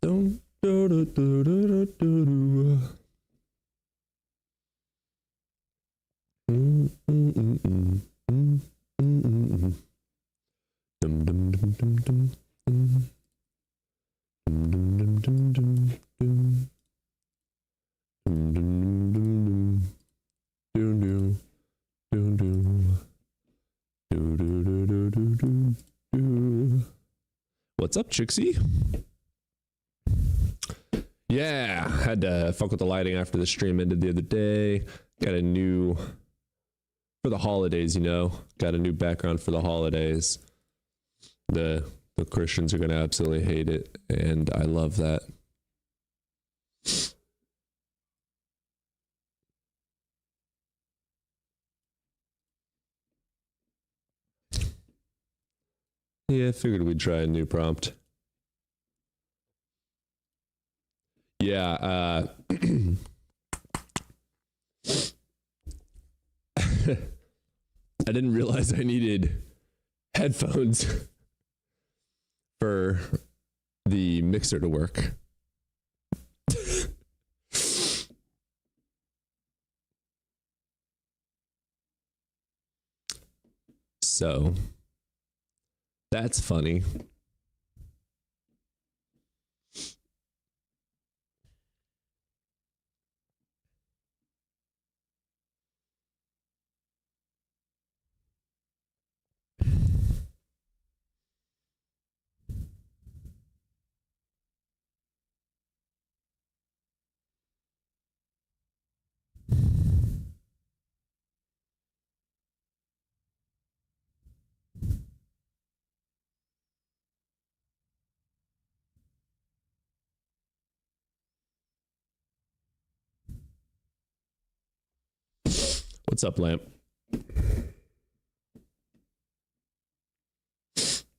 Dum, do, do, do, do, do, do. Mm, mm, mm, mm, mm, mm, mm. Dum, dum, dum, dum, dum, dum. Dum, dum, dum, dum, dum, dum. Dum, dum, dum, dum, dum. Dum, dum, dum. Do, do, do, do, do, do, do. What's up, Trixie? Yeah, had to fuck with the lighting after the stream ended the other day. Got a new, for the holidays, you know, got a new background for the holidays. The Christians are gonna absolutely hate it, and I love that. Yeah, I figured we'd try a new prompt. Yeah, I didn't realize I needed headphones for the mixer to work. So that's funny. What's up, Lamp?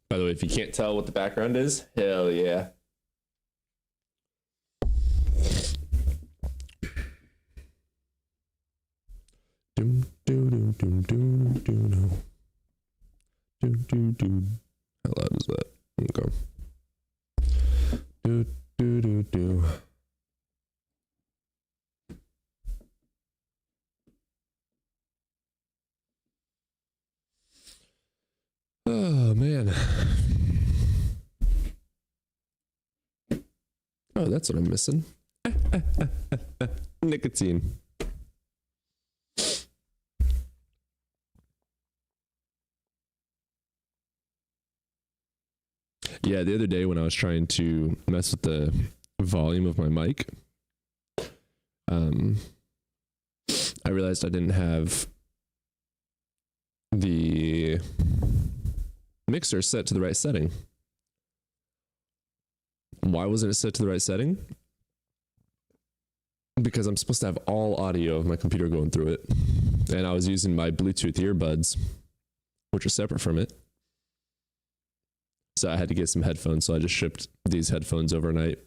By the way, if you can't tell what the background is, hell yeah. Doom, doom, doom, doom, doom, doom, doom, doom, doom. How loud is that? Okay. Do, do, do, do. Oh, man. Oh, that's what I'm missing. Nicotine. Yeah, the other day when I was trying to mess with the volume of my mic, I realized I didn't have the mixer set to the right setting. Why wasn't it set to the right setting? Because I'm supposed to have all audio of my computer going through it. And I was using my Bluetooth earbuds, which are separate from it. So I had to get some headphones. So I just shipped these headphones overnight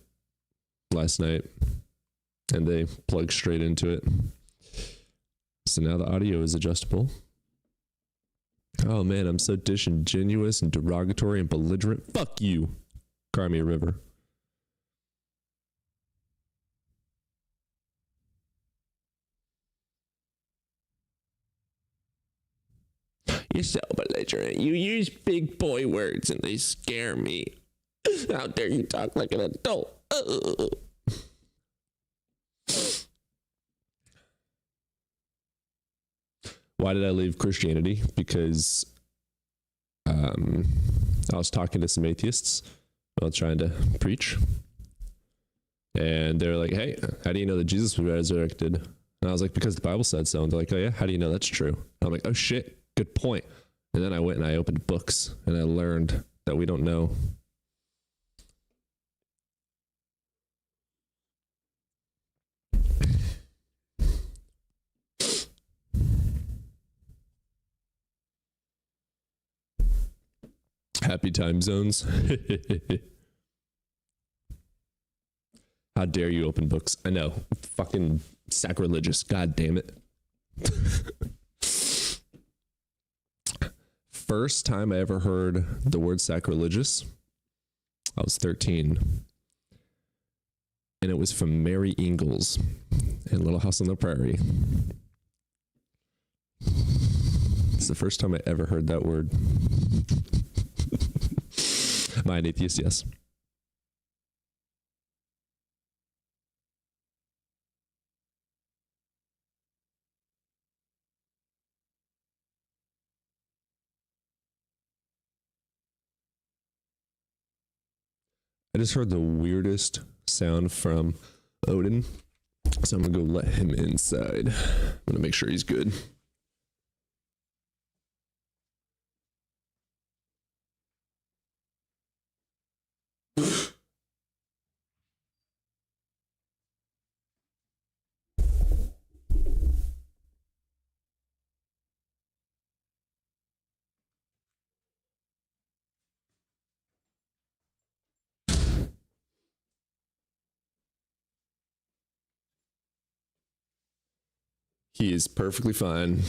last night. And they plug straight into it. So now the audio is adjustable. Oh man, I'm so disingenuous and derogatory and belligerent. Fuck you, Crimea River. You're so belligerent. You use big boy words and they scare me. How dare you talk like an adult? Why did I leave Christianity? Because I was talking to some atheists while trying to preach. And they're like, hey, how do you know that Jesus was resurrected? And I was like, because the Bible said so. And they're like, oh yeah, how do you know that's true? And I'm like, oh shit, good point. And then I went and I opened books and I learned that we don't know. Happy time zones. How dare you open books? I know. Fucking sacrilegious. God damn it. First time I ever heard the word sacrilegious, I was 13. and it was from Mary Ingalls in Little House on the Prairie. It's the first time I ever heard that word. Am I an atheist? Yes. I just heard the weirdest sound from Odin, so I'm gonna go let him inside. I'm gonna make sure he's good. He is perfectly fine.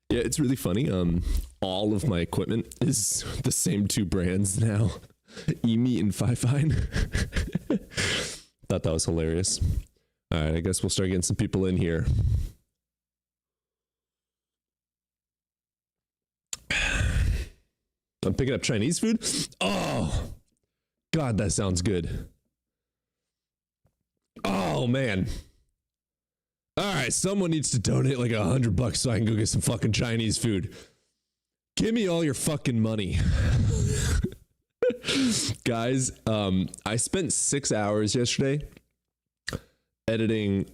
Yeah, it's really funny. All of my equipment is the same two brands now. eMeat and Fifine. Thought that was hilarious. All right, I guess we'll start getting some people in here. I'm picking up Chinese food. Oh, God, that sounds good. Oh, man. All right, someone needs to donate like $100 so I can go get some fucking Chinese food. Give me all your fucking money. Guys, I spent 6 hours yesterday editing.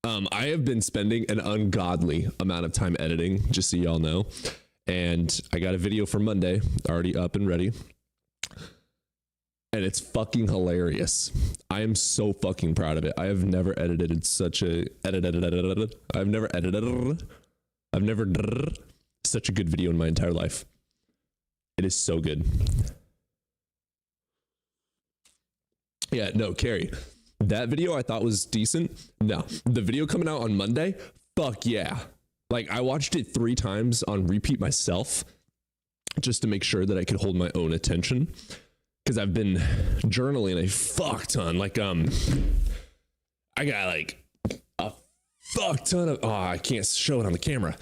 I have been spending an ungodly amount of time editing, just so y'all know. And I got a video for Monday already up and ready. And it's fucking hilarious. I am so fucking proud of it. I have never edited such a I've never such a good video in my entire life. It is so good. Yeah, no, Carrie. That video I thought was decent. No, the video coming out on Monday, fuck yeah. Like, I watched it 3 times on repeat myself just to make sure that I could hold my own attention. Because I've been journaling a fuck ton. Like, I got like a fuck ton of, I can't show it on the camera.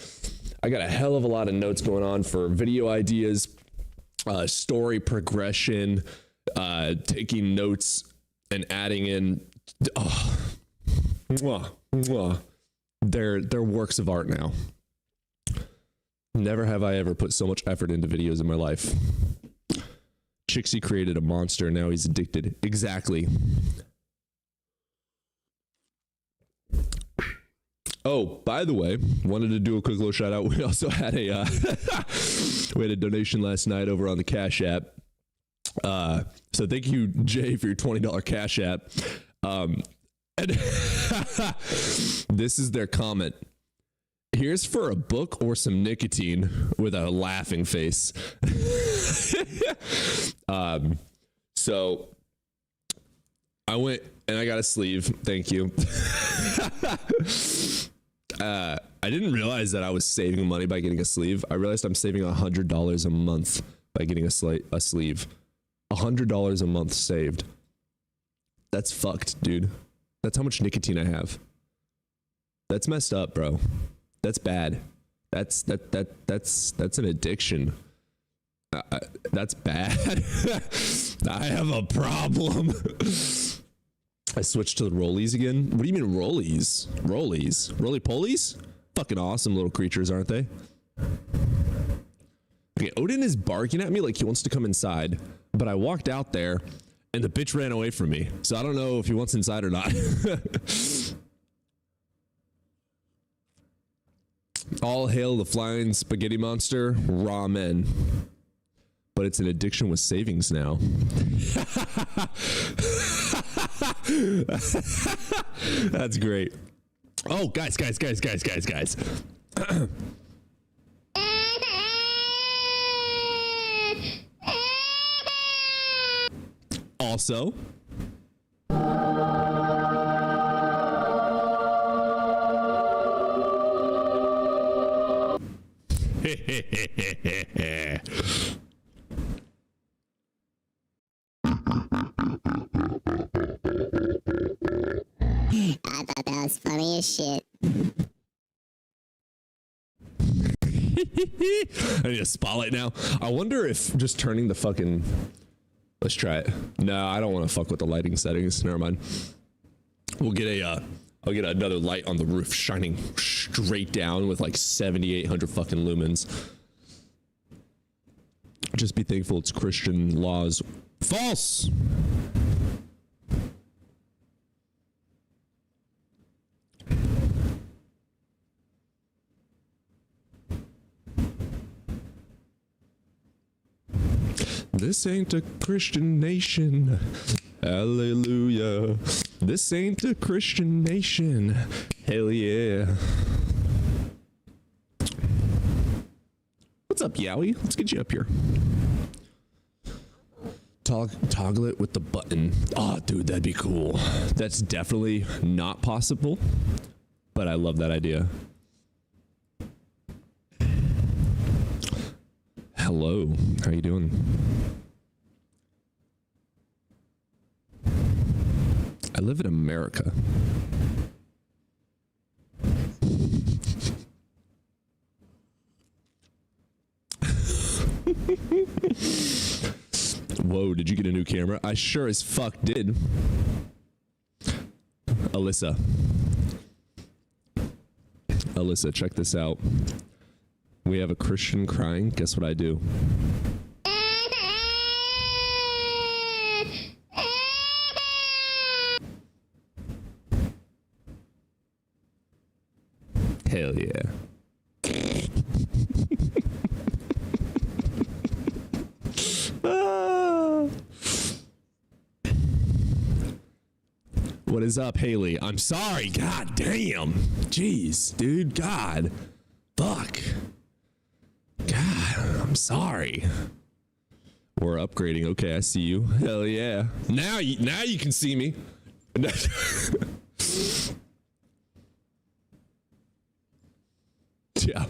I got a hell of a lot of notes going on for video ideas, story progression, taking notes and adding in, they're works of art now. Never have I ever put so much effort into videos in my life. Chixie created a monster, now he's addicted. Exactly. Oh, by the way, wanted to do a quick little shout out. We also had a we had a donation last night over on the Cash App. So thank you, Jay, for your $20 Cash App. And this is their comment. Here's for a book or some nicotine, with a laughing face. So I went and I got a sleeve. Thank you. I didn't realize that I was saving money by getting a sleeve. I realized I'm saving $100 a month by getting a sleeve. $100 a month saved. That's fucked, dude. That's how much nicotine I have. That's messed up, bro. That's bad. That's an addiction. That's bad. I have a problem. I switched to the rollies again. What do you mean rollies? Rollies? Roly-polies? Fucking awesome little creatures, aren't they? Okay, Odin is barking at me like he wants to come inside, but I walked out there and the bitch ran away from me. So I don't know if he wants inside or not. All hail the flying spaghetti monster, ramen. But it's an addiction with savings now. That's great. Oh, guys. Also, shit. I need a spotlight now. I wonder if just turning the fucking... Let's try it. No, I don't want to fuck with the lighting settings. Never mind. We'll get a... I'll get another light on the roof shining straight down with like 7,800 fucking lumens. Just be thankful it's Christian laws. False! This ain't a Christian nation. Hallelujah. This ain't a Christian nation. Hell yeah. What's up, Yowie? Let's get you up here. Toggle it with the button. Oh, dude, that'd be cool. That's definitely not possible, but I love that idea. Hello, how you doing? I live in America. Whoa, did you get a new camera? I sure as fuck did. Alyssa, check this out. We have a Christian crying. Guess what I do? Hell yeah. What is up, Haley? I'm sorry. God damn. Jeez, dude. God. Fuck. God, I'm sorry. We're upgrading. Okay, I see you. Hell yeah. Now you can see me. Yeah.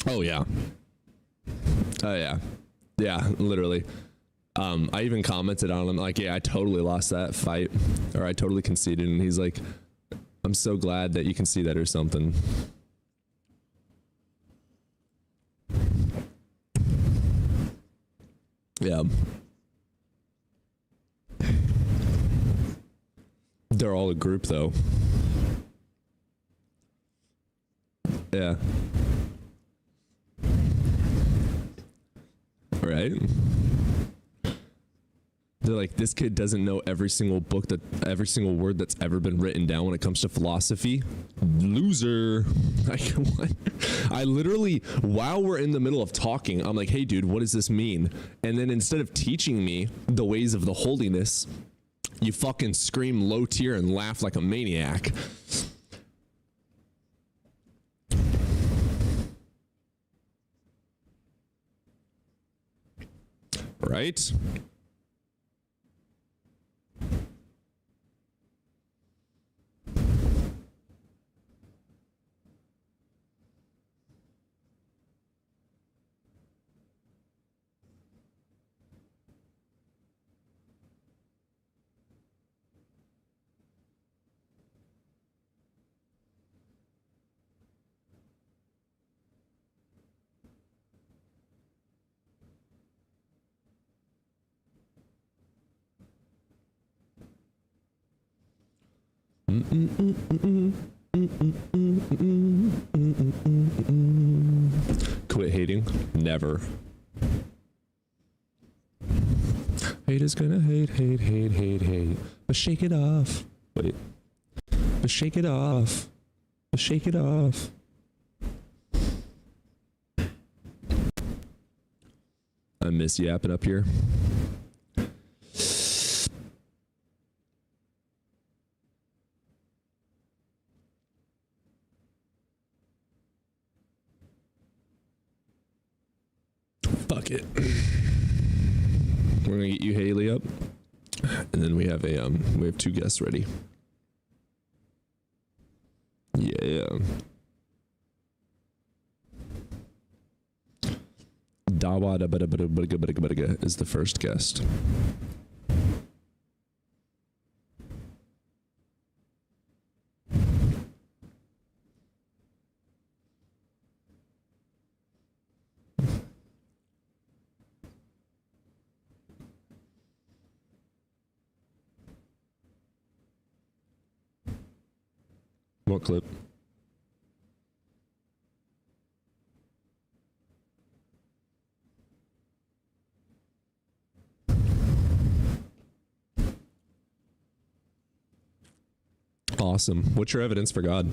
Oh yeah. Oh yeah. Yeah, literally. I even commented on him like, yeah, I totally lost that fight, or I totally conceded, and he's like, I'm so glad that you can see that or something. Yeah. They're all a group though. Yeah. Right? They're like, this kid doesn't know every single book every single word that's ever been written down when it comes to philosophy. Loser. Like, what? I literally, while we're in the middle of talking, I'm like, hey dude, what does this mean? And then instead of teaching me the ways of the holiness, you fucking scream low tier and laugh like a maniac. Right? Quit hating? Never. Hate is gonna hate. But shake it off. Wait. But shake it off. But shake it off. I miss yapping up here. Fuck it. We're gonna get you Haley up, and then we have two guests ready. Yeah. Dawada is the first guest. What clip? Awesome. What's your evidence for God?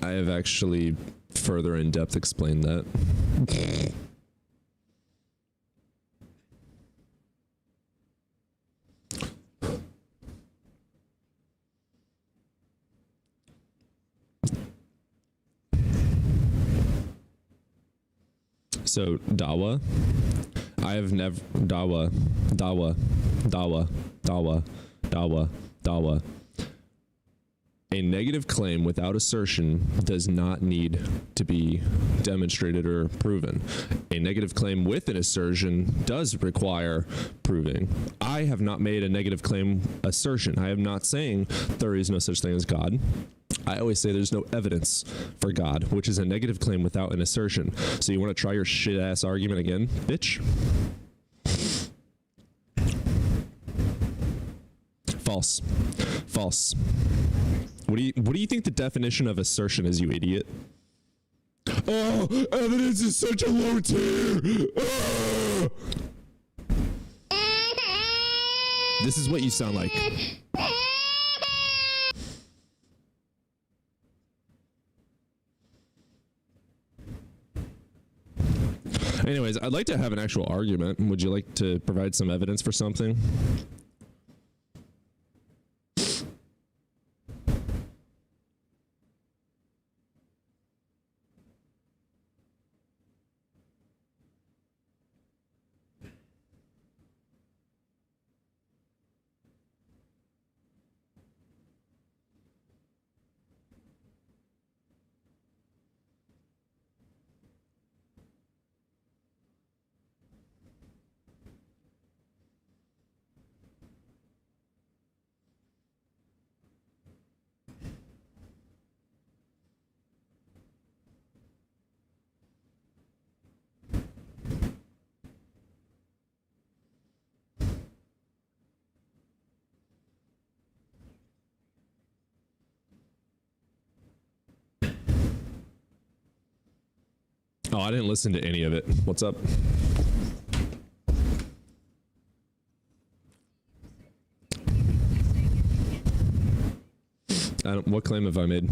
I have actually further in depth explained that. So Dawa, I have never Dawa. A negative claim without assertion does not need to be demonstrated or proven. A negative claim with an assertion does require proving. I have not made a negative claim assertion. I am not saying there is no such thing as God. I always say there's no evidence for God, which is a negative claim without an assertion. So you want to try your shit ass argument again, bitch? False. False. What do you think the definition of assertion is, you idiot? Oh, evidence is such a low tier. Oh! This is what you sound like. Anyways, I'd like to have an actual argument. Would you like to provide some evidence for something? Oh, I didn't listen to any of it. What's up? What claim have I made?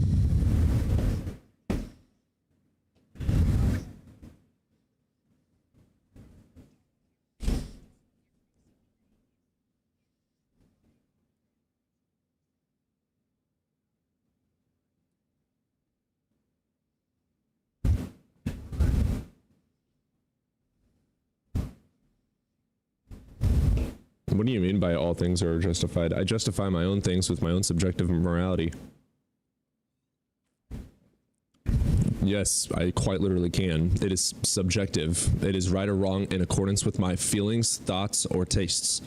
What do you mean by all things are justified? I justify my own things with my own subjective morality. Yes, I quite literally can. It is subjective. It is right or wrong in accordance with my feelings, thoughts, or tastes.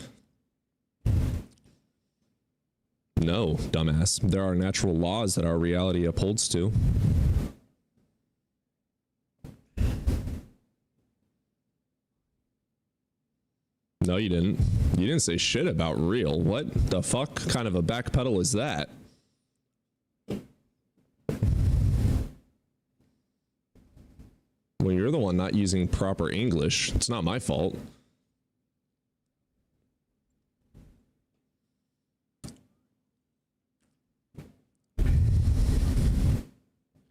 No, dumbass. There are natural laws that our reality upholds to. No, you didn't. You didn't say shit about real. What the fuck kind of a backpedal is that? Well, you're the one not using proper English. It's not my fault.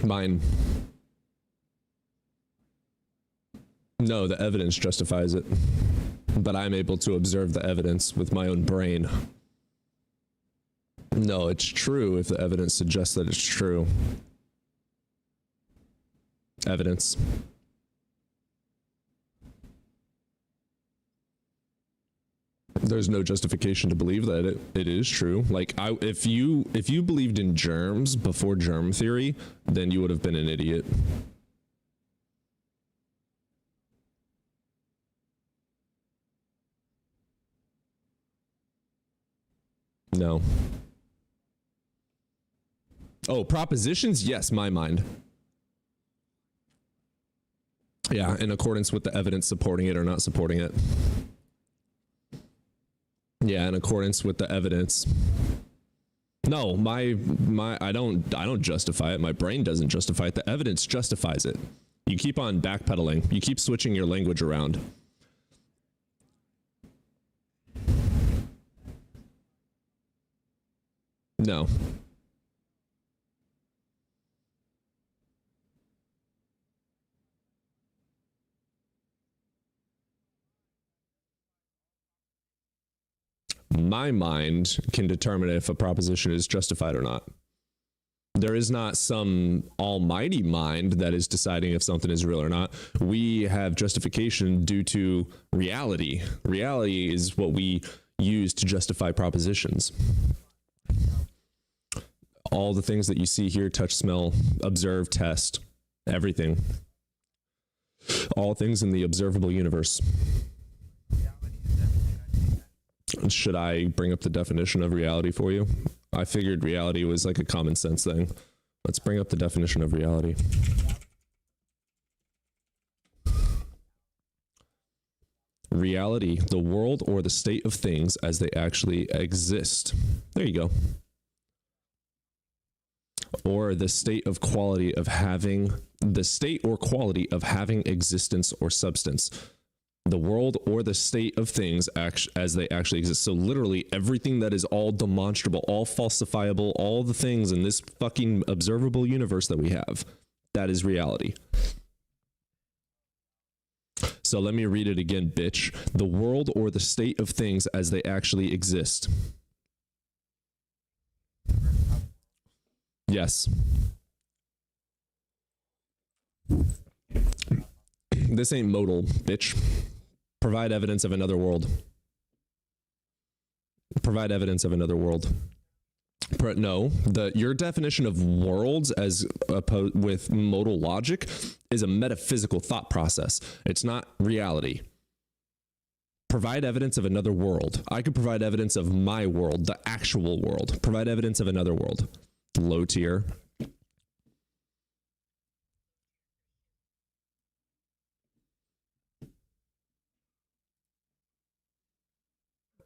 Mine. No, the evidence justifies it. But I'm able to observe the evidence with my own brain. No, it's true if the evidence suggests that it's true. Evidence. There's no justification to believe that it is true. Like, if you believed in germs before germ theory, then you would have been an idiot. No. Oh, propositions? Yes, my mind. Yeah, in accordance with the evidence supporting it or not supporting it. Yeah, in accordance with the evidence. No, I don't justify it. My brain doesn't justify it. The evidence justifies it. You keep on backpedaling. You keep switching your language around. No. My mind can determine if a proposition is justified or not. There is not some almighty mind that is deciding if something is real or not. We have justification due to reality. Reality is what we use to justify propositions. All the things that you see here, touch, smell, observe, test, everything. All things in the observable universe. Should I bring up the definition of reality for you? I figured reality was like a common sense thing. Let's bring up the definition of reality. Reality, the world or the state of things as they actually exist. There you go. Or the state or quality of having existence or substance. The world or the state of things as they actually exist. So literally everything that is all demonstrable, all falsifiable, all the things in this fucking observable universe that we have, that is reality. So let me read it again, bitch. The world or the state of things as they actually exist. Yes. This ain't modal, bitch. Provide evidence of another world. Provide evidence of another world. No, your definition of worlds as opposed with modal logic is a metaphysical thought process. It's not reality. Provide evidence of another world. I could provide evidence of my world, the actual world. Provide evidence of another world. Low tier.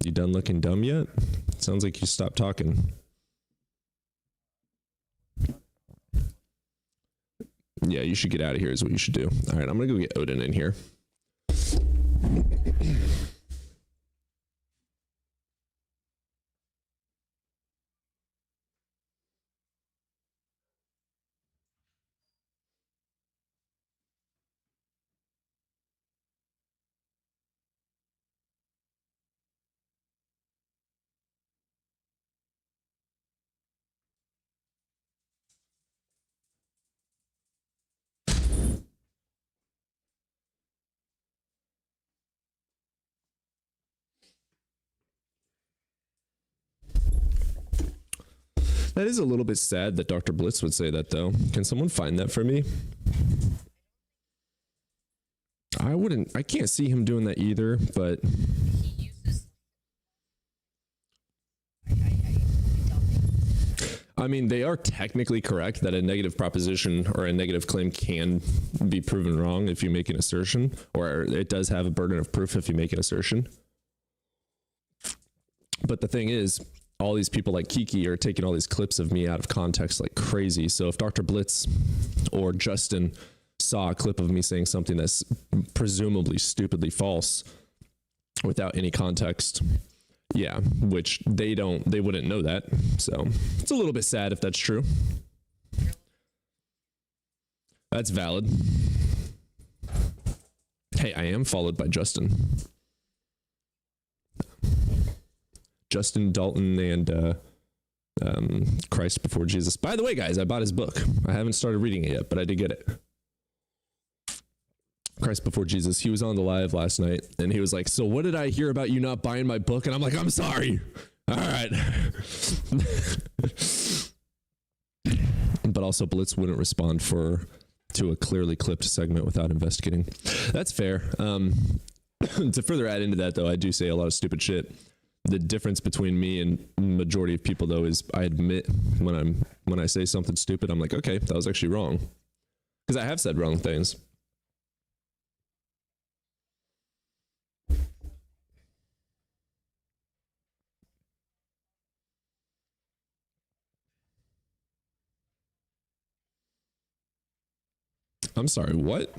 You done looking dumb yet? Sounds like you stopped talking. Yeah, you should get out of here is what you should do. All right, I'm gonna go get Odin in here. That is a little bit sad that Dr. Blitz would say that, though. Can someone find that for me? I can't see him doing that either, but... I mean, they are technically correct that a negative proposition or a negative claim can be proven wrong if you make an assertion, or it does have a burden of proof if you make an assertion. But the thing is, all these people like Kiki are taking all these clips of me out of context like crazy. So if Dr. Blitz or Justin saw a clip of me saying something that's presumably stupidly false without any context, yeah, which they wouldn't know that. So it's a little bit sad if that's true. That's valid. Hey, I am followed by Justin. Justin Dalton and Christ Before Jesus. By the way, guys, I bought his book. I haven't started reading it yet, but I did get it. Christ Before Jesus. He was on the live last night, and he was like, so what did I hear about you not buying my book? And I'm like, I'm sorry. All right. But also, Blitz wouldn't respond to a clearly clipped segment without investigating. That's fair. To further add into that, though, I do say a lot of stupid shit. The difference between me and majority of people though is I admit when I say something stupid, I'm like, okay, that was actually wrong. Because I have said wrong things. I'm sorry, what?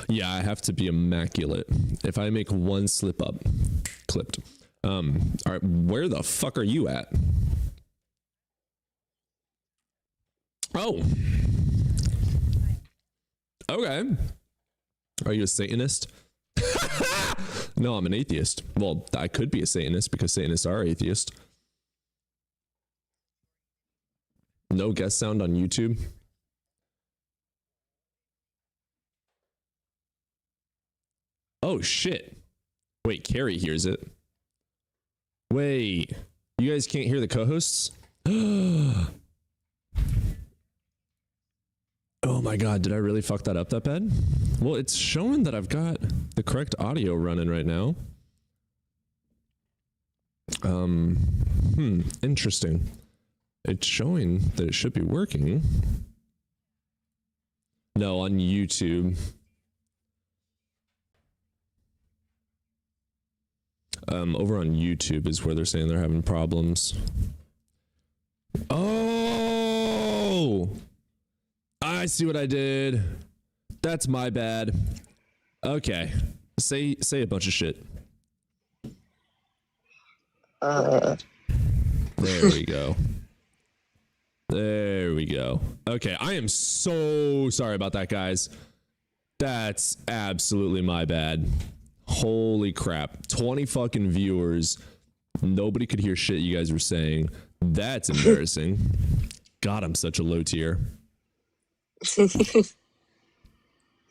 Yeah, I have to be immaculate. If I make one slip up, clipped. All right, where the fuck are you at? Oh. Okay. Are you a Satanist? No, I'm an atheist. Well, I could be a Satanist because Satanists are atheist. No guest sound on YouTube. Oh shit. Wait, Carrie hears it. Wait, you guys can't hear the co-hosts? Oh my god, did I really fuck that up that bad? Well, it's showing that I've got the correct audio running right now. Interesting. It's showing that it should be working. No, on YouTube. Over on YouTube is where they're saying they're having problems. Oh! I see what I did. That's my bad. Okay. Say a bunch of shit. There we go. There we go. Okay, I am so sorry about that, guys. That's absolutely my bad. Holy crap. 20 fucking viewers. Nobody could hear shit you guys were saying. That's embarrassing. God, I'm such a low tier.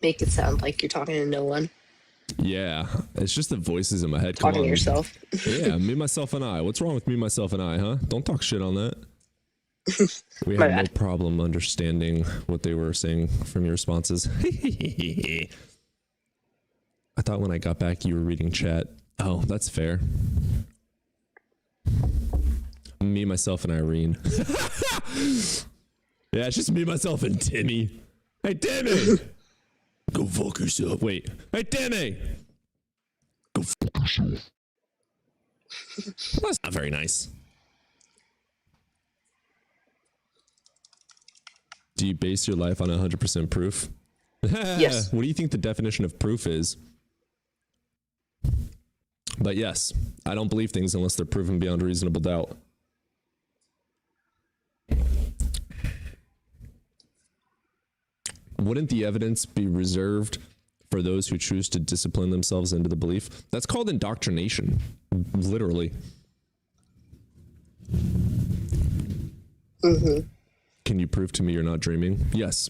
Make it sound like you're talking to no one. Yeah, it's just the voices in my head. Talking to yourself. Yeah, me, myself, and I. What's wrong with me, myself, and I, huh? Don't talk shit on that. We have no problem understanding what they were saying from your responses. I thought when I got back you were reading chat. Oh, that's fair. Me, myself, and Irene. Yeah, it's just me, myself, and Timmy. Hey, Timmy! Go fuck yourself. Wait. Hey, Timmy! Go fuck yourself. That's not very nice. Do you base your life on 100% proof? Yes. What do you think the definition of proof is? But yes, I don't believe things unless they're proven beyond reasonable doubt. Wouldn't the evidence be reserved for those who choose to discipline themselves into the belief? That's called indoctrination, literally. Mm-hmm. Can you prove to me you're not dreaming? Yes.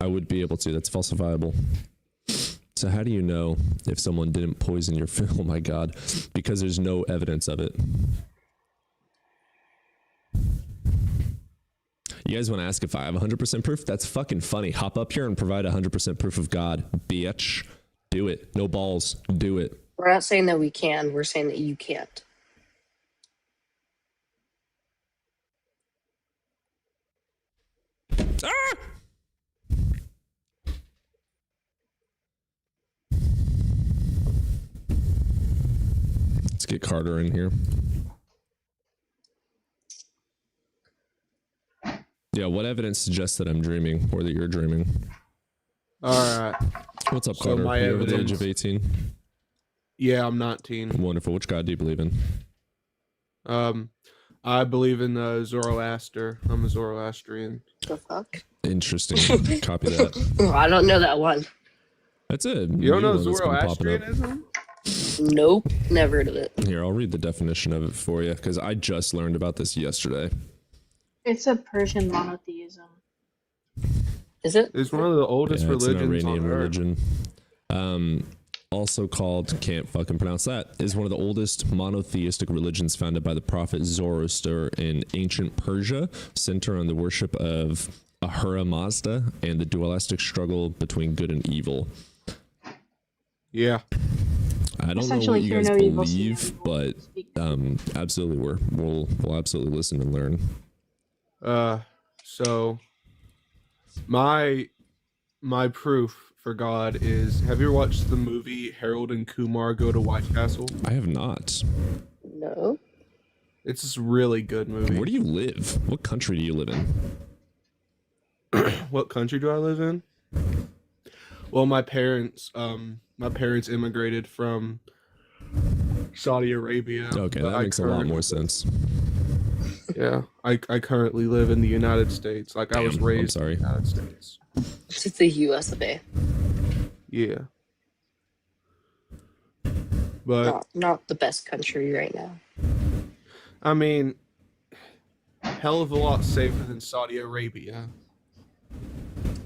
I would be able to. That's falsifiable. So how do you know if someone didn't poison your food? Oh my God. Because there's no evidence of it. You guys want to ask if I have 100% proof? That's fucking funny. Hop up here and provide 100% proof of God. Bitch. Do it. No balls. Do it. We're not saying that we can. We're saying that you can't. Ah! Let's get Carter in here. Yeah, what evidence suggests that I'm dreaming or that you're dreaming? All right. What's up, So Carter? my You're over the age evidence- of 18? Yeah, I'm 19. Wonderful. Which God do you believe in? I believe in Zoroaster. I'm a Zoroastrian. The fuck? Interesting. Copy that. Oh, I don't know that one. That's it. You don't know Zoroastrianism? Nope. Never heard of it. Here, I'll read the definition of it for you because I just learned about this yesterday. It's a Persian monotheism. Is it? It's one of the oldest Yeah, it's an religions on Iranian Earth. religion. Also called, can't fucking pronounce that, is one of the oldest monotheistic religions founded by the prophet Zoroaster in ancient Persia, center on the worship of Ahura Mazda and the dualistic struggle between good and evil. Yeah. I don't know Essentially, what you hear guys no evil, see no believe, evil, but speak. absolutely we'll absolutely listen and learn. So my proof for God is, have you ever watched the movie Harold and Kumar Go to White Castle? I have not. No. It's this really good movie. Where do you live? What country do you live in? What country do I live in? Well, my parents immigrated from Saudi Arabia. Okay, but that makes a lot more sense. Yeah, I currently live in the United States. Like, I was Damn, I'm raised sorry. in the United States. It's the US of A. Yeah. But Not the best country right now. I mean, hell of a lot safer than Saudi Arabia.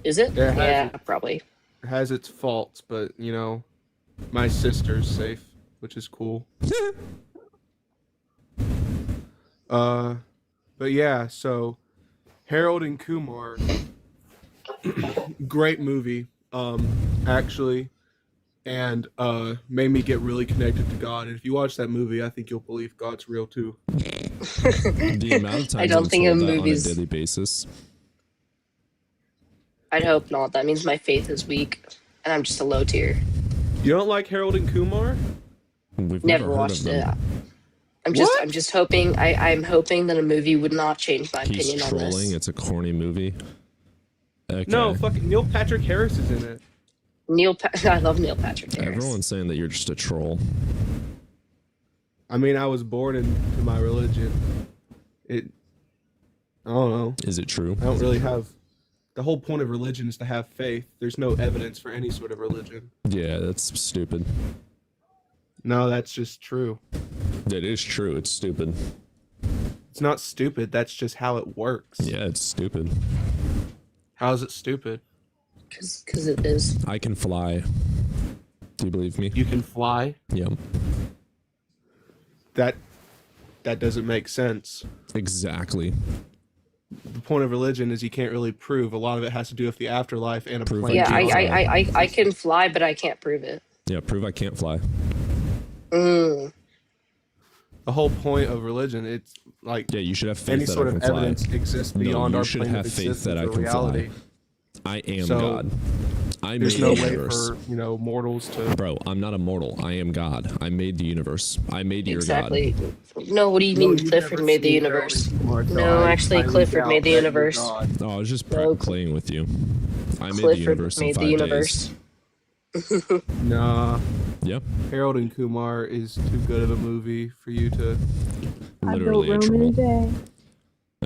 Is it? Yeah, it has Yeah, it. probably. It has its faults, but you know, my sister's safe, which is cool. But yeah, so Harold and Kumar, great movie, actually, and made me get really connected to God. And if you watch that movie, I think you'll believe God's real too. The amount of times I don't I'm think told a that movie's. on a daily basis. I'd hope not. That means my faith is weak, and I'm just a low tier. You don't like Harold and Kumar? We've Never heard of watched it. them. I'm just hoping. I'm hoping that a movie would not change my He's opinion on trolling. this. It's a corny movie. Okay. No, fucking Neil Patrick Harris is in it. I love Neil Patrick Harris. Everyone's saying that you're just a troll. I mean, I was born into my religion. I don't know. Is it true? I don't really have. The whole point of religion is to have faith. There's no evidence for any sort of religion. Yeah, that's stupid. No, that's just true. That is true. It's stupid. It's not stupid. That's just how it works. Yeah, it's stupid. How is it stupid? Because it is. I can fly. Do you believe me? You can fly. Yeah. That doesn't make sense. Exactly. The point of religion is you can't really prove. A lot of it has to do with the afterlife and a Prove plane. Yeah, can't fly. I can fly, but I can't prove it. Yeah, prove I can't fly. Mm. The whole point of religion, it's like Yeah, you should have faith any that sort I of can fly. evidence exists No, beyond you our should plane have of faith existence that I or can fly. reality. I am So, God. I There's made no the way universe. for mortals to. Bro, I'm not a mortal. I am God. I made the universe. I made your Exactly. No, what do you mean Clifford made the universe? No, actually, Clifford made the universe. God. Oh, I was just No, playing with you. I made the Clifford universe in made 5 the days. universe. Nah, Yep. Harold and Kumar is too good of a movie for you to. Literally a I built troll. Rome in a day.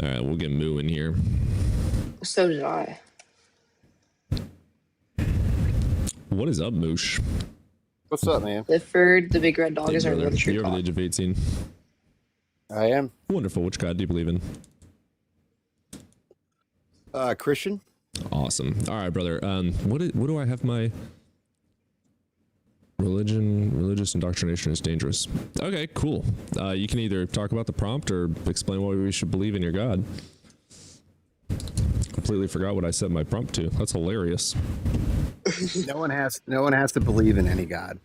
All right, we'll get Moo in here. So did I. What is up, Moosh? What's up, man? Clifford, the big red dog, Hey, is our brother, little you're over the tree age of 18. I am Wonderful. Which God do you believe in? Christian. Awesome. All right, brother. What do I have my religious indoctrination is dangerous? Okay, cool. You can either talk about the prompt or explain why we should believe in your God. Completely forgot what I set my prompt to. That's hilarious. No one has to believe in any God.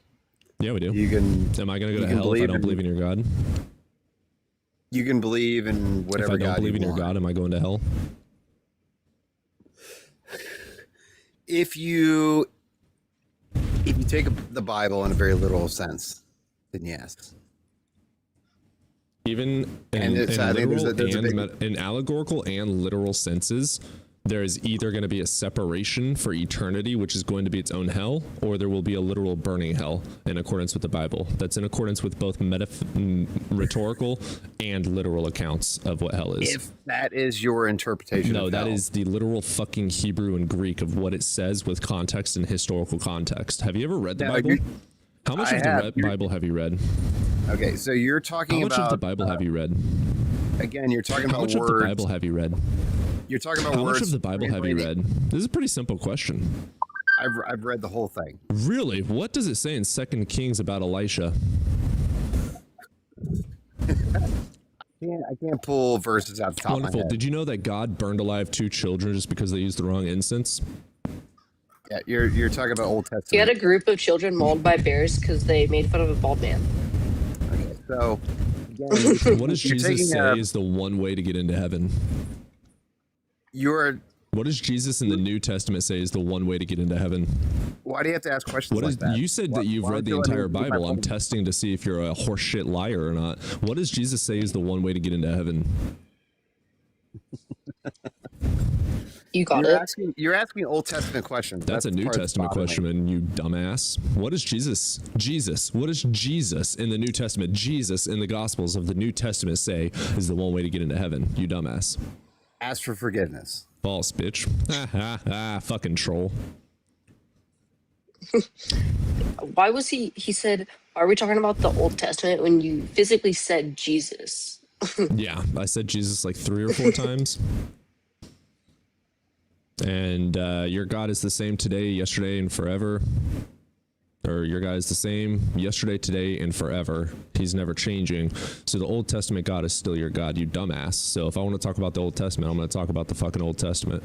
Yeah, we do. You can Am I gonna go you to can hell if I believe don't in- believe in your God? you can believe in If whatever I don't God believe you in your want. God, am I going to hell? If you take the Bible in a very literal sense, then yes. Even in, And it's- I think there's a big- in allegorical and literal senses, there is either going to be a separation for eternity, which is going to be its own hell, or there will be a literal burning hell in accordance with the Bible. That's in accordance with both rhetorical and literal accounts of what hell is. If that is your interpretation, No, of that hell. is the literal fucking Hebrew and Greek of what it says with context and historical context. Have you ever read the No, Bible? How much I of have. the Bible have you read? Okay. So you're How talking much of the about Bible have you read? again. You're talking How about much of the words. Bible have you read? You're talking about How words. much of the Bible have you read? This is a pretty simple question. I've read the whole thing. Really? What does it say in 2 Kings about Elisha? Can't can't pull verses out the top of my Wonderful. head. Did you know that God burned alive 2 children just because they used the wrong incense? Yeah, you're talking about Old Testament. He had a group of children mauled by bears because they made fun of a bald man. Okay, so again, What does you're Jesus taking say is the one way to get into heaven? What does Jesus in the New Testament say is the one way to get into heaven? Why do you have to ask questions What like is, that? you said Why- that you've why read don't the you let me entire do my Bible. I'm point? testing to see if you're a horseshit liar or not. What does Jesus say is the one way to get into heaven? You got it. You're asking Old Testament questions. That's a New part that's Testament bothering question, me. and you dumbass. What is Jesus? What does Jesus in the New Testament, Jesus in the Gospels of the New Testament say is the one way to get into heaven? You dumbass. Ask for forgiveness. False, bitch. Fucking troll. Why was he said, are we talking about the Old Testament when you physically said Jesus? Yeah, I said Jesus like 3 or 4 times. And your God is the same today, yesterday, and forever. Or your God is the same yesterday, today, and forever. He's never changing. So the Old Testament God is still your God, you dumbass. So if I want to talk about the Old Testament, I'm going to talk about the fucking Old Testament.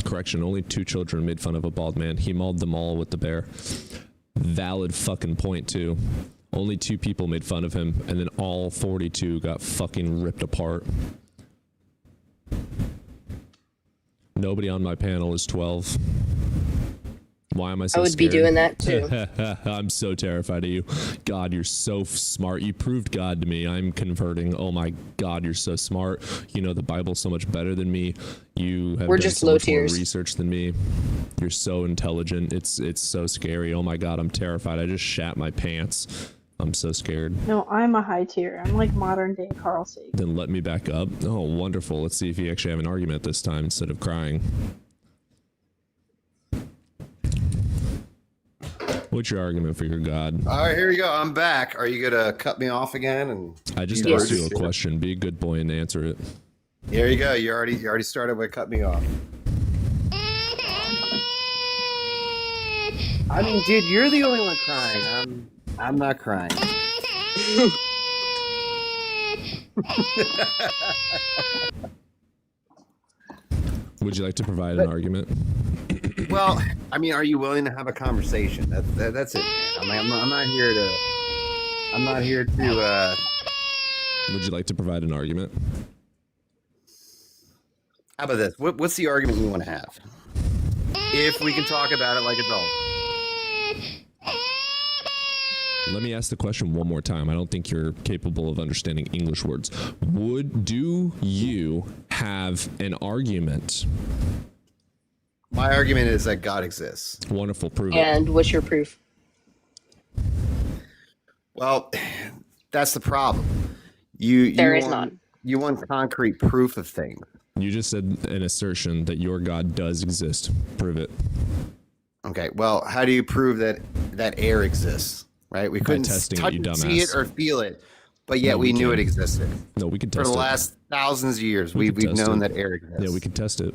Correction, only 2 children made fun of a bald man. He mauled them all with the bear. Valid fucking point, too. Only 2 people made fun of him, and then all 42 got fucking ripped apart. Nobody on my panel is 12. Why am I so I would scared? be doing that too. I'm so terrified of you. God, you're so smart. You proved God to me. I'm converting. Oh my God, you're so smart. You know the Bible so much better than me. You have We're done just so low much more tiers. research than me. You're so intelligent. It's so scary. Oh my God, I'm terrified. I just shat my pants. I'm so scared. No, I'm a high tier. I'm like modern day Carl Sagan. Then let me back up. Oh, wonderful. Let's see if you actually have an argument this time instead of crying. What's your argument for your God? All right, here we go. I'm back. Are you gonna cut me off again? And I just Yes. asked you a question. Be a good boy and answer it. here you go. You already started by cutting me off. I mean, dude, you're the only one crying. I'm not crying. Would you like to provide an argument? Well, I mean, are you willing to have a conversation? That's it. I'm not here to. I'm not here to. Would you like to provide an argument? How about this? What's the argument you want to have? If we can talk about it like adults. Let me ask the question one more time. I don't think you're capable of understanding English words. Do you have an argument? My argument is that God exists. Wonderful, prove it. And what's your proof? Well, that's the problem. You There is want, none. You want concrete proof of things. You just said an assertion that your God does exist. Prove it. Okay. Well, how do you prove that air exists? Right? We couldn't testing it, touch you it, see it, dumbass. or feel it, but yet No, we we knew can. it existed. No, we can For test the it. last thousands of years, We we've can test known it. that air exists. Yeah, we can test it.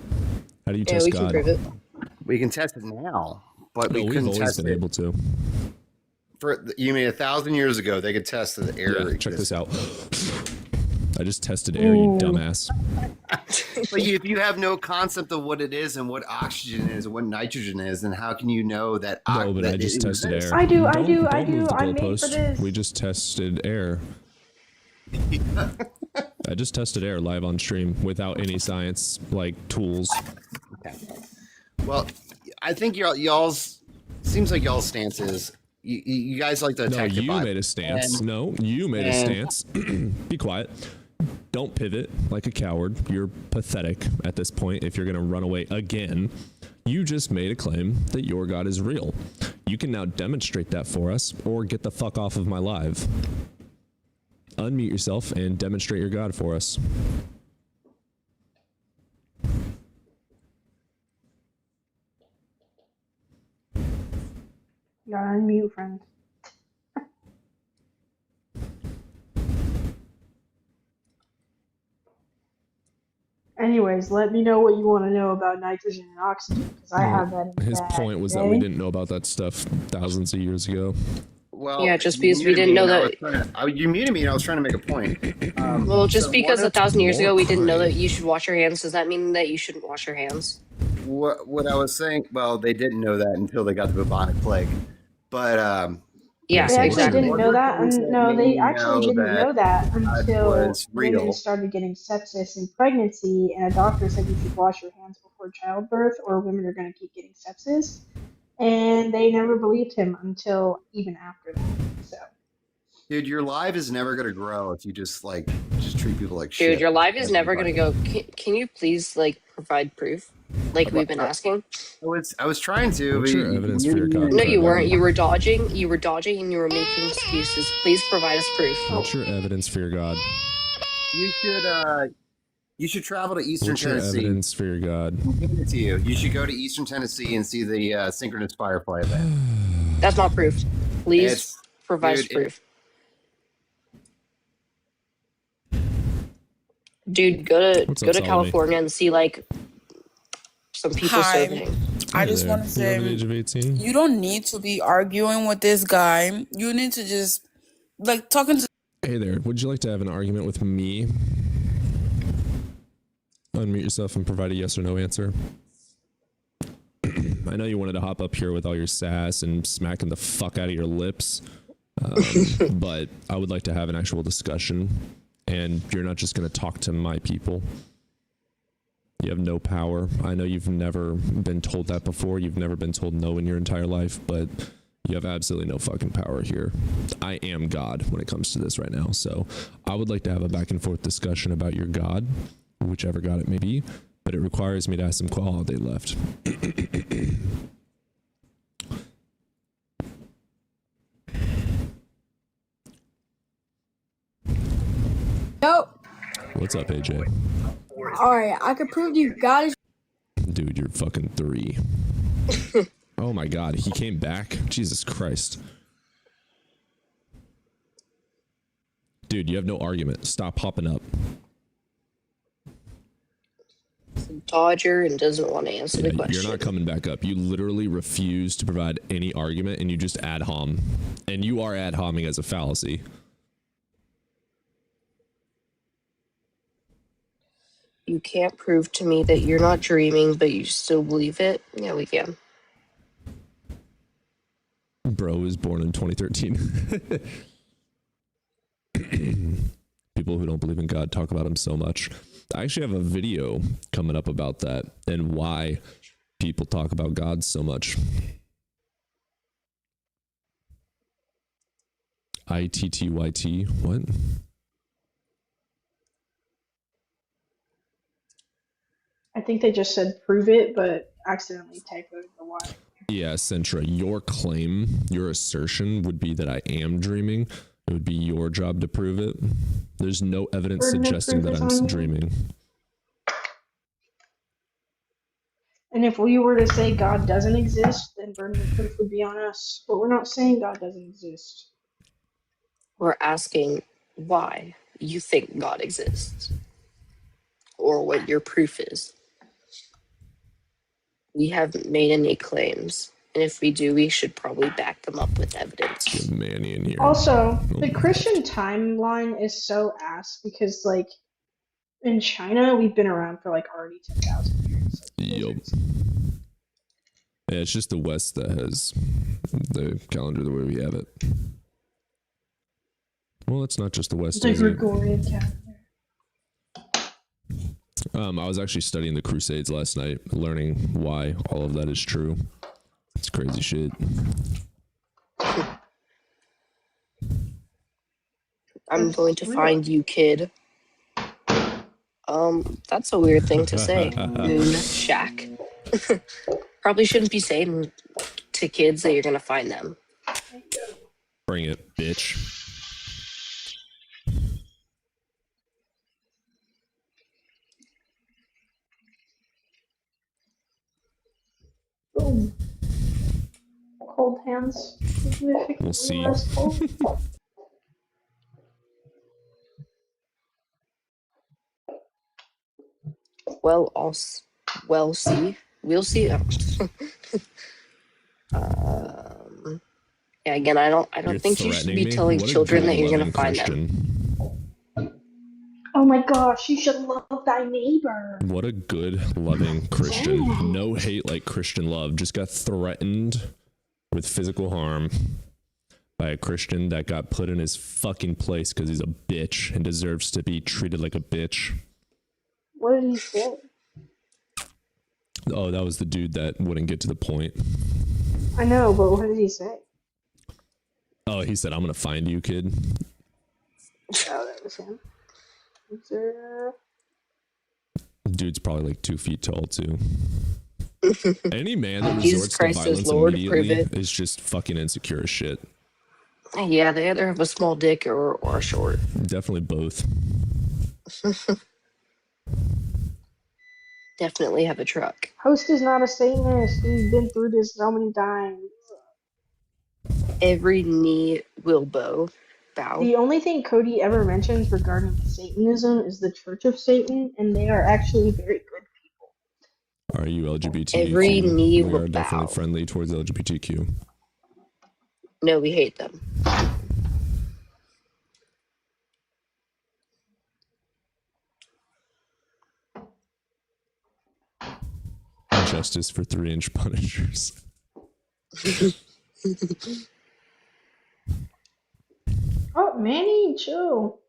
How do you Yeah, test we God? can prove it. We can test it now, but No, we we've couldn't always test been it. able to. You mean 1,000 years ago they could test that the air Yeah, check this existed. out. I just tested air, you dumbass. But if you have no concept of what it is and what oxygen is and what nitrogen is, then how can you know that? No, but that I just it tested exists? air. I do. Don't move the I'm made for goalpost. this. We just tested air. I just tested air live on stream without any science like tools. Well, I think y'all's seems like y'all's stance is you guys like to No, attack the you Bible. made a stance. And- No, you made a and- stance. Be quiet. Don't pivot like a coward. You're pathetic at this point if you're going to run away again. You just made a claim that your God is real. You can now demonstrate that for us or get the fuck off of my live. Unmute yourself and demonstrate your God for us. You gotta unmute, friend. Anyways, let me know what you want to know about nitrogen and oxygen, because I Well, have that in his bag, point was that okay? we didn't know about that stuff thousands of years ago. Well, Yeah, just you because we muted didn't me know and I that. was trying to- you muted me and I was trying to make a point. Well, just so because one of- 1,000 years More ago we didn't know that crying. you should wash your hands, does that mean that you shouldn't wash your hands? what I was saying, well, they didn't know that until they got the bubonic plague. But Yeah, They actually exactly. didn't know that, and no, they actually didn't that know that God until was women real. started getting sepsis in pregnancy, and a doctor said you should wash your hands before childbirth, or women are going to keep getting sepsis. And they never believed him until even after that. So, Dude, your life is never gonna grow if you just treat people like Dude, shit. your life is That's never fine. gonna go. Can you please provide proof, like we've been asking? I was trying to. What's but your you- evidence you for your muted me God and No, said you crime, weren't. Evan? You were dodging. You were dodging, and you were making excuses. Please provide us proof. What's your evidence for your God? You should travel to Eastern What's your Tennessee. evidence for your God? I'm giving it to you. You should go to Eastern Tennessee and see the synchronous firefly event. That's not proof. Please It's provide us dude, proof. Dude, go What's to up, Salome? California and see some people Hi. surfing. I Hey just there. want to You over the age say of 18? you don't need to be arguing with this guy. You need to just talking to. Hey there. Would you like to have an argument with me? Unmute yourself and provide a yes or no answer. I know you wanted to hop up here with all your sass and smacking the fuck out of your lips, but I would like to have an actual discussion, and you're not just going to talk to my people. You have no power. I know you've never been told that before. You've never been told no in your entire life, but you have absolutely no fucking power here. I am God when it comes to this right now. So I would like to have a back and forth discussion about your God, whichever God it may be, but it requires me to ask some quality left. Nope. What's up, AJ? Alright, I can prove to you God is. Dude, you're fucking 3. Oh my god, he came back? Jesus Christ. Dude, you have no argument. Stop hopping up. Dodger and doesn't want to answer the Yeah, question. you're not coming back up. You literally refuse to provide any argument and you just ad hom. And you are ad homing as a fallacy. You can't prove to me that you're not dreaming, but you still believe it. Yeah, we can. Bro was born in 2013. People who don't believe in God talk about him so much. I actually have a video coming up about that and why people talk about God so much. ITTYT, what? I think they just said prove it, but accidentally typoed the Y. Yeah, Centra, your claim, your assertion would be that I am dreaming. It would be your job to prove it. There's no evidence Burden of suggesting proof that is I'm on you. dreaming. And if we were to say God doesn't exist, then burden of proof would be on us. But we're not saying God doesn't exist. We're asking why you think God exists or what your proof is. We haven't made any claims. And if we do, we should probably back them up with evidence. Get Manny in here. Also, Oh, the Christian timeline is so ass because, in China, we've been around for already 10,000 years. Yup. Yeah, it's just the West that has the calendar the way we have it. Well, it's not just the West, The is it? Gregorian calendar. I was actually studying the Crusades last night, learning why all of that is true. It's crazy shit. I'm That's going to real. find you, kid. That's a weird thing to say. Moon Shack. Probably shouldn't be saying to kids that you're gonna find them. Bring it, bitch. Boom. Cold hands. Significantly We'll see. less cold. We'll see. We'll see. Yeah, again, I don't You're think you should threatening be me? telling What a children good, that you're gonna loving find them. Christian. Oh my gosh, you should love thy neighbor. What a good, loving Christian. Yeah. No hate like Christian love. Just got threatened with physical harm by a Christian that got put in his fucking place because he's a bitch and deserves to be treated like a bitch. What did he say? Oh, that was the dude that wouldn't get to the point. I know, but what did he say? Oh, he said, I'm going to find you, kid. Oh, that was him. Is there... Dude's probably like 2 feet tall, too. Any man that Jesus resorts Christ to is violence Lord, immediately prove it. is just fucking insecure as shit. Yeah, they either have a small dick or a short. Definitely both. Definitely have a truck. Host is not a Satanist. He's been through this so many times. Every knee will bow. The only thing Cody ever mentions regarding Satanism is the Church of Satan, and they are actually very good. Are you LGBTQ? Every knee We will are definitely bow. friendly towards LGBTQ. No, we hate them. Justice for 3-inch punishers. Oh, Manny, chill.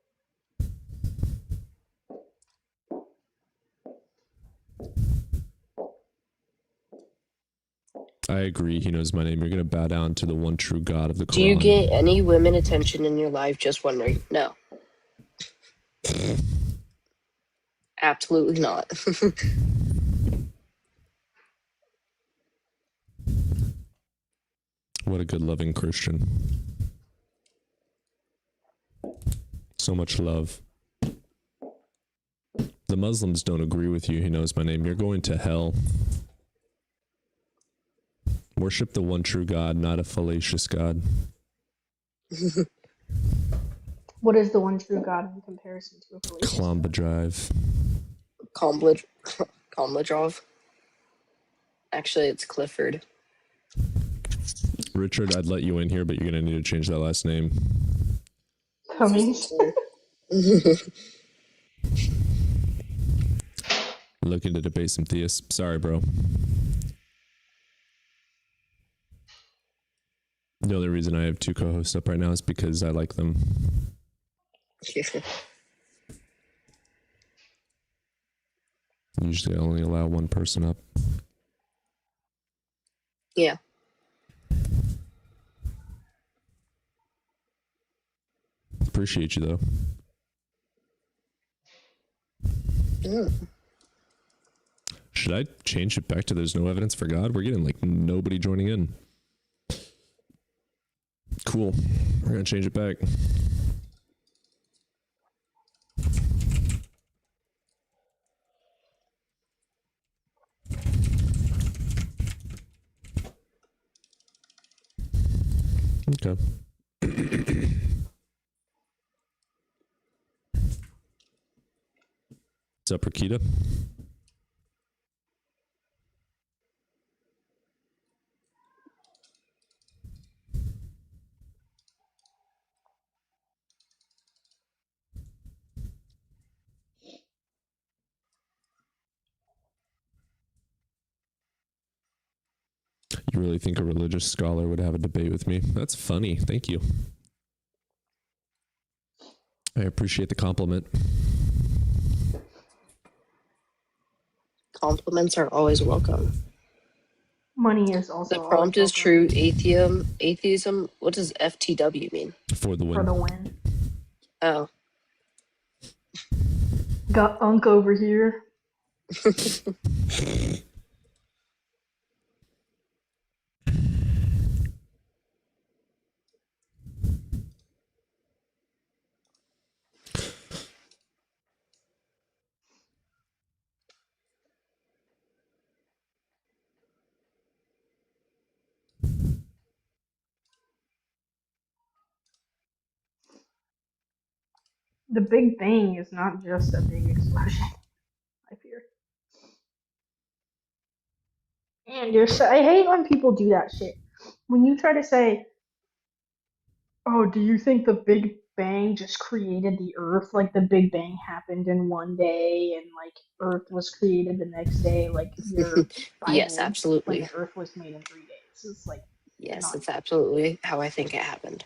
I agree. He knows my name. You're going to bow down to the one true God of the Quran. Do you get any women attention in your life? Just wondering. No. Absolutely not. What a good, loving Christian. So much love. The Muslims don't agree with you. He knows my name. You're going to hell. Worship the one true God, not a fallacious God. What is the one true God in comparison to a fallacious Klamba God? Drive. Komladrov. Actually, it's Clifford. Richard, I'd let you in here, but you're going to need to change that last name. Cummings. Looking to debate some theists. Sorry, bro. The only reason I have 2 co-hosts up right now is because I like them. Usually I only allow 1 person up. Yeah. Appreciate you, though. Should I change it back to there's no evidence for God? We're getting like nobody joining in. Cool. We're going to change it back. Okay. What's up, Rakita? You really think a religious scholar would have a debate with me? That's funny. Thank you. I appreciate the compliment. Compliments are always welcome. Money is also The prompt is always true. Atheism. What does FTW mean? For the win. for the win. Oh. Got Unk over here. The Big Bang is not just a big explosion, I fear. And I hate when people do that shit. When you try to say, "Oh, do you think the Big Bang just created the Earth? Like the Big Bang happened in one day, and like Earth was created the next day, like your Yes, Bible, like absolutely. the Earth was made in 3 days." It's like Yes, not it's even. absolutely how I think it happened.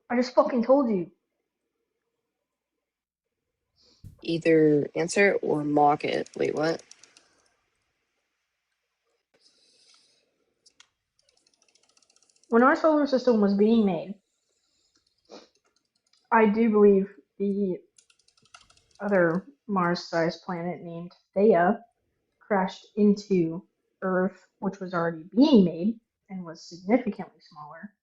I just fucking told you. Either answer or mock it. Wait, what? When our solar system was being made, I do believe the other Mars-sized planet named Theia crashed into Earth, which was already being made and was significantly smaller.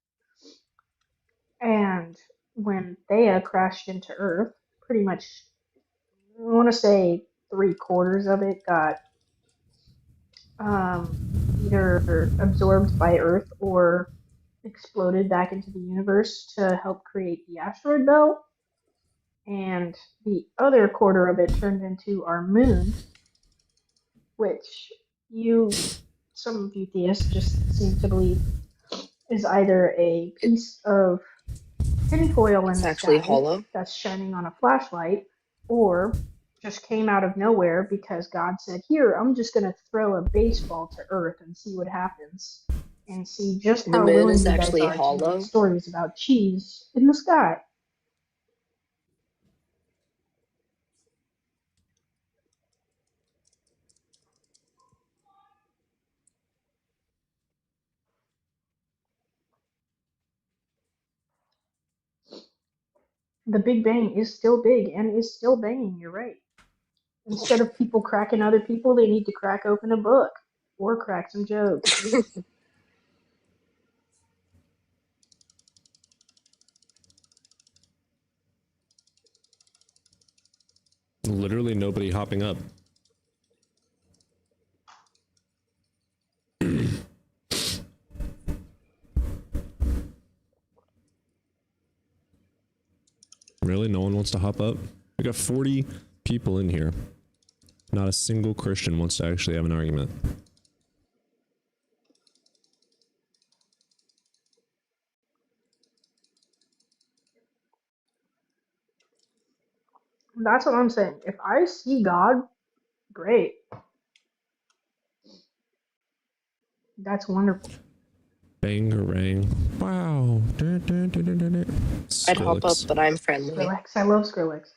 And when Theia crashed into Earth, pretty much, I want to say 3/4 of it got either absorbed by Earth or exploded back into the universe to help create the asteroid belt. And the other quarter of it turned into our moon, which some of you theists just seem to believe is either a piece of tinfoil in It's the actually sky hollow. that's shining on a flashlight, or just came out of nowhere because God said, "Here, I'm just going to throw a baseball to Earth and see what happens, and see just The how moon willing is you guys actually are to make hollow. stories about cheese in the sky." The Big Bang is still big and is still banging, you're right. Instead of people cracking other people, they need to crack open a book or crack some jokes. Literally nobody hopping up. Really? No one wants to hop up? We got 40 people in here. Not a single Christian wants to actually have an argument. That's what I'm saying. If I see God, great. That's wonderful. Bangarang. Wow. I'd hop up, Skrillex. but I'm friendly. Skrillex. I love Skrillex.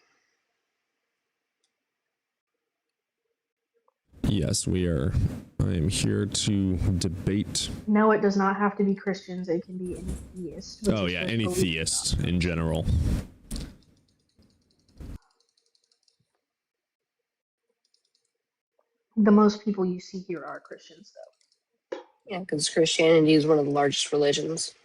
Yes, we are. I am here to debate. No, it does not have to be Christians. It can be any theist. Oh yeah, any theist in general. The most people you see here are Christians, though. Yeah, because Christianity is one of the largest religions.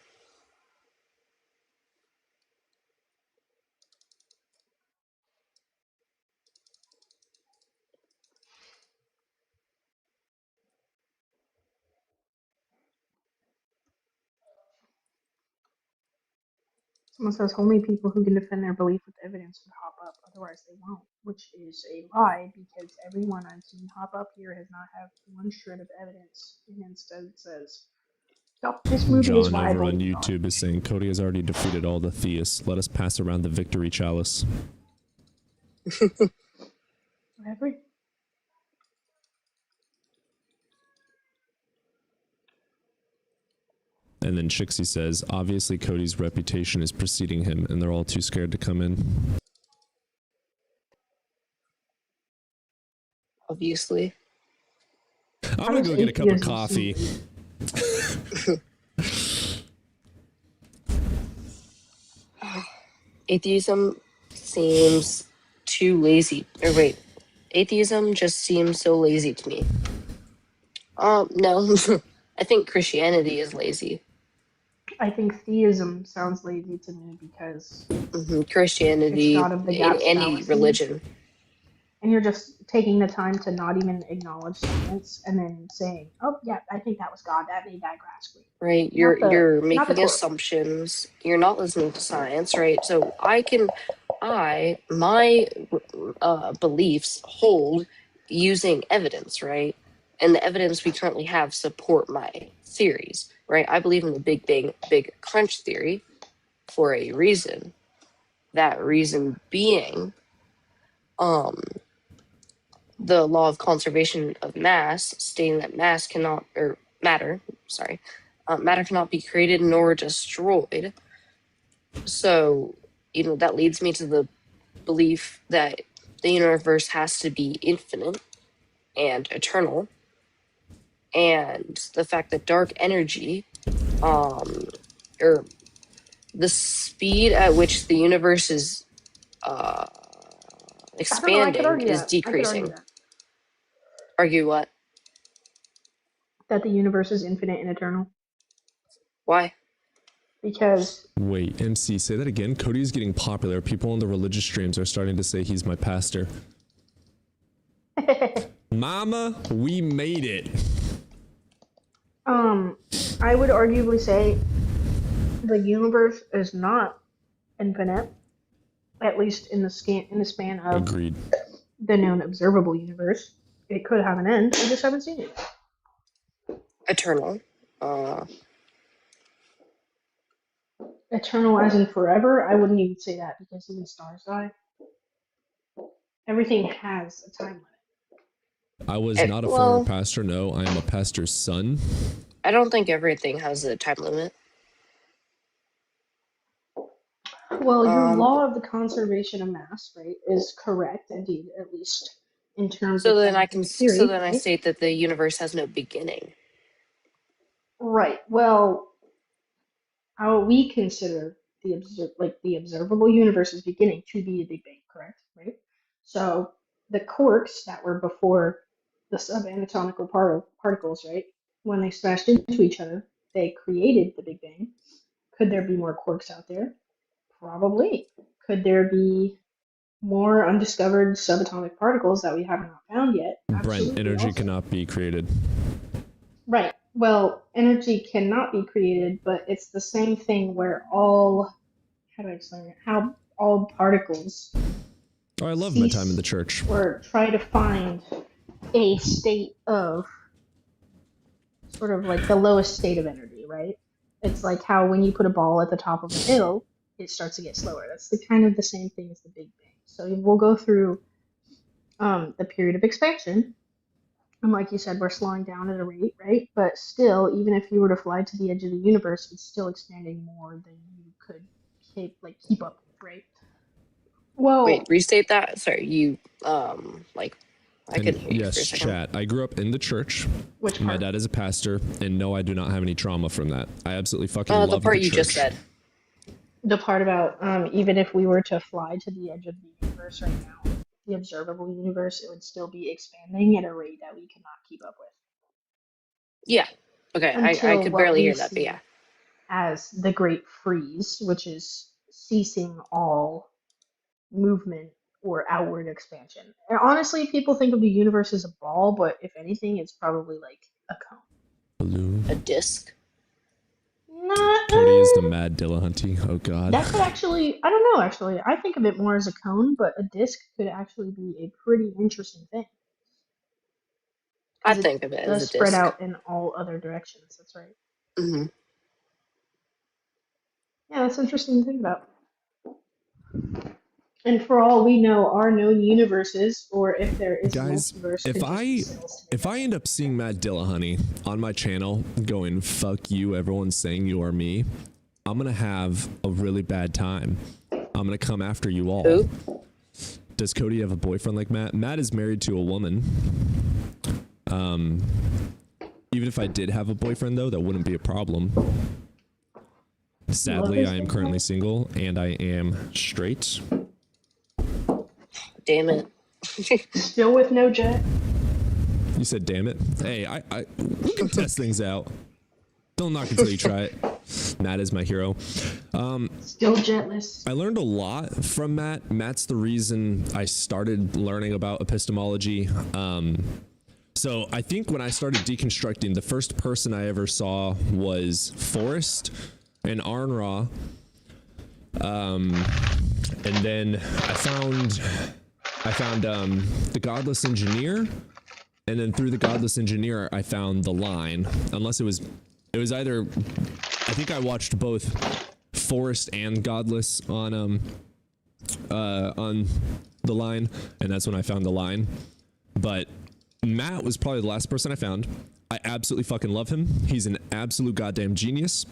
Someone says only people who can defend their belief with evidence would hop up, otherwise they won't, which is a lie because everyone I've seen hop up here has not had one shred of evidence, and instead says, "Yup, this movie is John why I over on believe God." YouTube is saying Cody has already defeated all the theists. Let us pass around the victory chalice. Whatever. And then Chixie says, obviously Cody's reputation is preceding him and they're all too scared to come in. Obviously. I'm gonna go get a cup of coffee. Atheism seems too lazy. Or wait, atheism just seems so lazy to me. No. I think Christianity is lazy. I think theism sounds lazy to me because Christianity, it's God of the in gaps any fallacy. religion. and you're just taking the time to not even acknowledge science and then saying, "Oh yeah, I think that was God that made that grass green." Right, Not the you're not the making core. assumptions. You're not listening to science, right? So my beliefs hold using evidence, right? And the evidence we currently have support my theories, right? I believe in the Big Bang, Big Crunch theory for a reason. That reason being, the law of conservation of mass, stating that matter cannot be created nor destroyed. So, that leads me to the belief that the universe has to be infinite and eternal. And the fact that dark energy, or the speed at which the universe is I could expanding argue is that. I could argue decreasing. that. Argue what? That the universe is infinite and eternal. Why? Because Wait, MC, say that again. Cody is getting popular. People on the religious streams are starting to say he's my pastor. Mama, we made it. I would arguably say the universe is not infinite, at least in the span of Agreed. the known observable universe. It could have an end. We just haven't seen it. Eternal. Eternal as in forever? I wouldn't even say that because even stars die. Everything has a time limit. I was not a former pastor. No, I am a pastor's son. I don't think everything has a time limit. Well, your law of the conservation of mass, right, is correct indeed, at least in terms of theory. So then I right? state that the universe has no beginning. Right. Well, how we consider the observable universe's beginning to be the Big Bang, correct? Right. So the quarks that were before the subanatomical particles, right, when they smashed into each other, they created the Big Bang. Could there be more quarks out there? Probably. Could there be more undiscovered subatomic particles that we have not found yet? Absolutely. Brent, energy also. cannot be created. Right. Well, energy cannot be created, but it's the same thing where how do I explain it? How all particles Oh, I love my time in the church. or try to find a state of sort of like the lowest state of energy, right? It's like how when you put a ball at the top of a hill, it starts to get slower. That's the same thing as the Big Bang. So we'll go through the period of expansion. And like you said, we're slowing down at a rate, right? But still, even if you were to fly to the edge of the universe, it's still expanding more than you could keep up with, right? Well, Wait, restate that. Sorry, you I couldn't hear you for a Yes, second. chat. I grew up in the church. which My part? dad is a pastor, and no, I do not have any trauma from that. I absolutely fucking love The part the you church. just said. The part about even if we were to fly to the edge of the universe right now, the observable universe, it would still be expanding at a rate that we cannot keep up with. Yeah. Okay, I Until could what barely we hear that, but see yeah. as the Great Freeze, which is ceasing all movement or outward expansion. And honestly, people think of the universe as a ball, but if anything, it's probably like a cone. Balloon. A disc. Cody is the mad Dillahunty. Oh god. That could actually, I don't know, actually. I think of it more as a cone, but a disc could actually be a pretty interesting thing. I think of it as a does spread disc. out in all other directions. That's right. Mm-hmm. Yeah, that's interesting to think about. And for all we know, our known universes, or if there is Guys, a multiverse, if I end up seeing Matt Dillahunty on my channel going, fuck you, everyone's saying you are me, I'm gonna have a really bad time. I'm gonna come after you all. Who? Does Cody have a boyfriend like Matt? Matt is married to a woman. Even if I did have a boyfriend, though, that wouldn't be a problem. Sadly, I am currently single, and I am straight. Damn it. Still with no jet. You said, damn it. Hey, we can test things out. Don't knock until you try it. Matt is my hero. Still jetless. I learned a lot from Matt. Matt's the reason I started learning about epistemology. So I think when I started deconstructing, the first person I ever saw was Forrest and Arn Ra. And then I found the Godless Engineer, and then through the Godless Engineer I found the Line. Unless it was either, I think I watched both Forrest and Godless on the Line, and that's when I found the Line. But Matt was probably the last person I found. I absolutely fucking love him. He's an absolute goddamn genius.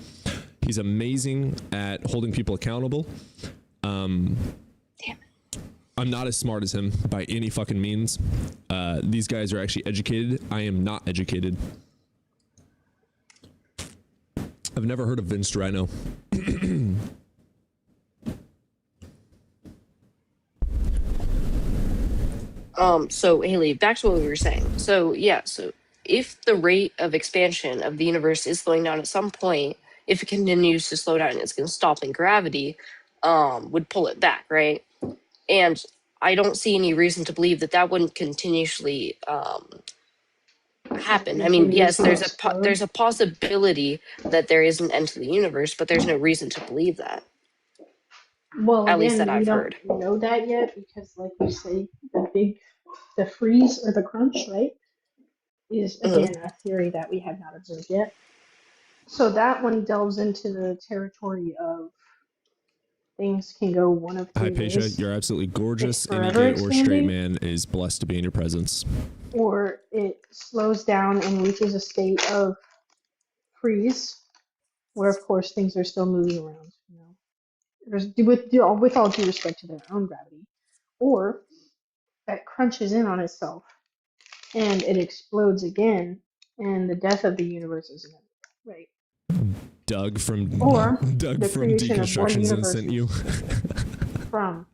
He's amazing at holding people accountable. Damn it. I'm not as smart as him by any fucking means. These guys are actually educated. I am not educated. I've never heard of Vince Rhino. So Haley, back to what we were saying. So yeah, so if the rate of expansion of the universe is slowing down at some point, if it continues to slow down, it's going to stop in gravity, would pull it back, right? And I don't see any reason to believe that wouldn't continuously happen. I mean, yes, there's a possibility that there is an end to the universe, but there's no reason to believe that. Well, At least again, that we I've don't heard. know that yet because, like you say, the freeze or the crunch, right, is again a theory that we have not observed yet. So that one delves into the territory of things can go one of Hi, two Paisha. ways. You're absolutely gorgeous. It's Any forever gay or straight expanding. man is blessed to be in your presence. Or it slows down and reaches a state of freeze, where of course things are still moving around. You know, with all due respect to their own gravity, or that crunches in on itself and it explodes again, and the death of the universe is inevitable. Right. Doug from Or Doug the from creation of one Deconstructions universe sent you. from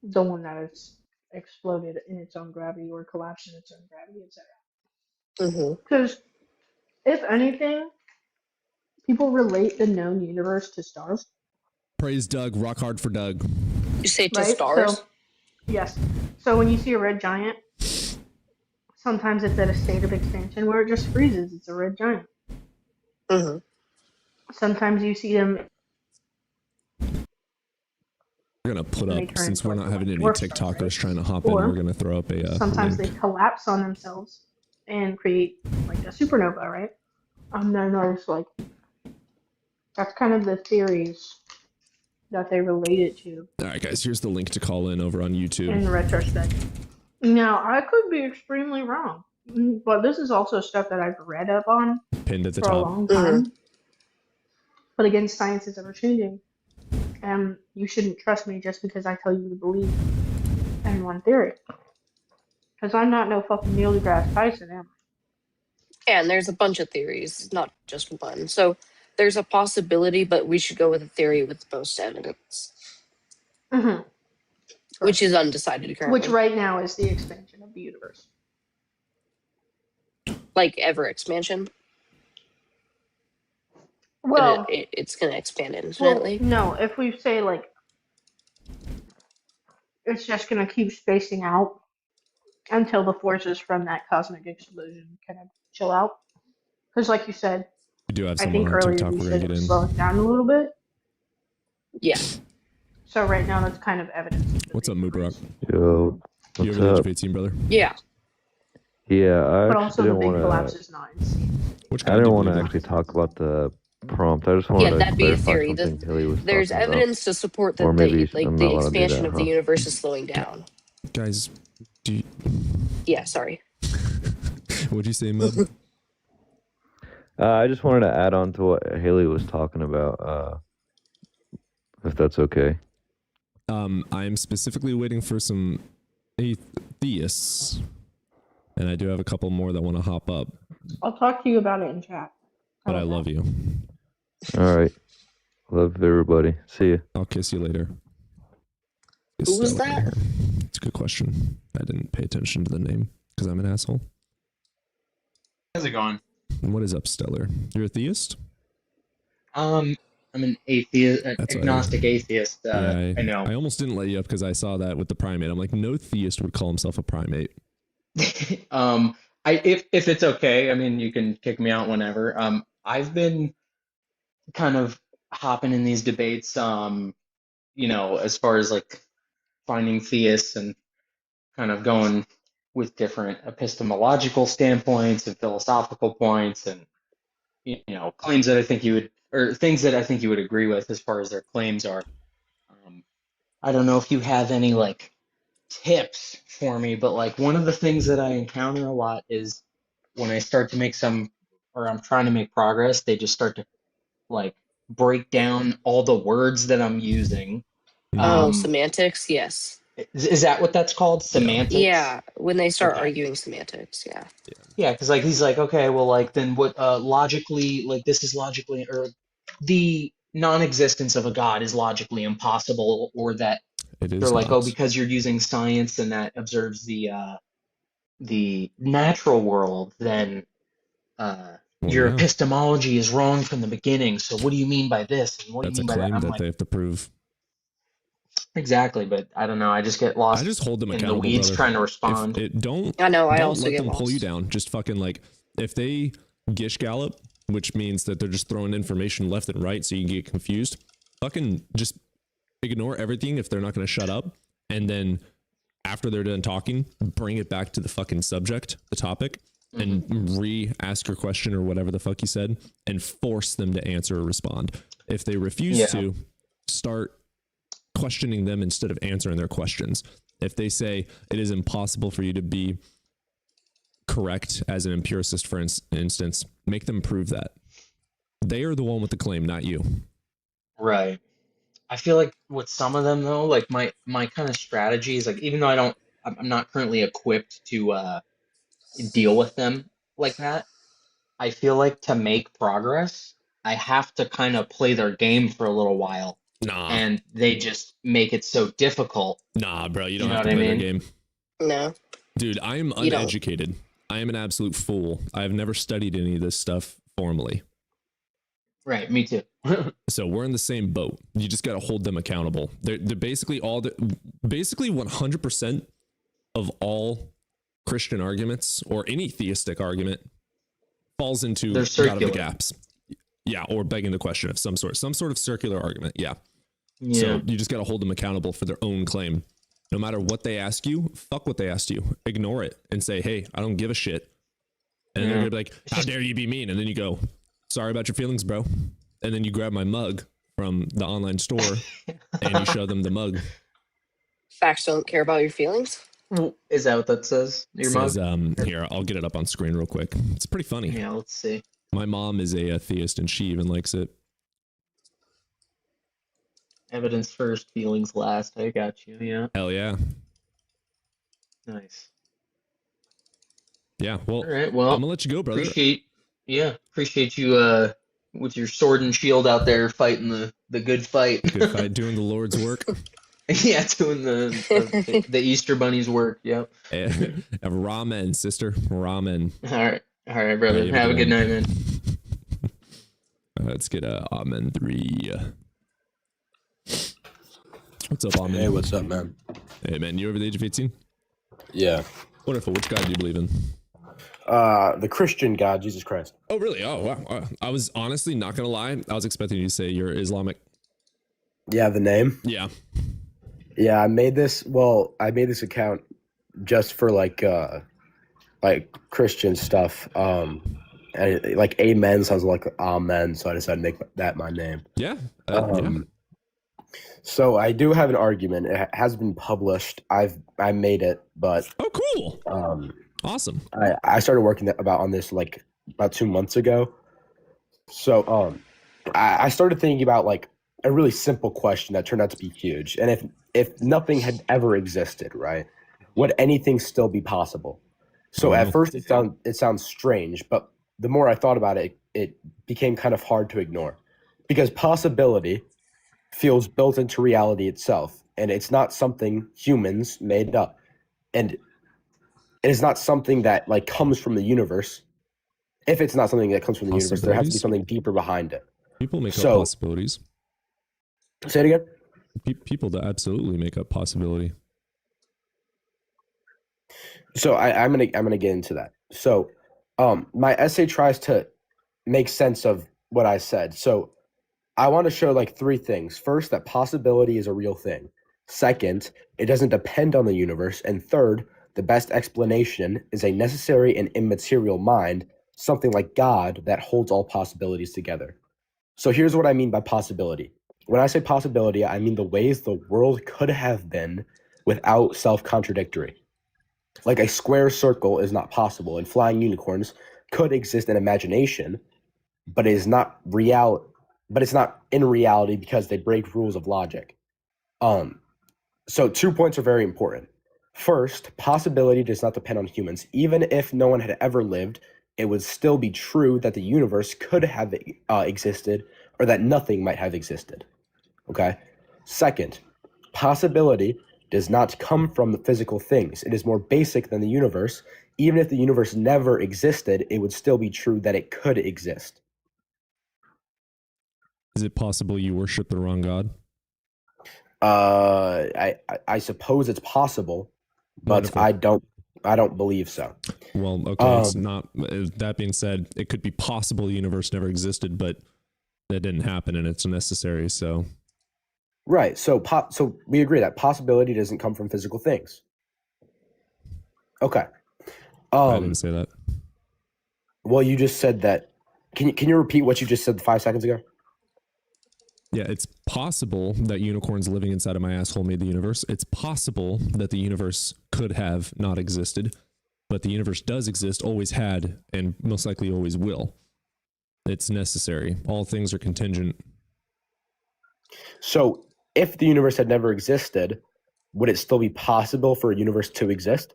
the one that has exploded in its own gravity or collapsed in its own gravity, etc. Because if anything, people relate the known universe to stars, Praise Doug. Rock hard for Doug. You say to right? stars? So, yes. So when you see a red giant, sometimes it's at a state of expansion where it just freezes. It's a red giant. Mm-hmm. Sometimes you see them. We're gonna put They up, turn since we're into not having any dwarf stars, TikTokers right? trying to hop Or in, we're gonna throw up a sometimes link. they collapse on themselves and create like a supernova, right? And then there's like, that's kind of the theories that they relate it to All right, guys, here's the link to call in over on YouTube. in retrospect. Now, I could be extremely wrong, but this is also stuff that I've read up on Pinned at the for a top. long time. But again, science is ever changing, and you shouldn't trust me just because I tell you to believe in one theory. Because I'm not no fucking Neil deGrasse Tyson, am I? And there's a bunch of theories, not just one. So there's a possibility, but we should go with a theory with most evidence, which is undecided currently. Which right now is the expansion of the universe. Like ever expansion. Well, But it's going to expand infinitely. no, if we say like it's just going to keep spacing out until the forces from that cosmic explosion kind of chill out. Because like you said, We do have I someone think on earlier TikTok you we're said gonna it get was in. slowing down a little bit. Yeah. So right now that's kind of evidence. What's up, Mubarak? Yo, You what's over the age up? of 18, brother? Yeah. Yeah, I But actually also the didn't big want collapse to. is not insane. Which I kind didn't of want to dude? actually talk about the prompt. I just wanted Yeah, to that'd be a clarify theory. something Haley was There's talking evidence to support Or that maybe the I'm the not allowed to do expansion that, of the huh? universe is slowing down. Guys, do you, Yeah, sorry. what'd you say, Mub? I just wanted to add on to what Haley was talking about, if that's okay. I'm specifically waiting for some atheists, and I do have a couple more that want to hop up, I'll talk to you about it in chat. but I love you. All right. Love everybody. See ya. I'll kiss you later. Who was that? It's a good question. I didn't pay attention to the name because I'm an asshole. How's it going? And what is up, Stellar? You're a theist? I'm an atheist, That's agnostic atheist. Yeah, I know. I almost didn't let you up because I saw that with the primate. I'm like, no theist would call himself a primate. If it's okay, I mean, you can kick me out whenever. I've been kind of hopping in these debates, as far as like finding theists and kind of going with different epistemological standpoints and philosophical points and claims that I think you would, or things that I think you would agree with as far as their claims are. I don't know if you have any like tips for me, but like one of the things that I encounter a lot is when I start to make or I'm trying to make progress, they just start to like break down all the words that I'm using. Oh, semantics, yes. Is that what that's called? Semantics? Yeah, when they start Okay. arguing semantics, yeah. Yeah, because like he's like, okay, well, like then what? Logically, like this is logically, or the non-existence of a god is logically impossible, or that It is they're like, not. oh, because you're using science and that observes the natural world, then your yeah. epistemology is wrong from the beginning. So what do you mean by this? And what That's do you a mean by that? claim I'm that like, they have to prove. exactly, but I don't know. I just get I lost just hold them in the accountable, weeds brother. trying to respond. I know, I don't also let get them pull you lost. down. Just fucking like, if they gish gallop, which means that they're just throwing information left and right so you can get confused, fucking just ignore everything if they're not going to shut up. And then after they're done talking, bring it back to the fucking subject, the topic, and re-ask your question or whatever the fuck you said and force them to answer or respond. If they refuse to, start questioning them instead of answering their questions. If they say it is impossible for you to be correct as an empiricist, for instance, make them prove that. They are the one with the claim, not you. Right. I feel like with some of them though, like my kind of strategy is like, even though I'm not currently equipped to deal with them like that, I feel like to make progress, I have to kind of play their game for a little while. Nah. And they just make it so difficult. Nah, bro, you don't You have know to what I play their mean? game. No. Dude, I am You don't. uneducated. I am an absolute fool. I have never studied any of this stuff formally. Right, me too. So we're in the same boat. You just got to hold them accountable. They're basically basically 100% of all Christian arguments or any theistic argument falls into They're God of circular. the gaps. Yeah, or begging the question of some sort of circular argument. Yeah. Yeah. So you just got to hold them accountable for their own claim. No matter what they ask you, fuck what they asked you. Ignore it and say, hey, I don't give a shit. And they're going to be like, how dare you be mean? And then you go, sorry about your feelings, bro. And then you grab my mug from the online store and you show them the mug. Facts don't care about your feelings. Is that what that says? Your It says, mug? here, I'll get it up on screen real quick. It's pretty funny. Yeah, let's see. My mom is a theist and she even likes it. Evidence first, feelings last. I got you. Yeah. Hell yeah. Nice. Yeah, well, All right. Well, I'm gonna let you go, brother. Appreciate you with your sword and shield out there fighting the good fight. Good fight, doing the Lord's work. Yeah, doing the Easter Bunny's work. Yep. Ramen, sister. Ramen. All right, brother. Yeah, Have a good night, man. Let's get Amen 3. What's up, Amen? Hey, what's up, man? Hey, man, you over the age of 18? Yeah. Wonderful. Which God do you believe in? The Christian God, Jesus Christ. Oh, really? Oh, wow. I was honestly not gonna lie. I was expecting you to say you're Islamic. Yeah, the name. Yeah. Yeah, I made this account just for like Christian stuff. And like amen sounds like amen, so I decided to make that my name. Yeah. Yeah. So I do have an argument. It has been published. I made it, but oh, cool. Awesome. I started working on this like about 2 months ago. So I started thinking about like a really simple question that turned out to be huge. And if nothing had ever existed, right, would anything still be possible? So at first it sounds strange, but the more I thought about it, it became kind of hard to ignore, because possibility feels built into reality itself, and it's not something humans made up, and it is not something that like comes from the universe. if it's not something that comes from the universe, there has to be Possibilities? something deeper behind it. People make So- up possibilities. Say it again. People that absolutely make up possibility. So I'm gonna get into that. So my essay tries to make sense of what I said. So I want to show like three things. First, that possibility is a real thing. Second, it doesn't depend on the universe. And third, the best explanation is a necessary and immaterial mind, something like God that holds all possibilities together. So here's what I mean by possibility. When I say possibility, I mean the ways the world could have been without self-contradictory. Like a square circle is not possible, and flying unicorns could exist in imagination, but it is not real. But it's not in reality because they break rules of logic. So 2 points are very important. First, possibility does not depend on humans. Even if no one had ever lived, it would still be true that the universe could have existed, or that nothing might have existed. Okay. Second, possibility does not come from the physical things. It is more basic than the universe. Even if the universe never existed, it would still be true that it could exist. Is it possible you worship the wrong God? I suppose it's possible, but Wonderful. I don't believe so. Well, okay, it's not. That being said, it could be possible the universe never existed, but that didn't happen, and it's necessary. So, Right. So we agree that possibility doesn't come from physical things. Okay. I didn't say that. Well, you just said that. Can you repeat what you just said 5 seconds ago? Yeah, it's possible that unicorns living inside of my asshole made the universe. It's possible that the universe could have not existed, but the universe does exist, always had, and most likely always will. It's necessary. All things are contingent. So, if the universe had never existed, would it still be possible for a universe to exist?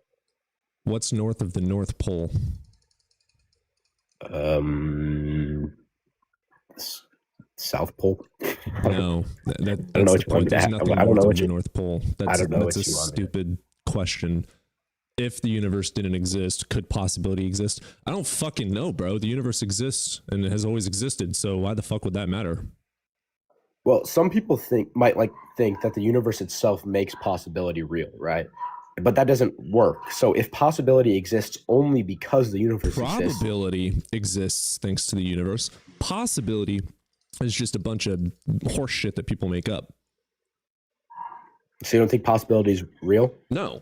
What's north of the North Pole? South Pole. No, I don't know that's what the you want point. me to There's have. nothing I don't north know of what the you. North Pole. I don't know That's what a you want me to. stupid question. If the universe didn't exist, could possibility exist? I don't fucking know, bro. The universe exists and it has always existed. So why the fuck would that matter? Well, some people might think that the universe itself makes possibility real, right? But that doesn't work. So if possibility exists only because the universe exists, Probability exists thanks to the universe. Possibility is just a bunch of horse shit that people make up. so you don't think possibility is real? No,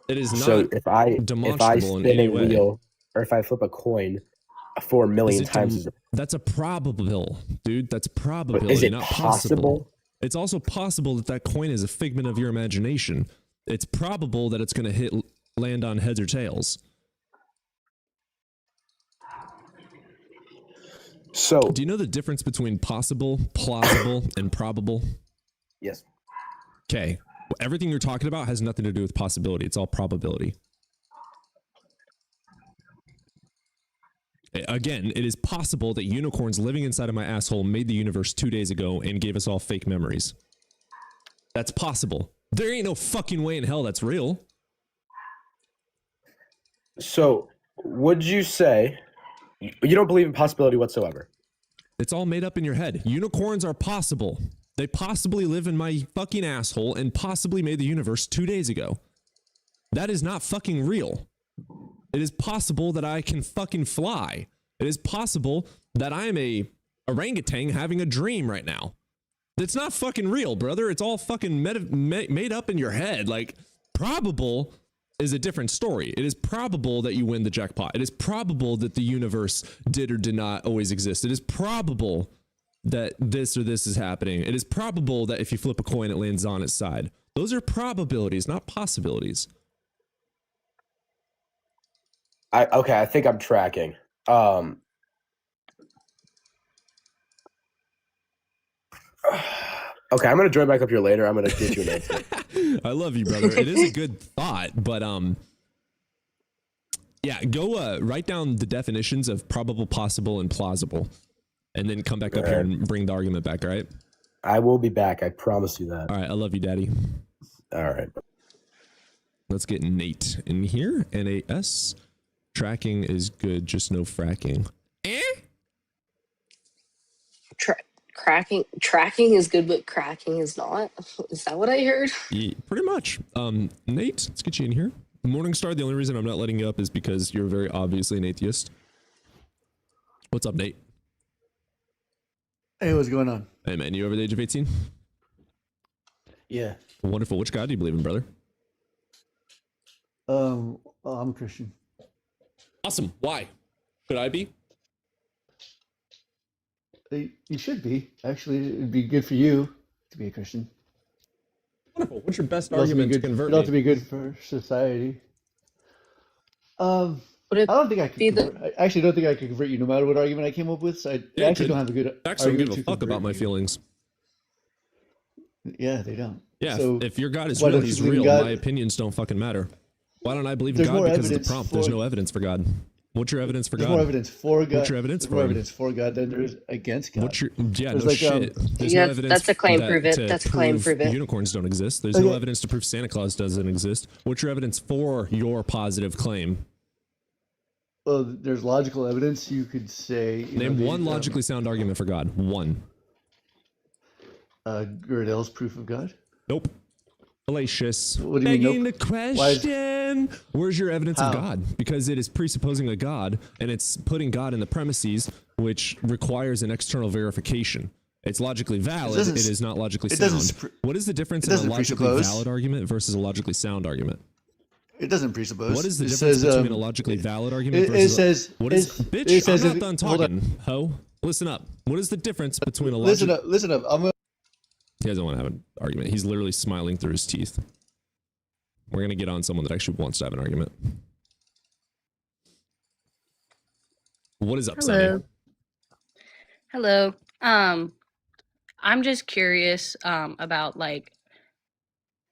it is not. So if I demonstrable in spin any a way. wheel, or if I flip a coin 4 million Is it times, that's a probable, dude. That's probability, but is it not possible. possible? It's also possible that that coin is a figment of your imagination. It's probable that it's going to land on heads or tails. So Do you know the difference between possible, plausible, and probable? yes, Okay. Everything you're talking about has nothing to do with possibility. It's all probability. Again, it is possible that unicorns living inside of my asshole made the universe 2 days ago and gave us all fake memories. That's possible. There ain't no fucking way in hell that's real. So would you say you don't believe in possibility whatsoever? It's all made up in your head. Unicorns are possible. They possibly live in my fucking asshole and possibly made the universe 2 days ago. That is not fucking real. It is possible that I can fucking fly. It is possible that I am a orangutan having a dream right now. It's not fucking real, brother. It's all fucking made up in your head. Like, probable is a different story. It is probable that you win the jackpot. It is probable that the universe did or did not always exist. It is probable that this or this is happening. It is probable that if you flip a coin, it lands on its side. Those are probabilities, not possibilities. Okay, I think I'm tracking. Okay, I'm gonna join back up here later. I'm gonna get you an answer. I love you, brother. It is a good thought, but yeah, go write down the definitions of probable, possible, and plausible, and then come back up here and bring the argument back. All right. I will be back. I promise you that. All right. I love you, Daddy. All right. Let's get Nate in here. NAS. Tracking is good, just no fracking. Tracking is good, but cracking is not. Is that what I heard? Yeah, pretty much. Nate, let's get you in here. Morningstar, the only reason I'm not letting you up is because you're very obviously an atheist. What's up, Nate? Hey, what's going on? Hey, man, you over the age of 18? Yeah. Wonderful. Which God do you believe in, brother? I'm a Christian. Awesome. Why? Should I be? You should be. Actually, it'd be good for you to be a Christian. Wonderful. What's your best It'd also argument be to good, convert it'd also me? be good for society. Would I it don't think I could. be the I actually don't think I could convert you, no matter what argument I came up with. So I Yeah, actually good. don't have a good Facts don't argument give a to fuck convert about my you. feelings. Yeah, they don't. Yeah, So if your God is why real, don't you he's believe in real. God? My opinions don't fucking matter. Why don't I believe in There's God? more Because of the evidence prompt. There's for- no evidence for God. What's your evidence for There's God? more evidence for God. What's your evidence There's for more him? evidence for God than there is against God. What's your yeah? There's No like, shit. There's Yeah, no evidence. that's a claim, that- prove it. to That's a claim, prove it. Unicorns don't exist. There's no Okay. evidence to prove Santa Claus doesn't exist. What's your evidence for your positive claim? Well, there's logical evidence. You could say. Name one logically sound argument for God. One. Gödel's proof of God. Nope. Fallacious. What do you mean, Begging nope? the Why is- question. Where's your evidence How? of God? Because it is presupposing a God, and it's putting God in the premises, which requires an external verification. It's logically valid. doesn't It s- is not logically it sound. doesn't spr- What is the difference it in a doesn't logically presuppose. valid argument versus a logically sound argument? It doesn't presuppose. What is the It difference says, between a logically valid argument It versus says. what is it- bitch? It says I'm not if- done hold on. talking. Ho, listen up. What is the difference between a Listen logic? up. Listen up. I'm gonna. He doesn't want to have an argument. He's literally smiling through his teeth. We're gonna get on someone that actually wants to have an argument. What is up, Sonny? Hello. I'm just curious about like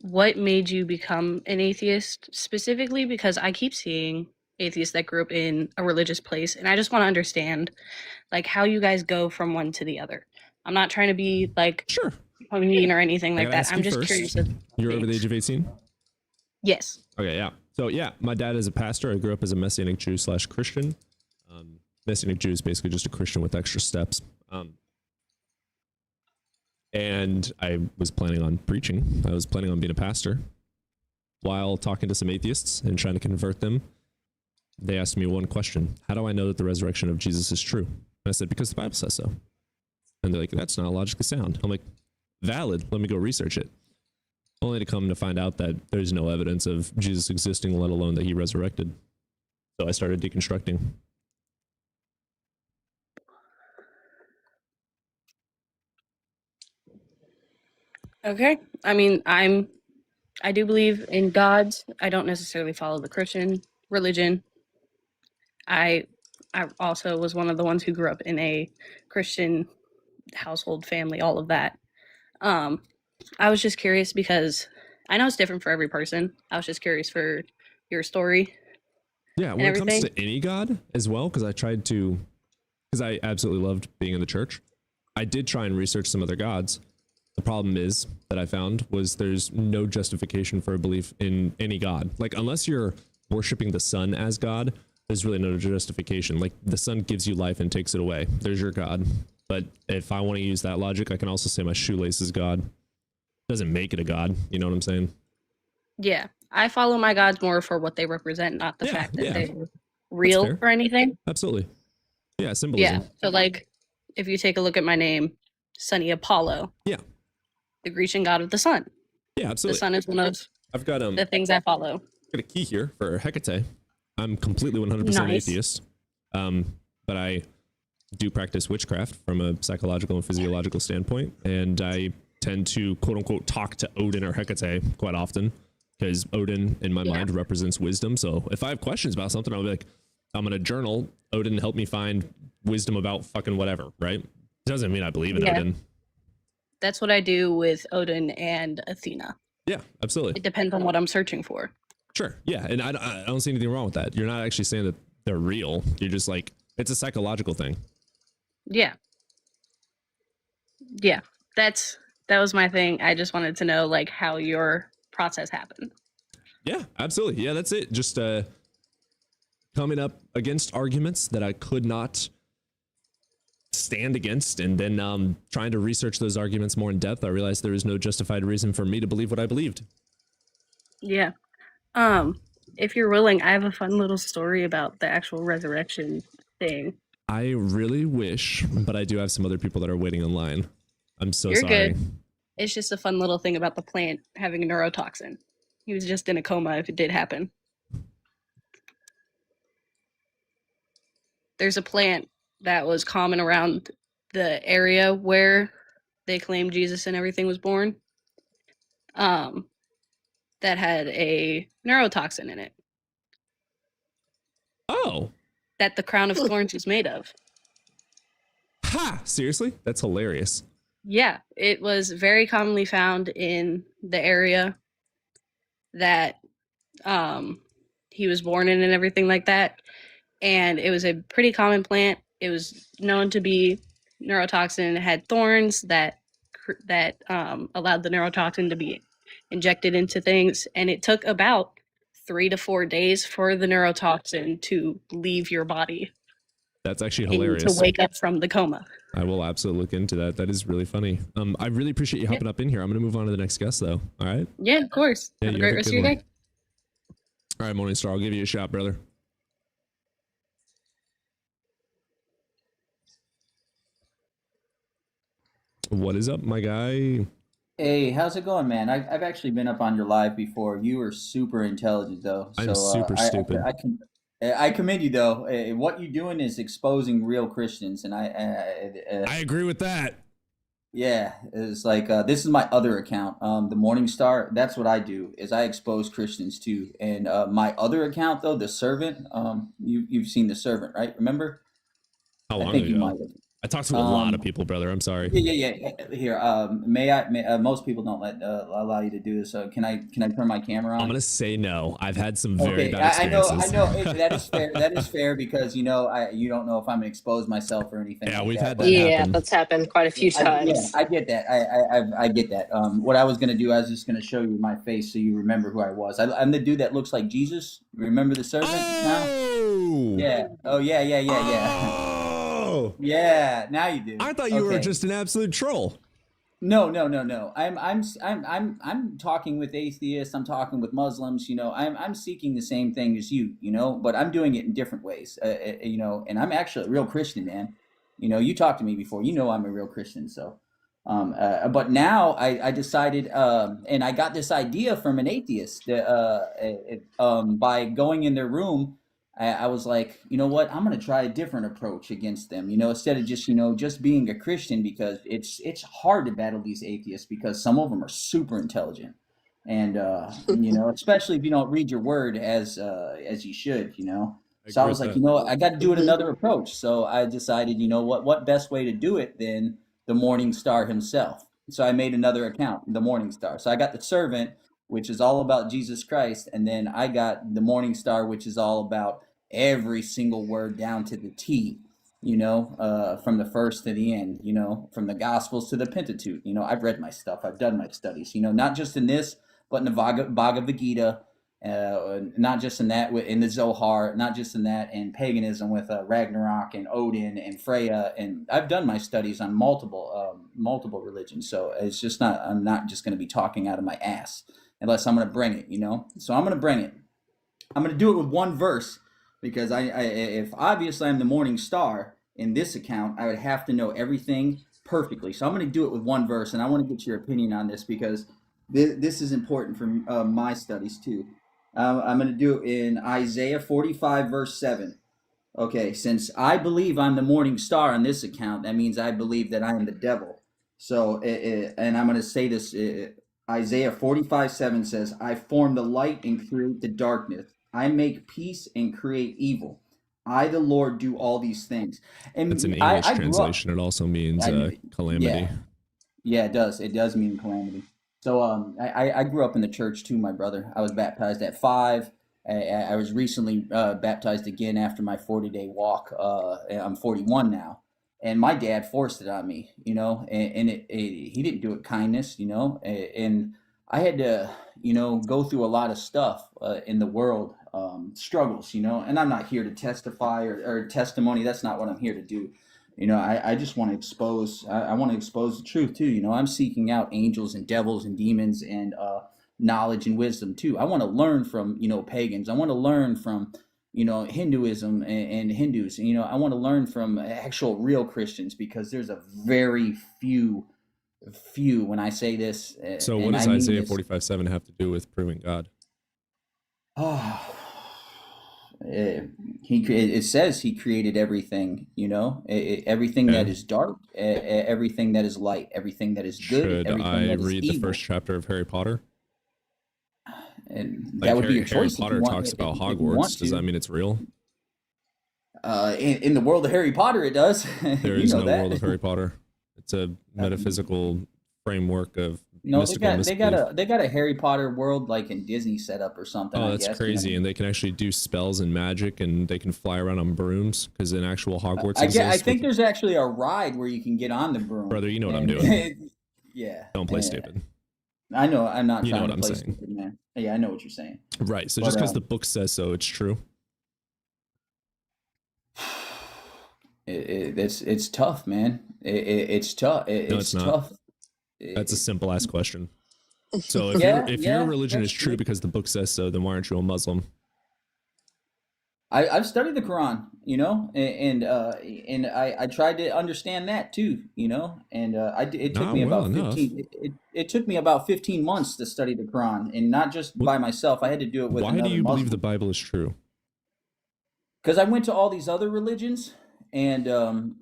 what made you become an atheist specifically, because I keep seeing atheists that grew up in a religious place, and I just want to understand like how you guys go from one to the other. I'm not trying to be like Sure. mean or anything I like gotta that. ask I'm you just first. curious. You're over the age of 18? Yes. Okay, yeah. So yeah, my dad is a pastor. I grew up as a Messianic Jew / Christian. Messianic Jew is basically just a Christian with extra steps. And I was planning on preaching. I was planning on being a pastor. While talking to some atheists and trying to convert them, they asked me one question. How do I know that the resurrection of Jesus is true? And I said, because the Bible says so. And they're like, that's not logically sound. I'm like, valid. Let me go research it. Only to come to find out that there's no evidence of Jesus existing, let alone that he resurrected. So I started deconstructing. Okay. I mean, I do believe in gods. I don't necessarily follow the Christian religion. I also was one of the ones who grew up in a Christian household, family, all of that. I was just curious because I know it's different for every person. I was just curious for your story. Yeah, when it comes to any god as well, because I absolutely loved being in the church. I did try and research some other gods. The problem is that I found was there's no justification for a belief in any god. Like, unless you're worshiping the sun as God, there's really no justification. Like, the sun gives you life and takes it away. There's your god. But if I want to use that logic, I can also say my shoelace is God. Doesn't make it a god. You know what I'm saying? Yeah. I follow my gods more for what they represent, not the fact that they're real fair. or anything. Absolutely. Yeah, symbolism. Yeah. So like if you take a look at my name, Sunny Apollo. Yeah. The Grecian god of the sun. Yeah, absolutely. The sun is one of I've got the things I follow. got a key here for Hecate. I'm completely 100% Nice. atheist. But I do practice witchcraft from a psychological and physiological standpoint, and I tend to quote unquote talk to Odin or Hecate quite often, because Odin in my mind represents wisdom. So if I have questions about something, I'll be like, I'm gonna journal. Odin, help me find wisdom about fucking whatever, right? Doesn't mean I believe in Odin. That's what I do with Odin and Athena. Yeah, absolutely. It depends on what I'm searching for. Sure. Yeah, and I don't see anything wrong with that. You're not actually saying that they're real. You're just like, it's a psychological thing. Yeah. Yeah. That was my thing. I just wanted to know like how your process happened. Yeah, absolutely. Yeah, that's it. Just come coming up against arguments that I could not stand against, and then trying to research those arguments more in depth, I realized there is no justified reason for me to believe what I believed. Yeah. If you're willing, I have a fun little story about the actual resurrection thing. I really wish, but I do have some other people that are waiting in line. I'm so You're sorry. good. It's just a fun little thing about the plant having a neurotoxin. He was just in a coma if it did happen. There's a plant that was common around the area where they claimed Jesus and everything was born, that had a neurotoxin in it. Oh. That the crown of thorns was made of. Ha! Seriously? That's hilarious. Yeah, it was very commonly found in the area that he was born in and everything like that. And it was a pretty common plant. It was known to be neurotoxin. It had thorns that allowed the neurotoxin to be injected into things. And it took about 3 to 4 days for the neurotoxin to leave your body. That's actually and hilarious. to wake up from the coma. I will absolutely look into that. That is really funny. I really appreciate you hopping up in here. I'm going to move on to the next guest, though. All right? Yeah, of course. Yeah, Have a you great rest of good your one. day. All right, Morningstar, I'll give you a shot, brother. What is up, my guy? Hey, how's it going, man? I've actually been up on your live before. You were super intelligent, though. I'm super stupid. I commend you, though. What you're doing is exposing real Christians, and I agree with that. Yeah, it's like this is my other account, the Morning Star. That's what I do. Is I expose Christians too. And my other account, though, the Servant. You've seen the Servant, right? Remember? How long I think ago? you might have. I talked to a lot of people, brother. I'm sorry. Yeah. Here, most people don't allow you to do this. So can I turn my camera on? I'm gonna say no. I've had some very bad I know. experiences. That is fair. That is fair because you don't know if I'm gonna expose myself or anything. Yeah, like we've that. had that happen. That's happened quite a few times. I get that. I get that. What I was gonna do, I was just gonna show you my face so you remember who I was. I'm the dude that looks like Jesus. Remember the Servant? Oh. Yeah. Oh yeah. Oh. Yeah. Now you do. I thought you were just an absolute troll. No. I'm talking with atheists. I'm talking with Muslims. I'm seeking the same thing as you. But I'm doing it in different ways. And I'm actually a real Christian, man. You talked to me before. I'm a real Christian. So, but now I decided, and I got this idea from an atheist that, by going in their room. I was like, you know what? I'm going to try a different approach against them, instead of just being a Christian, because it's hard to battle these atheists because some of them are super intelligent. And, especially if you don't read your word as you should, So I was like, I got to do it another approach. So I decided, what best way to do it than the Morning Star himself. So I made another account, the Morning Star. So I got the Servant, which is all about Jesus Christ. And then I got the Morning Star, which is all about every single word down to the T, from the first to the end, from the Gospels to the Pentateuch. I've read my stuff. I've done my studies, not just in this, but in the Bhagavad Gita, not just in that, in the Zohar, not just in that, in paganism with Ragnarok and Odin and Freya. And I've done my studies on multiple religions. So it's just I'm not just going to be talking out of my ass unless I'm going to bring it, So I'm going to bring it. I'm going to do it with one verse. Because if obviously I'm the Morning Star in this account, I would have to know everything perfectly. So I'm going to do it with one verse, and I want to get your opinion on this because this is important for my studies too. I'm going to do it in Isaiah 45, verse 7. Okay, since I believe I'm the Morning Star on this account, that means I believe that I am the devil. So, and I'm going to say this, Isaiah 45, 7 says, I form the light and create the darkness. I make peace and create evil. I, the Lord, do all these things. And it's an English translation. It also means calamity. Yeah, it does. It does mean calamity. So I grew up in the church too, my brother. I was baptized at 5. I was recently baptized again after my 40-day walk. I'm 41 now. And my dad forced it on me, and he didn't do it kindness, and I had to, go through a lot of stuff in the world struggles, you know, and I'm not here to testify or testimony. That's not what I'm here to do. You know, I just want to expose, I want to expose the truth too. You know, I'm seeking out angels and devils and demons and knowledge and wisdom too. I want to learn from, you know, pagans. I want to learn from, you know, Hinduism and Hindus. You know, I want to learn from actual real Christians, because there's a very few, when I say this. So what does Isaiah 45:7 have to do with proving God? Oh, it says he created everything, you know, everything that is dark, everything that is light, everything that is good. Should everything I that is read the evil. first chapter of Harry Potter? And Like that would be a Harry choice. if you Potter want- talks if about you want Hogwarts. Does to. that mean it's real? In the world of Harry Potter, it does. There You is know no that. world of Harry Potter. It's a metaphysical framework of No, mystical they got misbelief. a Harry Potter world like in Disney setup or something. Oh, I that's guess, crazy. You know? And they can actually do spells and magic, and they can fly around on brooms, because in actual Hogwarts I exists. think there's actually a ride where you can get on the broom. Brother, you know what I'm And- doing. Yeah. Don't play yeah. stupid. I know. I'm not You know trying what to I'm play saying. stupid, man. Yeah, I know what you're saying. Right. So But, just because the book says so, it's true. It's tough, man. It's tough. No, It's it's not. tough. That's a simple ass question. So if Yeah, your yeah, religion that's is true true. because the book says so, then why aren't you a Muslim? I've studied the Quran, you know, and I tried to understand that too, you know, and it took Not me well about enough. 15. It took me about 15 months to study the Quran, and not just by myself. I had to do it with Why do another you believe the Muslim. Bible is true? Because I went to all these other religions, and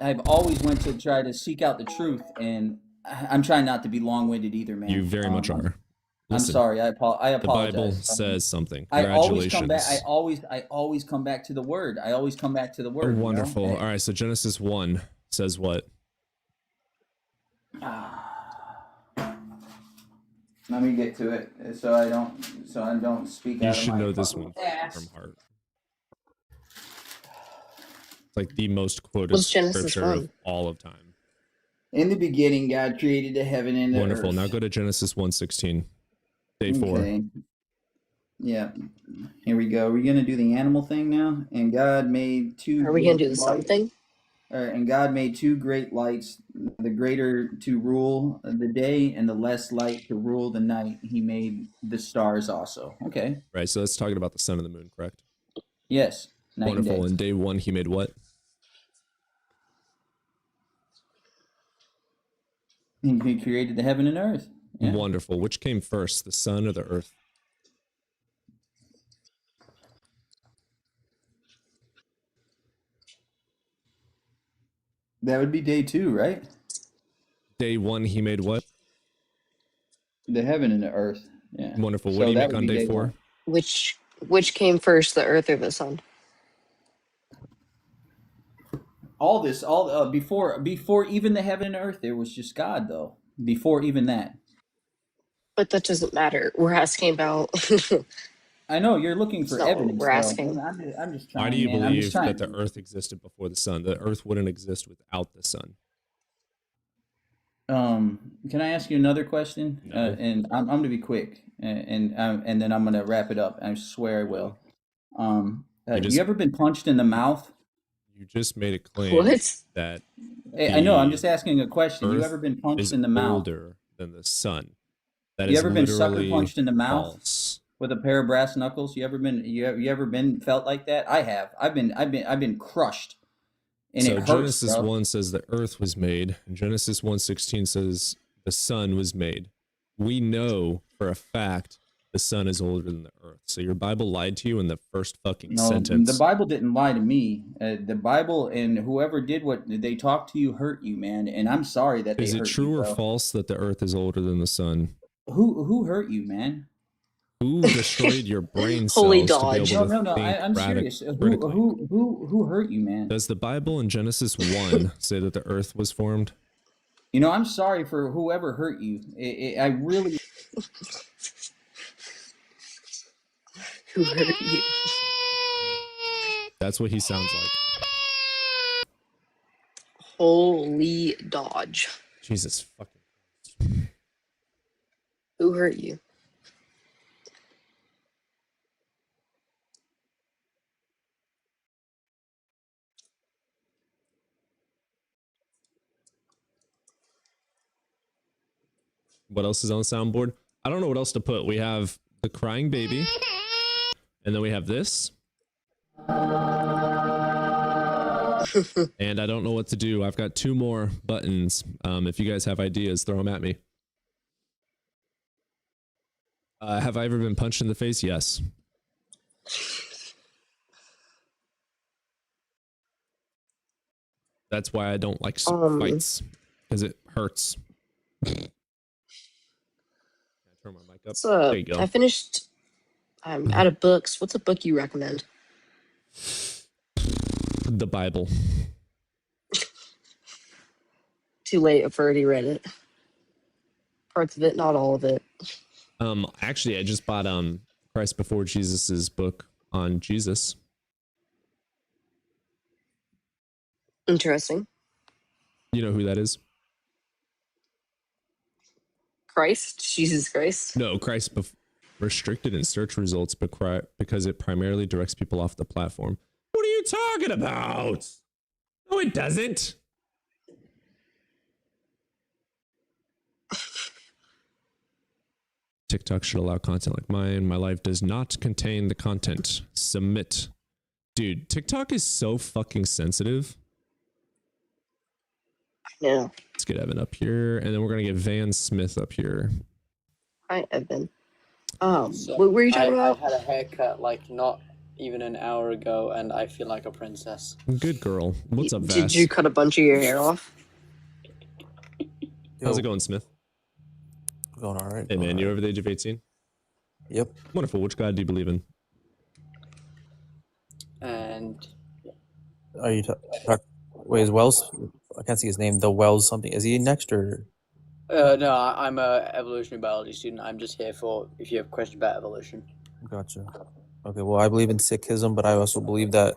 I've always went to try to seek out the truth. And I'm trying not to be long-winded either, man. You very much are. I'm Listen, sorry. I apologize. the Bible says something. I always come back. Congratulations. I always come back to the word. I always come back to the Oh, word. you know? wonderful. All right. So Genesis 1 says what? Let me get to it so I don't speak You out of should my know this fucking one ass. from heart. It's like the most quoted What's Genesis scripture of 1? all of time. In the beginning, God created the heaven and the Wonderful. earth. Now go to Genesis 1:16. Day 4. Okay. Yeah. Here we go. We're gonna do the animal thing now. And God made two. Are we gonna great do the sun lights. thing? And God made two great lights, the greater to rule the day and the less light to rule the night. He made the stars also. Okay. Right. So that's talking about the sun and the moon, correct? Yes. Night and Wonderful. day. In day 1, he made what? He created the heaven and earth. Yeah. Wonderful. Which came first, the sun or the earth? That would be day 2, right? Day 1, he made what? The heaven and the earth. Yeah. Wonderful. What So do you that make would on be day day 4? one. Which came first, the earth or the sun? All before even the heaven and earth, there was just God, though. Before even that. But that doesn't matter. We're asking about. I know you're looking It's for not what evidence. we're though. asking. I'm just trying. Why do you man. I'm just believe trying. that the earth existed before the sun? The earth wouldn't exist without the sun. Can I ask you another question? No. And I'm gonna be quick, and then I'm gonna wrap it up. I swear I will. You ever been punched in the mouth? You just made a claim What? that I know. I'm the just asking a question. You earth ever been punched is in the mouth? older than the sun. That You is ever been sucker literally punched in the mouth false. with a pair of brass knuckles? You ever been felt like that? I have. I've been crushed, and So it hurts, Genesis bro. 1 says the earth was made, and Genesis 1:16 says the sun was made. We know for a fact the sun is older than the earth. So your Bible lied to you in the first fucking No, sentence. the Bible didn't lie to me. The Bible and whoever did what they talked to you hurt you, man. And I'm sorry that they Is it hurt true you, or bro. false that the earth is older than the sun? Who hurt you, man? Who destroyed your brain Holy cells to be dodge. able No, to no, no. think I'm serious. critically? Who hurt you, man? Does the Bible in Genesis 1 say that the earth was formed? You know, I'm sorry for whoever hurt you. I really. Who hurt you? That's what he sounds like. Holy dodge. Jesus fucking. Who hurt you? What else is on the soundboard? I don't know what else to put. We have the crying baby, and then we have this. And I don't know what to do. I've got 2 more buttons. If you guys have ideas, throw them at me. Have I ever been punched in the face? Yes. That's why I don't like fights, because it hurts. Turn my mic up. There you go. I finished. I'm out of books. What's a book you recommend? The Bible. Too late. I've already read it. Parts of it, not all of it. Actually, I just bought Christ Before Jesus's book on Jesus. Interesting. You know who that is? Christ? Jesus Christ? No, restricted in search results because it primarily directs people off the platform. What are you talking about? No, it doesn't. TikTok should allow content like mine. My life does not contain the content. Submit. Dude, TikTok is so fucking sensitive. Yeah. Let's get Evan up here, and then we're gonna get Van Smith up here. Hi, Evan. What were you talking about? I had a haircut like not even an hour ago, and I feel like a princess. Good girl. What's up, Vass? Did you cut a bunch of your hair off? How's it going, Smith? Going all right. Hey, man, you're over the age of 18? Yep. Wonderful. Which God do you believe in? And Are you wait, is Wells? I can't see his name. The Wells something. Is he next or? no, I'm a evolutionary biology student. I'm just here for if you have questions about evolution. Gotcha. Okay. Well, I believe in Sikhism, but I also believe that.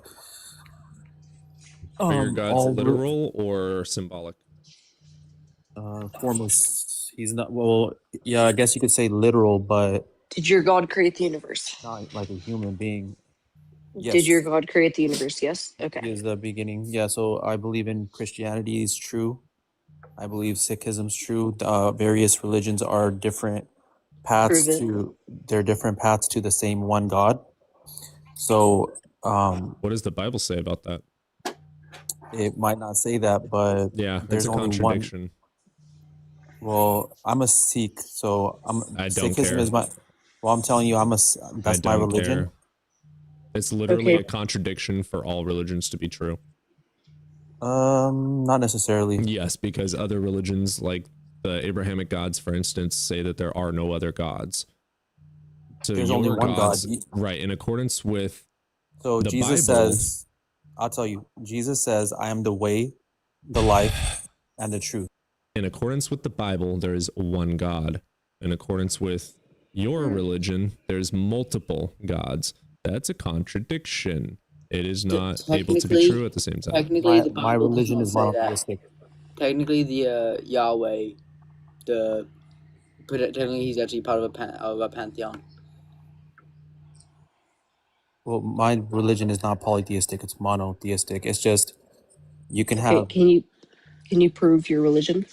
Are your gods all literal or symbolic? Foremost, he's not. Well, yeah, I guess you could say literal, but Did your God create the universe? not like a human being. Yes. Did your God create the universe? Yes. Okay. He is the beginning. Yeah, so I believe in Christianity is true. I believe Sikhism's true. Various religions are different paths Prove it. to they're different paths to the same one God. So What does the Bible say about that? it might not say that, but Yeah, it's there's a only contradiction. one. Well, I'm a Sikh, so I don't Sikhism care. is my. Well, I'm telling you, that's my religion. Care. It's literally Okay. a contradiction for all religions to be true. Not necessarily. Yes, because other religions, like the Abrahamic gods, for instance, say that there are no other gods. So There's your only one gods, God. right? In accordance with So the Jesus Bible, says, I'll tell you, Jesus says, I am the way, the life, and the truth. in accordance with the Bible, there is one God. In accordance with your religion, there's multiple gods. That's a contradiction. It is not able to be technically- true at the same time. Technically, the Bible My religion does is not say that. monotheistic. Technically, the Yahweh, technically he's actually part of a pantheon. Well, my religion is not polytheistic, it's monotheistic. It's just you can Okay, have can you prove your religion?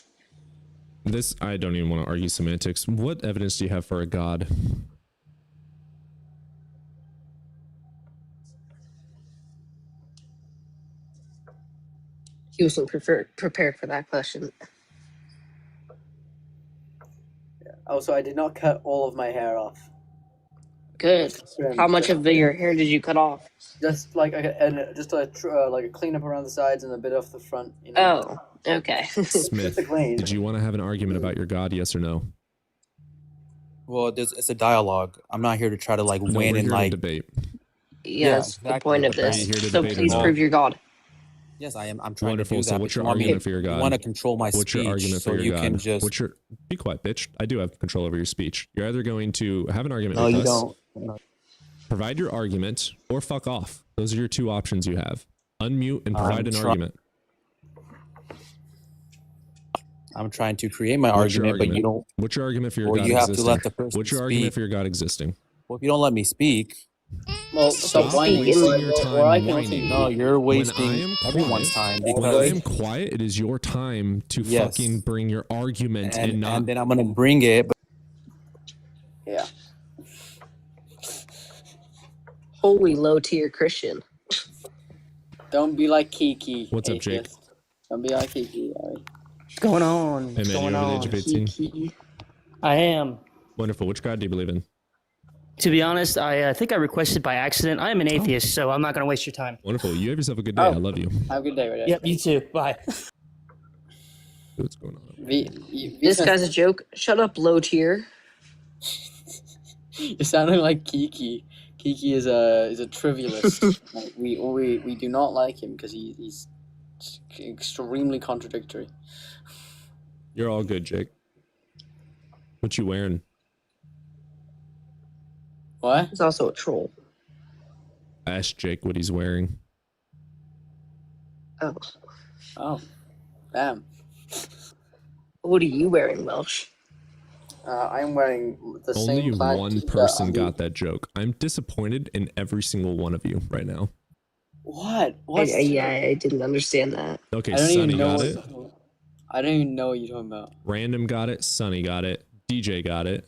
This, I don't even want to argue semantics. What evidence do you have for a God? He wasn't prepared for that question. Also, I did not cut all of my hair off. Good. Trim. How much of your hair did you cut off? Just like like a cleanup around the sides and a bit off the front. You know? Oh, okay. Smith, Just a lane. did you want to have an argument about your God? Yes or no? well, it's a dialogue. I'm not here to try to like No, win we're and here to like debate. Yeah, that's the exactly. point of Are you this. here to So debate please at all? prove your God. yes, I am. I'm trying Wonderful. to do that. So but what's you your want me- argument for your God? You want to control my What's speech, your argument so for your you God? can just. What's your? Be quiet, bitch. I do have control over your speech. You're either going to have an argument No, with you us, don't. No. provide your argument, or fuck off. Those are your 2 options you have. Unmute and provide an try- argument. I'm trying to create my What's your argument, but you don't. What's your argument for your Well, God you have to existing? let the person What's your speak. argument for your God existing? Well, if you don't let me speak, Well, Stop whining, wasting your or time I can also whining. No, you're wasting When I am everyone's quiet, time when because I am quiet, it is your time to Yes. fucking bring your argument and not. and then I'm gonna bring it. But Yeah. Holy low tier Christian. Don't be like Kiki. What's up, Jake? atheist. Don't be like Kiki. Alright. What's going on? Hey What's man, going you over the on? age of 18? Kiki. I am. Wonderful. Which God do you believe in? To be honest, I think I requested by accident. I am Oh. an atheist, so I'm not going to waste your time. Wonderful. You have yourself a good day. Oh. I love you. Have a good day, right? Yep, you too. Bye. What's going on? This guy's a joke. Shut up, low tier. You're sounding like Kiki. Kiki is a trivialist. Like, we do not like him because he's extremely contradictory. You're all good, Jake. What you wearing? What? He's also a troll. Ask Jake what he's wearing. Oh. Oh. Damn. What are you wearing, Welsh? I'm wearing the Only same plaid one t-shirt person on the- got that joke. I'm disappointed in every single one of you right now. What? What's I didn't understand that. Okay, I don't Sonny even know got what- it. I don't even know what you're talking about. Random got it. Sonny got it. DJ got it.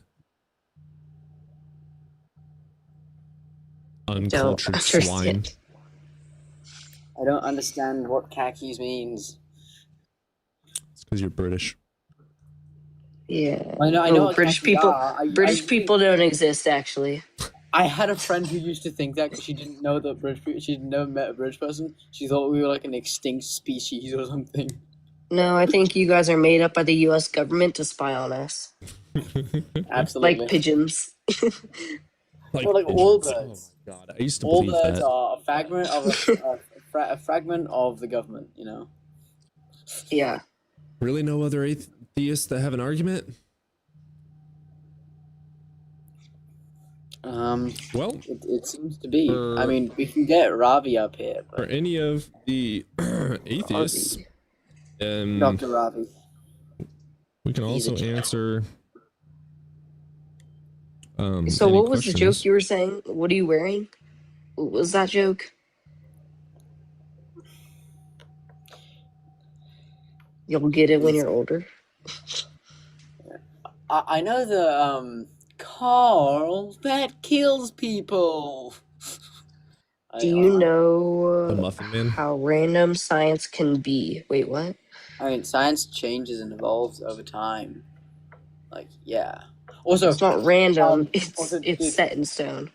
Uncultured swine. I don't understand what khakis means. It's because you're British. Yeah. I know Oh, what British khakis people. are. British people don't exist, actually. I had a friend who used to think that because she didn't know that British people. She'd never met a British person. She thought we were like an extinct species or something. No, I think you guys are made up by the U.S. government to spy on us. Absolutely. Like pigeons. Well, like all pigeons. birds. Oh my god, I used to All believe birds that. are a fragment of a fragment of the government. You know. Yeah. Really, no other atheists that have an argument? Well, it seems to be. I mean, we can get Ravi up here. For any of the atheists, Dr. Ravi. we can He's a also joke. answer. So any what was the questions. joke you were saying? What are you wearing? What was that joke? You'll get it when you're older. I know the Carl that kills people. Do you know The Muffin Man? how random science can be? Wait, what? I mean, science changes and evolves over time. Like, yeah. Also, It's not random. also, It's dude, set in stone.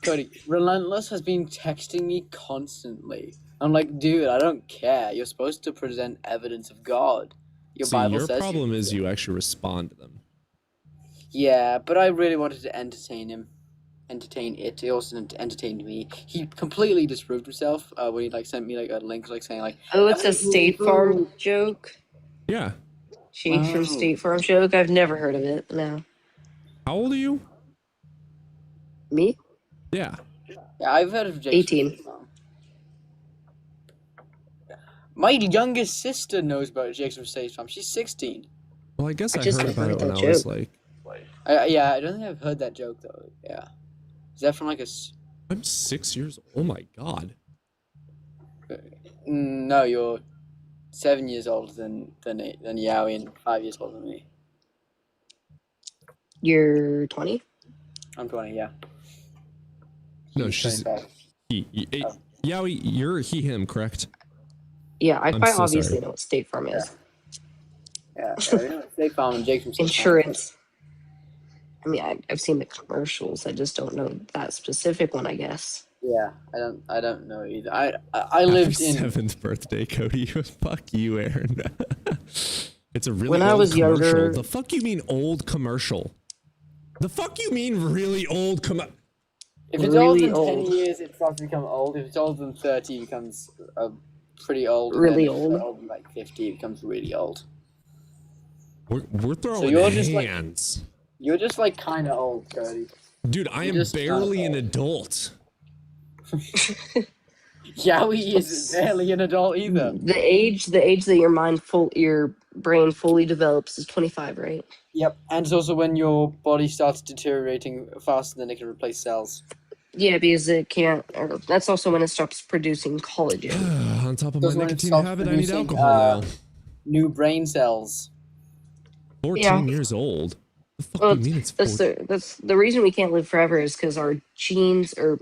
Cody, Relentless has been texting me constantly. I'm like, dude, I don't care. You're supposed to present evidence of God. Your See, Bible your says. problem is you actually respond to them. Yeah, but I really wanted to entertain him. Entertain it. He also entertained me. He completely disproved himself when he like sent me like a link like saying like, Oh, it's a State Farm joke? Yeah. Jake from State Farm joke? I've never heard of it. No. How old are you? Me? Yeah. Yeah, I've heard of Jake. 18. My youngest sister knows about Jake's from State Farm. She's 16. Well, I guess I I, just heard never about it heard when that I was joke. like, Yeah, I don't think I've heard that joke though. Yeah, is that from like a? I'm 6 years old. Oh my god. No, you're 7 years older than Yowie and 5 years older than me. You're 20? I'm 20. Yeah. No, He's she's 25. Yowie, you're he him, correct? Yeah, I I'm quite so obviously sorry. know what State Farm is. Yeah, we know State Farm and Jake from State Farm. Insurance. I mean, I've seen the commercials. I just don't know that specific one, I guess. Yeah, I don't know either. I lived Happy in. 7th birthday, Cody. Fuck you, Aaron. It's a really When I old was commercial. younger- The fuck you mean old commercial? The fuck you mean really old If it's older than 10 years, it starts to become old. If it's older than 30, it becomes pretty old. And then Really if it's old? older than like 50, it becomes really old. We're throwing you're just like- hands. You're just like kind of old, Cody. Dude, I You're am just kinda barely an old. adult. Yowie is barely an adult either. The age that your brain fully develops is 25, right? Yep, and it's also when your body starts deteriorating faster than it can replace cells. Yeah, because it can't. Or that's also when it stops producing collagen. On top of Those my when it nicotine stops habit, I need producing, alcohol now. new brain cells. 14 years old. The fuck Well, do you mean it's that's 14? that's the reason we can't live forever is because our genes are.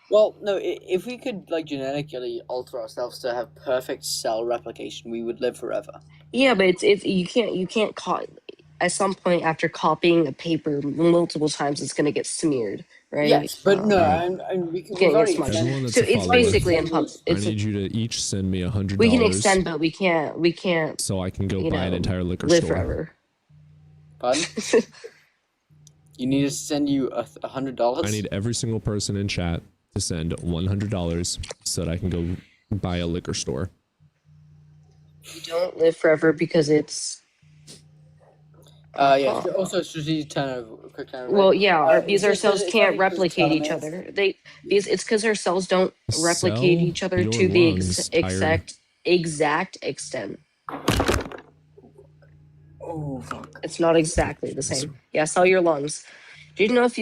Well, no, if we could like genetically alter ourselves to have perfect cell replication, we would live forever. Yeah, but it's you can't at some point after copying a paper multiple times, it's gonna get smeared, right? Yes, but no, Alright. we can. Getting We've already smudged. Everyone that's So a it's follower, basically I need you to each send me $100 we can extend, but we can't. so I can go you buy an know, entire liquor live store. forever. Pardon? You need to send you $100. I need every single person in chat to send $100 so that I can go buy a liquor store. You don't live forever because it's. Yeah. Also, strategic quick turn. Well, yeah, because our it's cells it's can't only just replicate each telomeres. other. It's because our cells don't A replicate cell? each other Your to the lungs, exact extent. Oh fuck! It's not exactly the same. Yeah, cell your lungs. Do you know if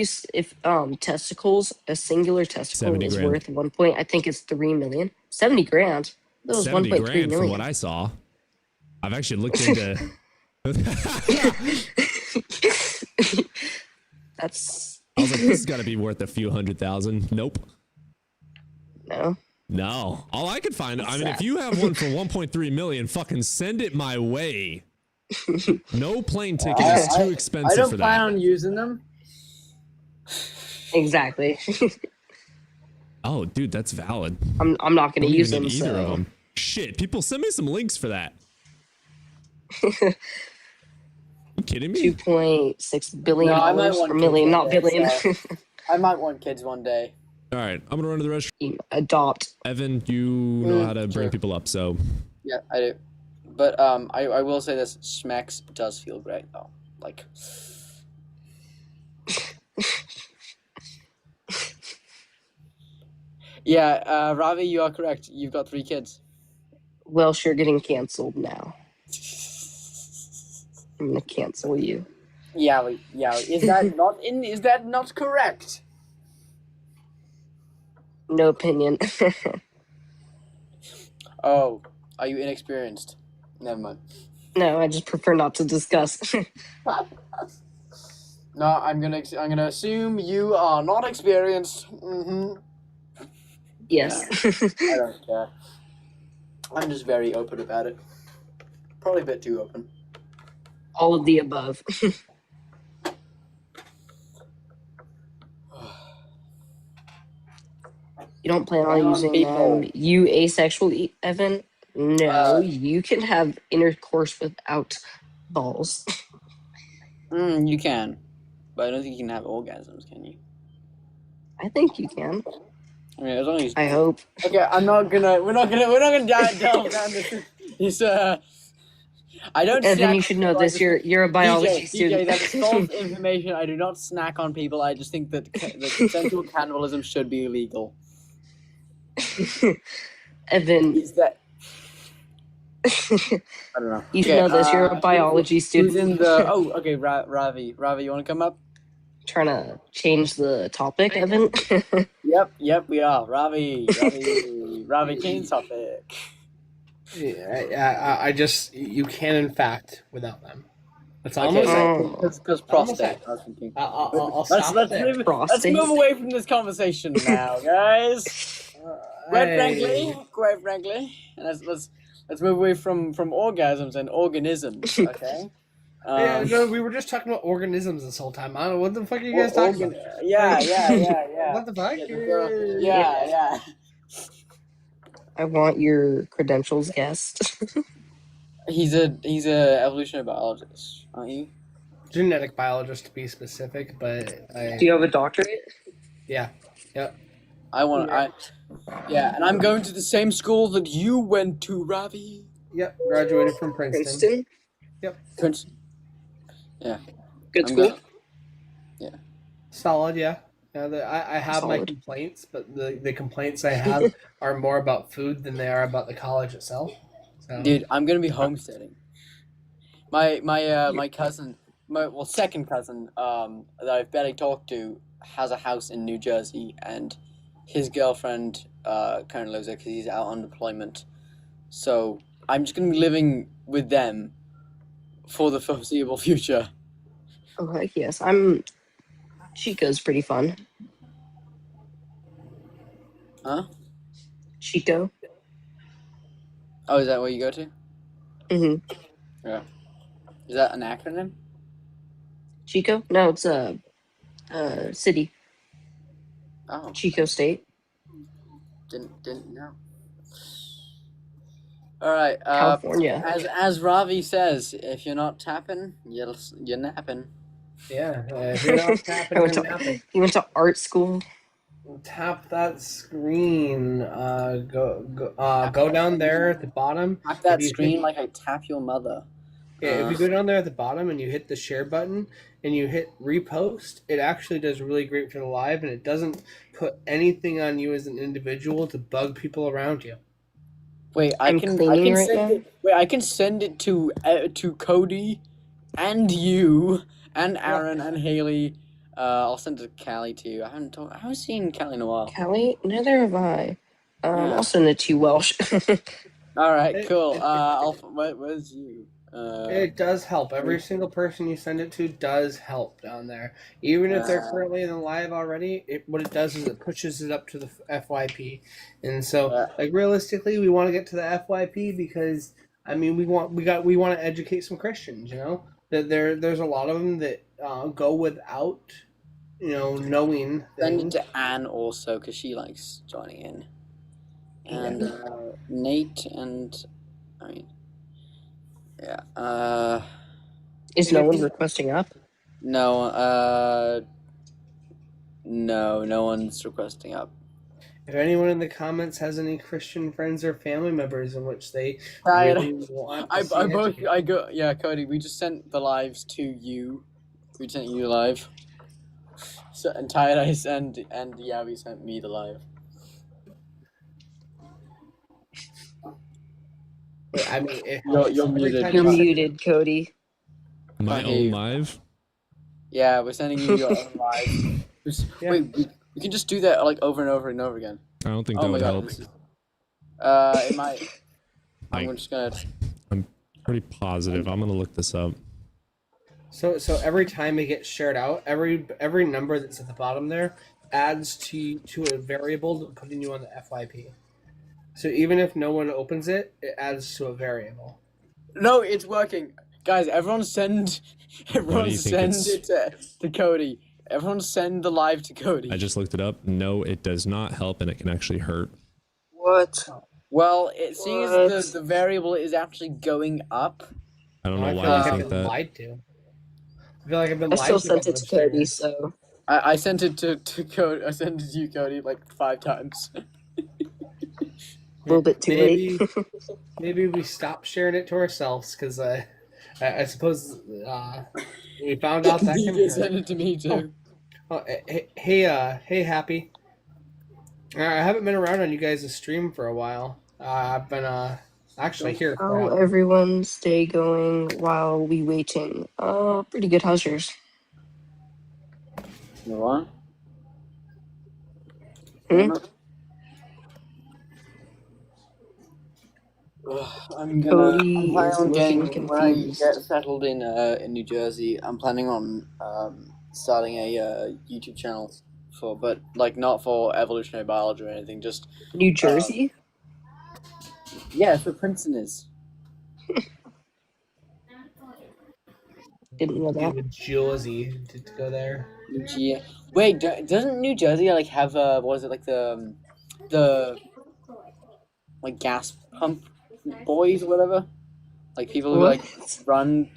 testicles, a singular testicle 70 is grand. worth I think it's 3 million. 70 grand. That was 70 1.3 grand from million. what I saw. I've actually looked into. That's. I was like, this has got to be worth a few $100,000. Nope. No. No. All I could find. I mean, Sad. if you have one for 1.3 million, fucking send it my way. No plane ticket is too expensive I don't for plan that. on using them. Exactly. Oh, dude, that's valid. I'm not gonna Don't use even them. need either of So. them. Shit, people send me some links for that. You kidding me? 2.6 billion No, I might dollars want or million, kids not one day, billion. so I might want kids one day. All right, I'm gonna run to the restroom. Adopt. Evan, you know how to bring sure. people up, so Yeah, I do. But I will say this: Schmex does feel great though. Like. Yeah, Ravi, you are correct. You've got 3 kids. Welsh, you're getting canceled now. I'm gonna cancel you. Yeah, is that not Is that not correct? No opinion. Oh, are you inexperienced? Never mind. No, I just prefer not to discuss. No, I'm gonna assume you are not experienced. Mm-hmm. Yes. I don't care. I'm just very open about it. Probably a bit too open. All of the above. You don't plan on using people. you asexual, Evan? No, you can have intercourse without balls. You can, but I don't think you can have orgasms, can you? I think you can. I mean, as long as I hope. Okay, we're not gonna delve down this. I don't. Evan, snack you should on know people. this. You're a biology DJ, student. that is false information. I do not snack on people. I just think that consensual cannibalism should be illegal. Evan. Is that? I don't know. You should know this. You're a biology student. Who's in the? Oh, okay. Ravi, you want to come up? Trying to change the topic, Evan. Yep, we are. Ravi, change topic. Yeah, I just you can in fact without them. That's almost because prostate. I was thinking. I'll Let's stop there. let's move away from this conversation now, guys. Quite frankly, let's move away from orgasms and organisms. Okay. Yeah, no, we were just talking about organisms this whole time. I don't know what the fuck are you guys talking about. Yeah. What the fuck? Yeah. I want your credentials guessed. He's a evolutionary biologist, aren't you? Genetic biologist to be specific, but Do you have a doctorate? Yeah. Yep. And I'm going to the same school that you went to, Ravi. Yep. Graduated from Princeton. Yep. Princeton. Yeah. Good school. Solid, yeah. I have my complaints, but the complaints I have are more about food than they are about the college itself. So. Dude, I'm gonna be homesteading. My cousin my second cousin that I've barely talked to has a house in New Jersey, and his girlfriend currently lives there because he's out on deployment. So I'm just gonna be living with them for the foreseeable future. Oh heck yes, Chico's pretty fun. Huh? Chico. Oh, is that where you go to? Mm-hmm. Yeah. Is that an acronym? Chico? No, it's a city. Oh. Chico State. Didn't know. All right. California. As Ravi says, if you're not tapping, you're napping. Yeah, if you're not tapping, you're napping. You went to art school. Tap that screen. Go down there at the bottom. Tap that screen like I tap your mother. Yeah, if you go down there at the bottom and you hit the share button and you hit repost, it actually does really great for the live, and it doesn't put anything on you as an individual to bug people around you. Wait, I can send it to Cody, and you, and Aaron, and Haley. I'll send it to Callie too. I haven't seen Callie in a while. Callie? Neither have I. I'll send it to you, Welsh. All right, cool. Where's you? It does help. Every single person you send it to does help down there. Even if they're currently in the live already, what it does is it pushes it up to the FYP. And so, like, realistically, we want to get to the FYP because, I mean, we want to educate some Christians, you know? That there's a lot of them that go without, knowing Send things. it to Anne also, because she likes joining in. And Nate and... I mean... Yeah. Is no one requesting up? No. No one's requesting up. If anyone in the comments has any Christian friends or family members in which they Tired. really want to see education. Cody, we just sent the lives to you. We sent you the live. So, and Tired Eyes and we sent me the live. I mean, you're muted. You're muted, Cody. My own live? Yeah, we're sending you your own live. Wait, we can just do that like over and over and over again. I don't think that would help. It might. I'm just gonna. I'm pretty positive. I'm gonna look this up. So every time it gets shared out, every number that's at the bottom there adds to a variable putting you on the FYP. So even if no one opens it, it adds to a variable. No, it's working, guys. Everyone send it to Cody. Everyone send the live to Cody. I just looked it up. No, it does not help, and it can actually hurt. What? Well, it seems the variable is actually going up. I don't know why you think that. Lied to. I feel like I've been I lied still to. sent it to Cody, so. I sent it to Cody. I sent it to you, Cody, like 5 times. A little bit too late. Maybe we stop sharing it to ourselves because I suppose we found out that You sent it to me too. Hey, Happy. I haven't been around on you guys' stream for a while. I've been actually here. How everyone's day going while we waiting? Pretty good. How's yours? You want? I'm planning on getting when I get settled in New Jersey. I'm planning on starting a YouTube channel but like not for evolutionary biology or anything. Just New Jersey. Yeah, that's where Princeton is. Didn't know that. New Jersey to go there. Wait, doesn't New Jersey like have what is it like the like gas pump boys or whatever? Like people who like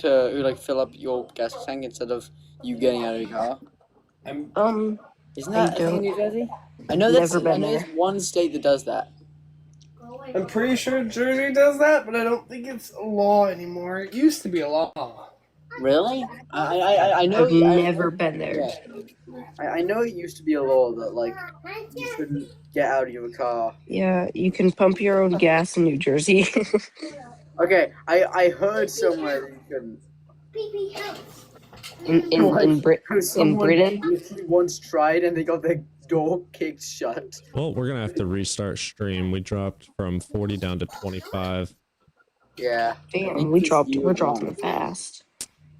who like fill up your gas tank instead of you getting out of your car. Isn't that in New Jersey? I know there's one state that does that. I'm pretty sure Jersey does that, but I don't think it's a law anymore. It used to be a law. Really? I know. I've never been there. Yeah. I know it used to be a law that like you couldn't get out of your car. Yeah, you can pump your own gas in New Jersey. Okay, I heard somewhere that you couldn't. in Britain. literally once tried and they got their door kicked shut. Well, we're gonna have to restart stream. We dropped from 40 down to 25. Yeah. Damn, we're dropping fast.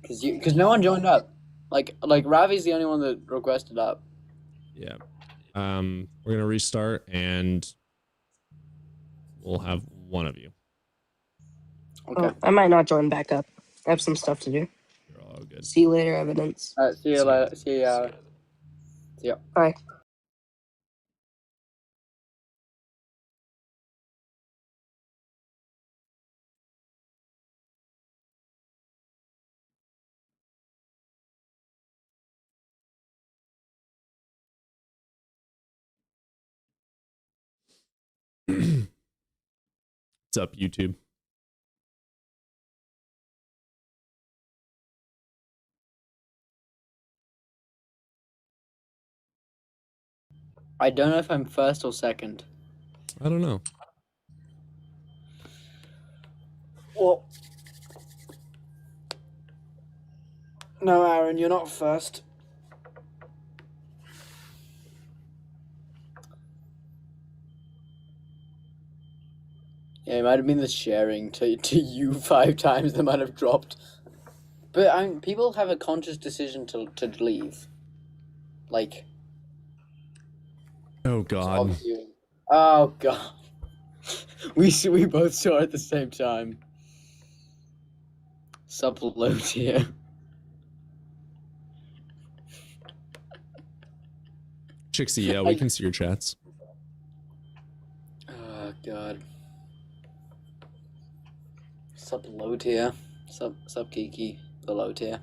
Because no one joined up. Like Ravi's the only one that requested up. Yeah. We're gonna restart and we'll have one of you. Okay. Oh, I might not join back up. I have some stuff to do. You're all good. See you later, Evidence. See you later. See ya. See ya. Bye. What's up, YouTube? I don't know if I'm first or second. I don't know. Well, no, Aaron, you're not first. Yeah, it might have been the sharing to you 5 times that might have dropped. But people have a conscious decision to leave. Like. Oh God. Oh God. We both saw it at the same time. Subload here. Chixie, yeah, we can see your chats. Oh God. Subload here. Sub Kiki. The low tier.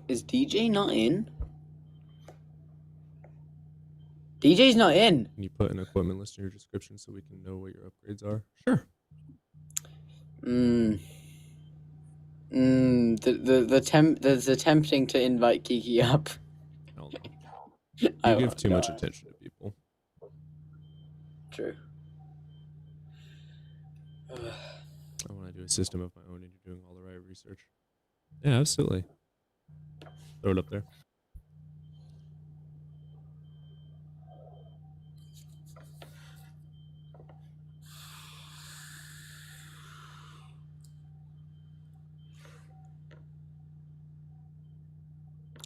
Is DJ not in? DJ's not in. Can you put an equipment list in your description so we can know what your upgrades are? Sure. There's attempting to invite Kiki up. Hell no. You give too much attention to people. True. I want to do a system of my own and you're doing all the right research. Yeah, absolutely. Throw it up there.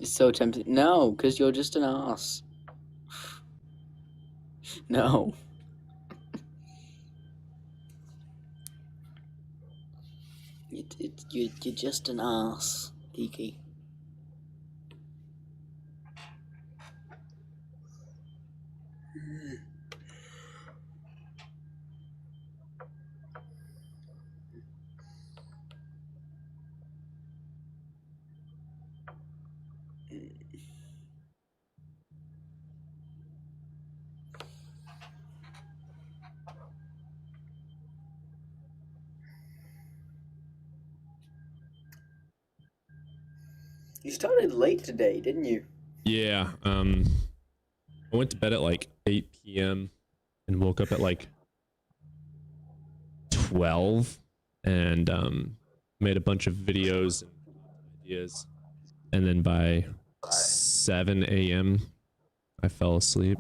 It's so tempting. No, because you're just an ass. No. You're just an ass, Kiki. You started late today, didn't you? Yeah, I went to bed at like 8 p.m. and woke up at like 12 and made a bunch of videos and ideas. And then by 7 a.m. I fell asleep.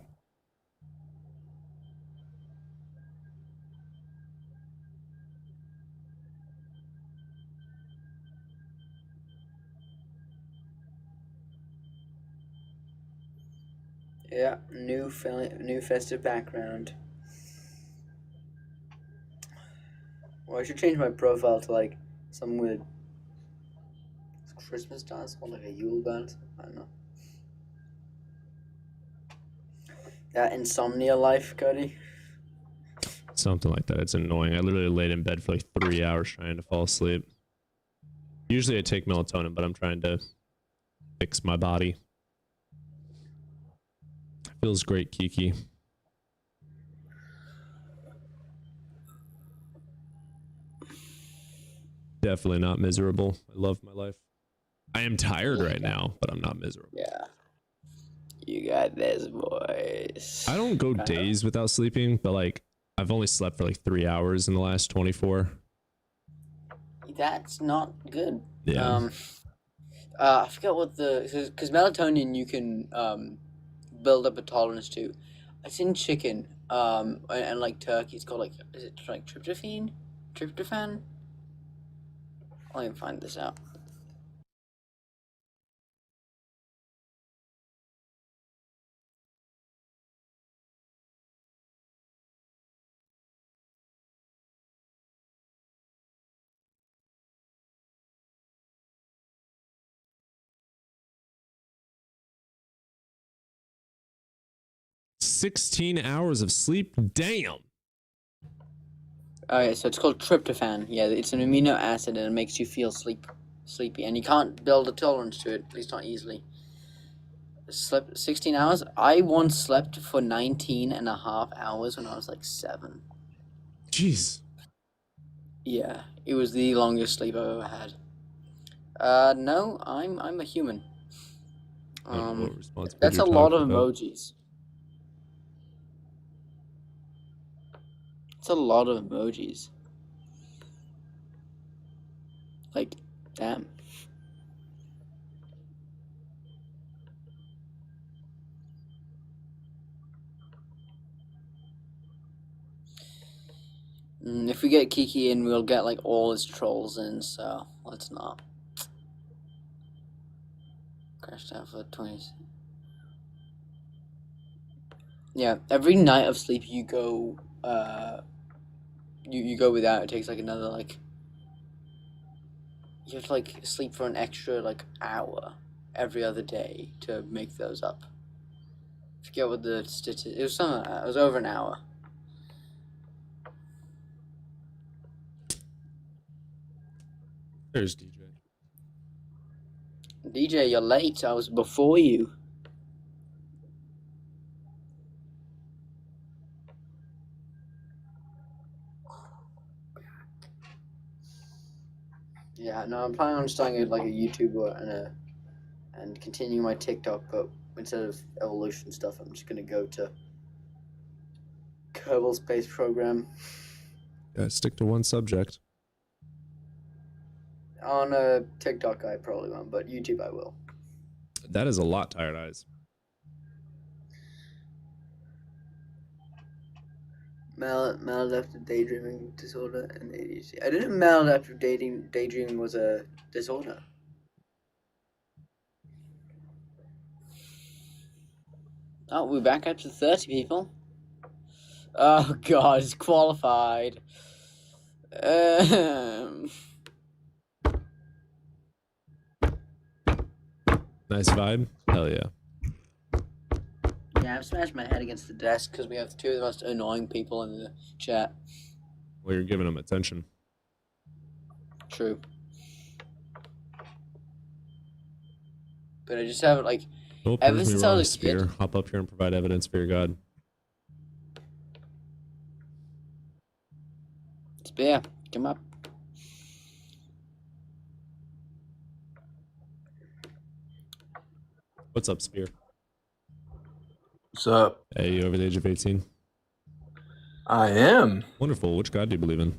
Yeah, new festive background. Well, I should change my profile to like some weird Christmas dance or like a Yule dance. I don't know. That insomnia life, Cody. Something like that. It's annoying. I literally laid in bed for like 3 hours trying to fall asleep. Usually I take melatonin, but I'm trying to fix my body. Feels great, Kiki. Definitely not miserable. I love my life. I am tired right now, but I'm not miserable. Yeah. You got this, boys. I don't go days without sleeping, but like I've only slept for like 3 hours in the last 24. That's not good. Yeah. I forget what because melatonin you can build up a tolerance to. It's in chicken, and like turkey. It's called like, is it like tryptophan? Tryptophan? I'll even find this out. $16 of sleep. Damn. Okay, so it's called tryptophan. Yeah, it's an amino acid and it makes you feel sleepy, and you can't build a tolerance to it, at least not easily. Slept 16 hours? I once slept for 19 and a half hours when I was like 7. Jeez. Yeah, it was the longest sleep I've ever had. No, I'm a human. That's a lot of emojis. It's a lot of emojis. Like, damn. If we get Kiki in, we'll get like all his trolls in, so let's not. Crashed out for 20. Yeah, every night of sleep you go, you go without. It takes like another like. You have to like sleep for an extra like hour every other day to make those up. I forget what the statistic. It was something. It was over an hour. There's DJ. DJ, you're late. I was before you. Yeah, no, I'm planning on starting like a YouTuber and continue my TikTok, but instead of evolution stuff, I'm just gonna go to Kerbal Space Program. Yeah, stick to one subject. On TikTok, I probably won't, but YouTube, I will. That is a lot, Tired Eyes. Maladaptive daydreaming disorder and ADHD. I didn't know maladaptive daydreaming was a disorder. Oh, we're back up to 30 people. Oh god, it's qualified. Nice vibe. Hell yeah. Yeah, I've smashed my head against the desk because we have two of the most annoying people in the chat. Well, you're giving them attention. True. But I just haven't, like, Oh, ever prove me since I wrong, was a kid. Spear. Hop up here and provide evidence for your God. Spear, come up. What's up, Spear? What's up? Hey, you over the age of 18? I am. Wonderful. Which God do you believe in?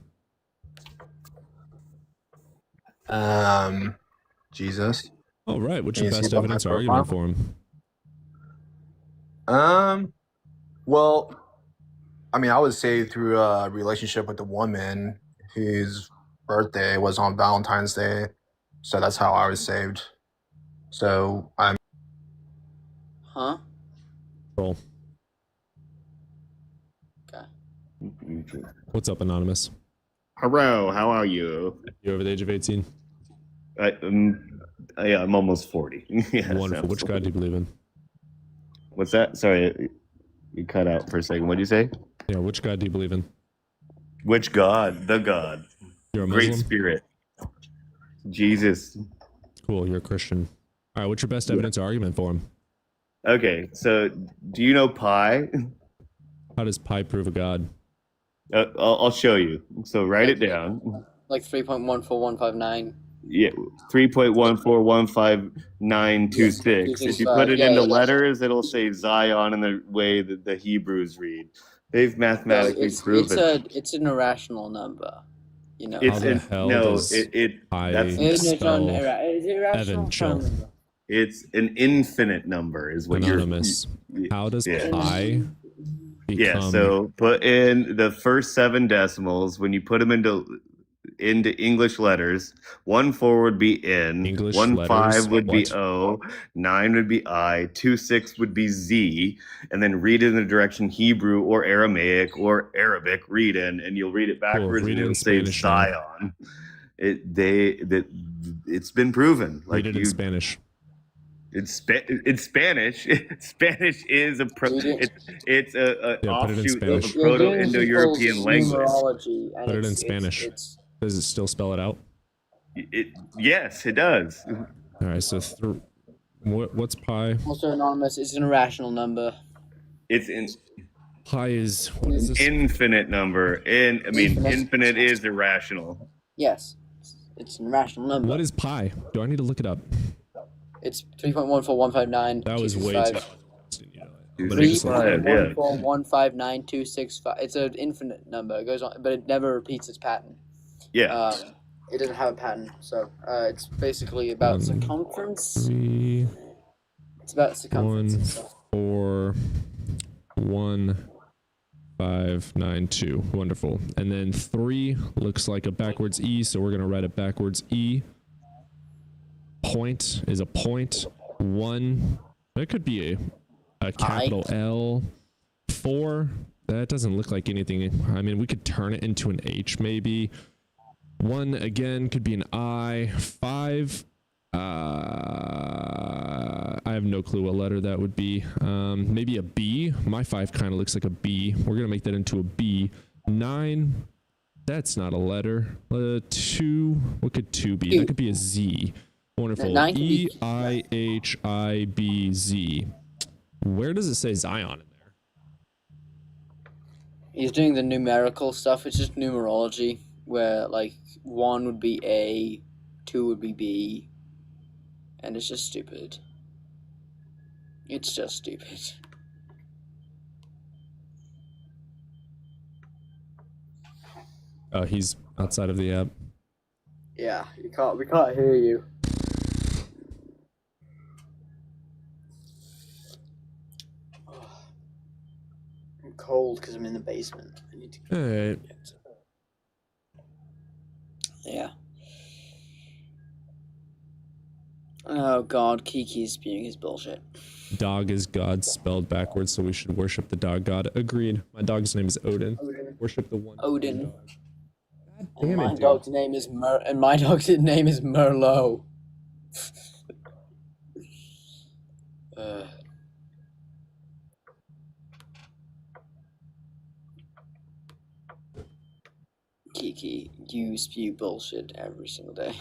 Jesus. All right. What's your Can you best see by my evidence or argument for him? Well, I mean, I was saved through a relationship with a woman whose birthday was on Valentine's Day, so that's how I was saved. So I'm. Huh? Roll. Okay. What's up, Anonymous? Hello, how are you? You over the age of 18? Yeah, I'm almost 40. Yeah, Wonderful. Which God do you believe in? What's that? Sorry, you cut out for a second. What did you say? Yeah, which God do you believe in? Which God? The God. You're a Great Muslim? Spirit. Jesus. Cool, you're a Christian. All right, what's your best evidence or argument for him? Okay, so do you know pi? How does pi prove a God? I'll show you. So write it down. Like 3.14159 Yeah, 3.1415926. If you put it Yeah, into yeah, that's letters, it'll say Zion in the way that the Hebrews read. They've no, mathematically proven it. it's an irrational number. You know. It's How the an, hell no, does that's No, it's not spell it's irrational. Evan Chill? Number. it's an infinite number is what Anonymous. How does pi Yeah, become so put in the first 7 decimals. When you put them into English letters, 1-4 would be N, English 1-5 letters? would be What? O, 9 would be I, 2-6 would be Z, and then read it in the direction Hebrew or Aramaic or Arabic read in, and you'll read it backwards Read and it in it'll say Spanish now. Zion. It's been proven. Read it in Spanish. It's Spanish. Spanish is a it's a Yeah, put it in offshoot of a Spanish. Proto-Indo-European language. Numerology, and Put it in it's- Spanish. It's Does it still spell it out? Yes, it does. All right, so what's pi? also anonymous. It's an irrational number. It's in Pi is what is this? infinite number. Infinite is irrational. Yes, it's an irrational number. What is pi? Do I need to look it up? It's 3.14159. That was way too. But I Three just point looked one it up. four one five nine two six five. It's an infinite number. It goes on, but it never repeats its pattern. Yeah. It doesn't have a pattern, so it's basically about circumference. 3, It's about circumference. 1, and stuff. 4, 1, 5, 9, 2. Wonderful. And then 3 looks like a backwards E, so we're gonna write it backwards E. Point is a point. 1. That could be a capital L. 4. That doesn't look like anything. I mean, we could turn it into an H maybe. 1 again could be an I. 5. I have no clue what letter that would be. Maybe a B. My 5 kind of looks like a B. We're gonna make that into a B. 9. That's not a letter. 2. What could 2 be? That could be a Z. Wonderful. 9 could be- EIHIBZ. Where does it say Zion in there? He's doing the numerical stuff. It's just numerology, where like 1 would be A, 2 would be B, and it's just stupid. It's just stupid. Oh, he's outside of the app. Yeah, we can't hear you. I'm cold because I'm in the basement. I need to. All right. Yeah. Oh God, Kiki's spewing his bullshit. Dog is God spelled backwards, so we should worship the dog god. Agreed. My dog's name is Odin. Worship the one. Odin. Damn And my it, dude. dog's name is Merlot. Kiki, you spew bullshit every single day.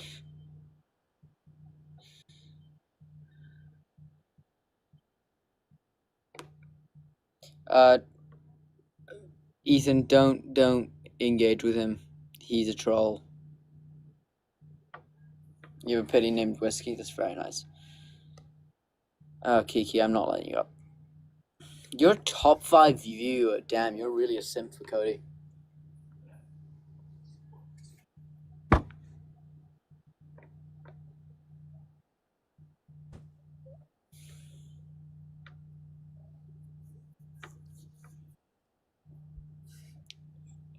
Ethan, don't engage with him. He's a troll. You have a petty named Whiskey. That's very nice. Oh, Kiki, I'm not letting you up. You're top 5 viewer. Damn, you're really a simp for Cody.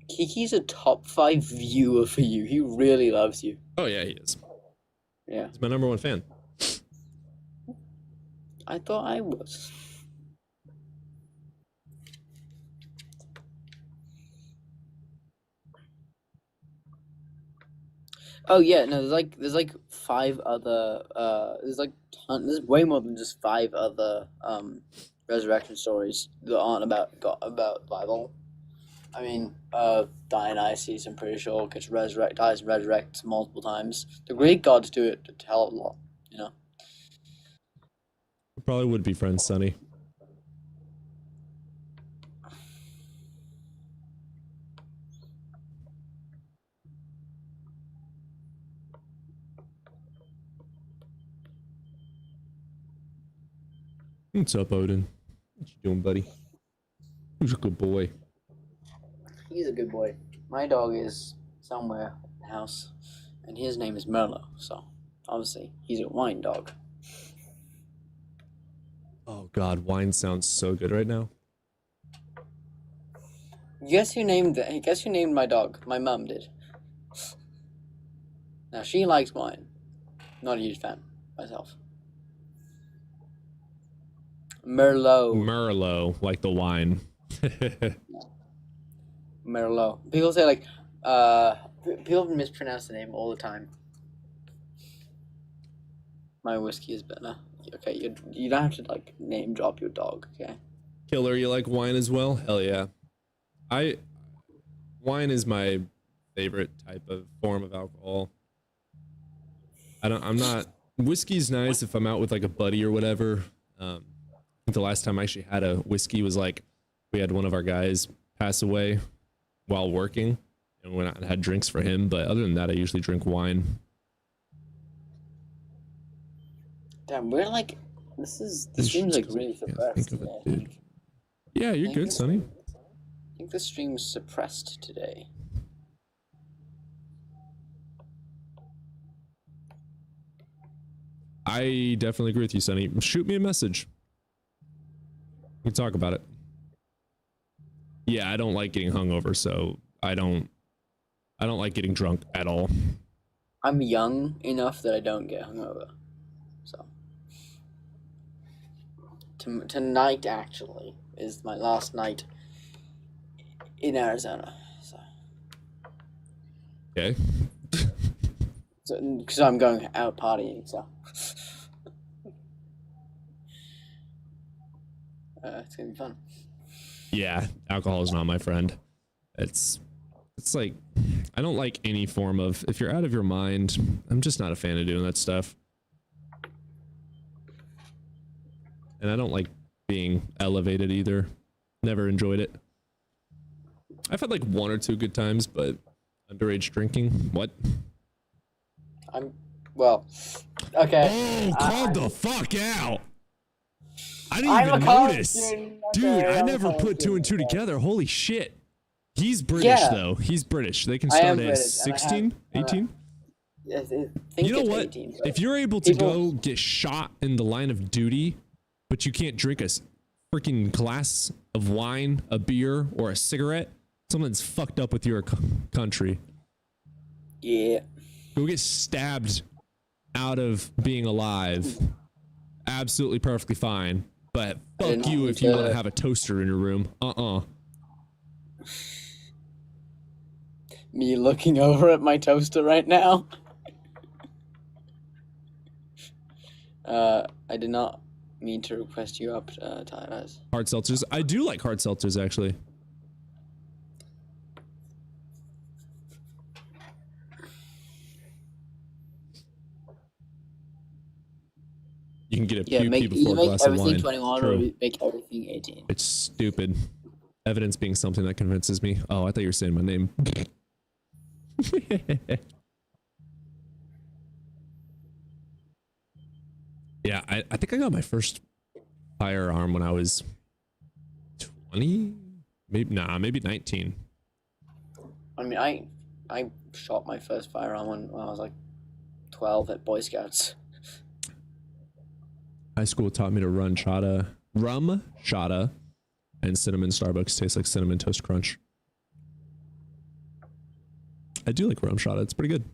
Kiki's a top 5 viewer for you. He really loves you. Oh yeah, he is. Yeah. He's my #1 fan. I thought I was. Oh yeah, no, there's like 5 other there's way more than just 5 other resurrection stories that aren't about the Bible. I mean, Dionysus, I'm pretty sure, dies and resurrects multiple times. The Greek gods do it a hell of a lot, you know. We probably would be friends, Sonny. What's up, Odin? What you doing, buddy? Who's a good boy? He's a good boy. My dog is somewhere in the house, and his name is Merlot, so obviously he's a wine dog. Oh God, wine sounds so good right now. Guess who named my dog? My mum did. Now she likes wine. Not a huge fan myself. Merlot. Merlot, like the wine. Merlot. People say like, people mispronounce the name all the time. My whiskey is better. Okay, you don't have to like name drop your dog. Okay. Killer, you like wine as well? Hell yeah. Wine is my favorite type of form of alcohol. Whiskey's nice if I'm out with like a buddy or whatever. I think the last time I actually had a whiskey was like, we had one of our guys pass away while working and we went out and had drinks for him. But other than that, I usually drink wine. Damn, we're like, this stream's like really suppressed today. Yeah, you're good, Sonny. I think the stream's suppressed today. I definitely agree with you, Sonny. Shoot me a message. We can talk about it. Yeah, I don't like getting hungover, so I don't like getting drunk at all. I'm young enough that I don't get hungover. So tonight actually is my last night in Arizona. So okay. So because I'm going out partying, so it's gonna be fun. Yeah, alcohol is not my friend. It's like, I don't like any form of, if you're out of your mind, I'm just not a fan of doing that stuff. And I don't like being elevated either. Never enjoyed it. I've had like one or two good times, but underage drinking, what? Okay. Oh, called the fuck out. I didn't even notice. Dude, I never put two and two together. Holy shit. He's British though. He's British. They can start at 16, 18. You know what? 18, if you're able to go get shot in the line of duty, but you can't drink a freaking glass of wine, a beer, or a cigarette, something's fucked up with your country. Yeah. Go get stabbed out of being alive. Absolutely perfectly fine. But fuck you if you want to have a toaster in your room. Me looking over at my toaster right now. I did not mean to request you up, Tyrus. Hard seltzers. I do like hard seltzers, actually. You can get a pew before a glass of wine. Everything 21 or make everything 18. It's stupid. Evidence being something that convinces me. Oh, I thought you were saying my name. Yeah, I think I got my first firearm when I was 20, maybe 19. I mean, I shot my first firearm when I was like 12 at Boy Scouts. High school taught me to rum chata, and cinnamon Starbucks tastes like cinnamon toast crunch. I do like rum chata. It's pretty good.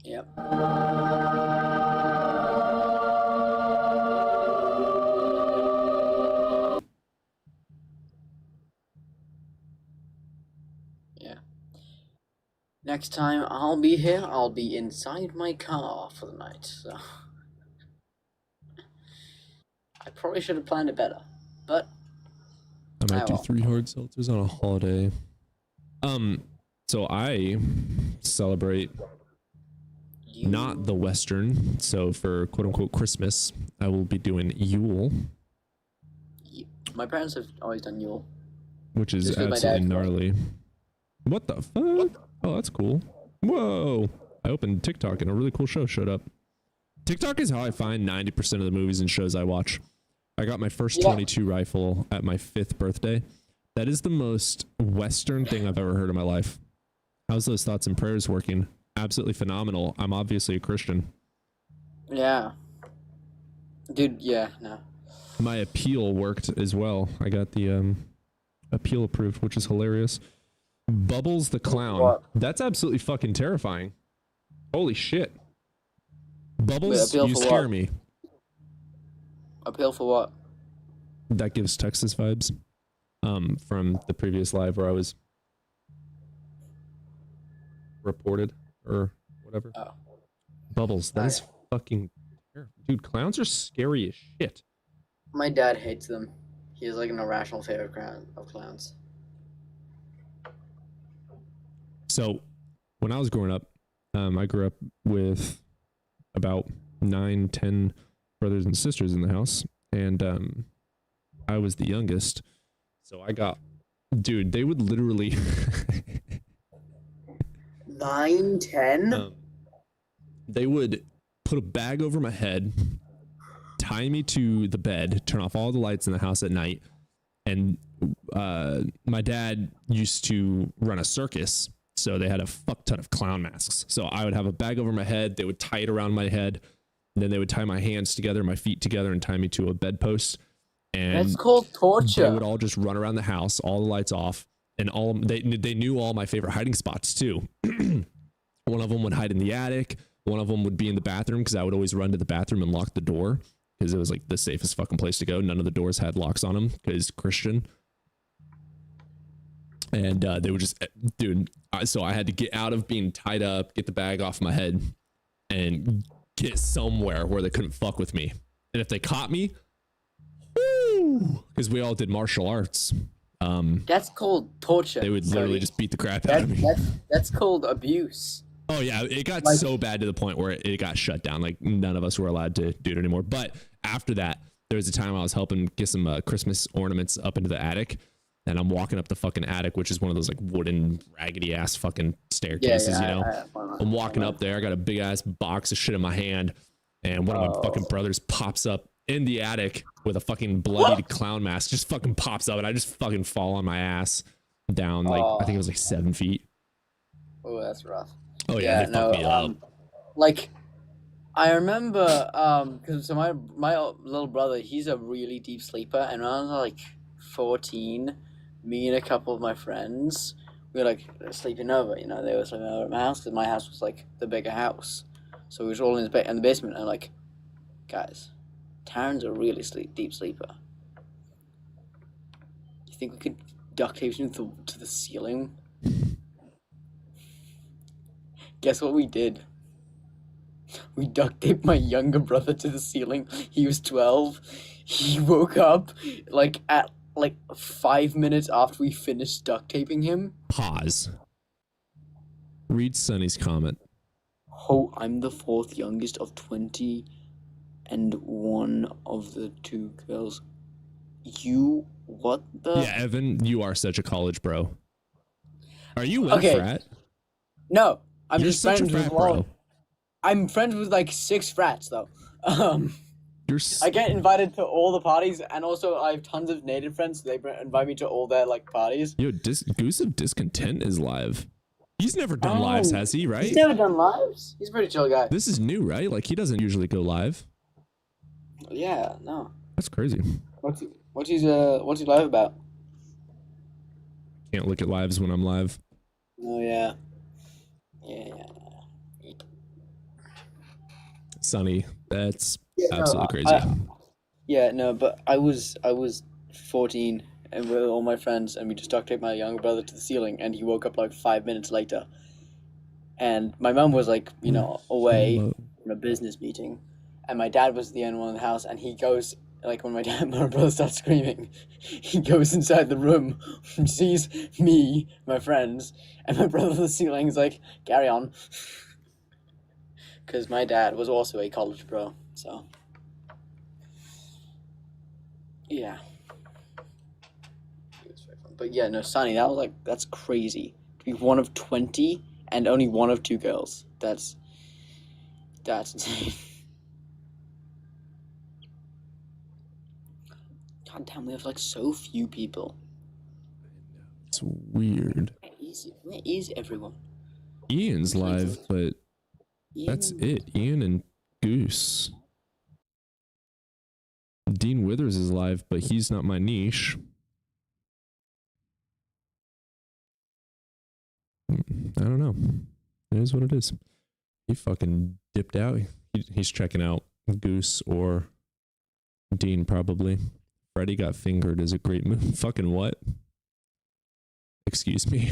Yep. Yeah. Next time I'll be here, I'll be inside my car for the night, so I probably should have planned it better, but I might do 3 hard seltzers on a holiday. So I celebrate not the Western. So for quote unquote Christmas, I will be doing Yule. My parents have always done Yule. Which is Just 'cause my absolutely dad- gnarly. What the fuck? Oh, that's cool. Whoa. I opened TikTok and a really cool show showed up. TikTok is how I find 90% of the movies and shows I watch. I got my first 22 rifle at my 5th birthday. That is the most Western thing I've ever heard in my life. How's those thoughts and prayers working? Absolutely phenomenal. I'm obviously a Christian. Yeah. Dude, yeah, no. My appeal worked as well. I got the appeal approved, which is hilarious. Bubbles the clown. What? That's absolutely fucking terrifying. Holy shit. Bubbles, Wait, appeal you for scare what? me. Appeal for what? That gives Texas vibes. From the previous live where I was reported or whatever. Oh. Bubbles, that is fucking terrible. Dude, clowns are scary as shit. My dad hates them. He has like an irrational favorite of clowns. So, when I was growing up, I grew up with about 9, 10 brothers and sisters in the house, and I was the youngest. So I got, dude, they would literally 9, 10? They would put a bag over my head, tie me to the bed, turn off all the lights in the house at night, and my dad used to run a circus, so they had a fuck ton of clown masks. So I would have a bag over my head, they would tie it around my head, and then they would tie my hands together, my feet together, and tie me to a bedpost. And That's called torture. they would all just run around the house, all the lights off, and they knew all my favorite hiding spots too. One of them would hide in the attic. One of them would be in the bathroom because I would always run to the bathroom and lock the door because it was like the safest fucking place to go. None of the doors had locks on them because Christian. And they would just, dude. So I had to get out of being tied up, get the bag off my head, and get somewhere where they couldn't fuck with me. And if they caught me, because we all did martial arts. That's called torture. They would literally just beat the crap out of me. That's called abuse. Oh yeah, it got so bad to the point where it got shut down. Like none of us were allowed to do it anymore. But after that, there was a time I was helping get some Christmas ornaments up into the attic, and I'm walking up the fucking attic, which is one of those like wooden raggedy ass fucking staircases, you know. I'm walking up there. I got a big ass box of shit in my hand, and one of my fucking brothers pops up in the attic with a fucking bloodied clown mask. Just fucking pops up, and I just fucking fall on my ass down like I think it was like 7 feet. Oh, that's rough. Oh yeah, they fucked me up. Like, I remember, because so my little brother, he's a really deep sleeper, and when I was like 14, me and a couple of my friends, we were like sleeping over. You know, they were sleeping over at my house because my house was like the bigger house, so we were all in the basement. And I'm like, guys, Taryn's a really deep sleeper. You think we could duct tape him to the ceiling? Guess what we did? We duct taped my younger brother to the ceiling. He was 12. He woke up at 5 minutes after we finished duct taping him. Pause. Read Sunny's comment. Oh, I'm the 4th youngest of 20 and one of the 2 girls. You, what the? Yeah, Evan, you are such a college bro. Are you in a frat? No, I'm You're just such a friends with frat one. bro. I'm friends with like 6 frats though. You're I get invited to all the parties, and also I have tons of native friends. So they invite me to all their like parties. Yo, Goose of Discontent is live. He's never done lives, has he? Right? He's never done lives. He's a pretty chill guy. This is new, right? Like he doesn't usually go live. Yeah, no. That's crazy. What's he live about? Can't look at lives when I'm live. Oh yeah. Yeah. Sunny, that's Yeah, no, absolutely crazy. Yeah, no, but I was 14 and with all my friends, and we just duct taped my younger brother to the ceiling, and he woke up like 5 minutes later. And my mum was like, you know, away from a business meeting, and my dad was the only one in the house, and he goes, like when my brother starts screaming, he goes inside the room, sees me, my friends, and my brother on the ceiling is like, carry on. Because my dad was also a college bro, so. Yeah. But yeah, no, Sonny, that's crazy. To be one of 20 and only one of 2 girls. That's insane. God damn, we have like so few people. It's weird. Where is everyone? Ian's live, but that's Ian- it. Ian and Goose. Dean Withers is live, but he's not my niche. I don't know. It is what it is. He fucking dipped out. He's checking out Goose or Dean, probably. Freddy got fingered is a great move. Fucking what? Excuse me.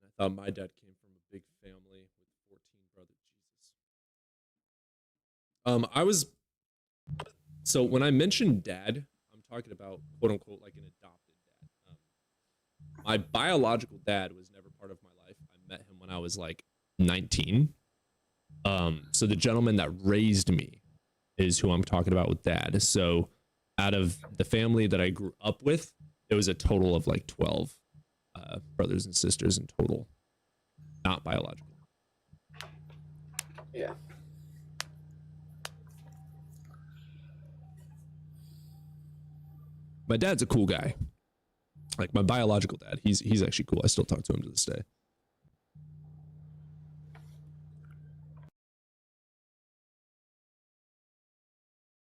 I thought my dad came from a big family with 14 brothers. Jesus. So when I mentioned dad, I'm talking about quote unquote like an adopted dad. My biological dad was never part of my life. I met him when I was like 19. So the gentleman that raised me is who I'm talking about with dad. So out of the family that I grew up with, it was a total of like 12 brothers and sisters in total, not biological. Yeah. My dad's a cool guy. Like my biological dad, he's actually cool. I still talk to him to this day.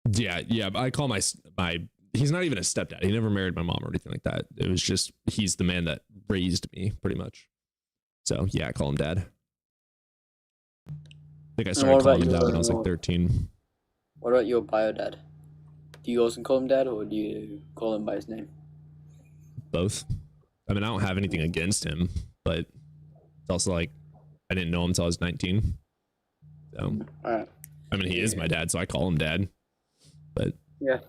Yeah. I call my he's not even a stepdad. He never married my mom or anything like that. It was just he's the man that raised me pretty much. So yeah, I call him dad. I think I started calling him dad when I was like 13. What about your bio dad? Do you also call him dad, or do you call him by his name? Both. I mean, I don't have anything against him, but it's also like I didn't know him until I was 19. So Alright. I mean, he is my dad, so I call him dad. But Yeah.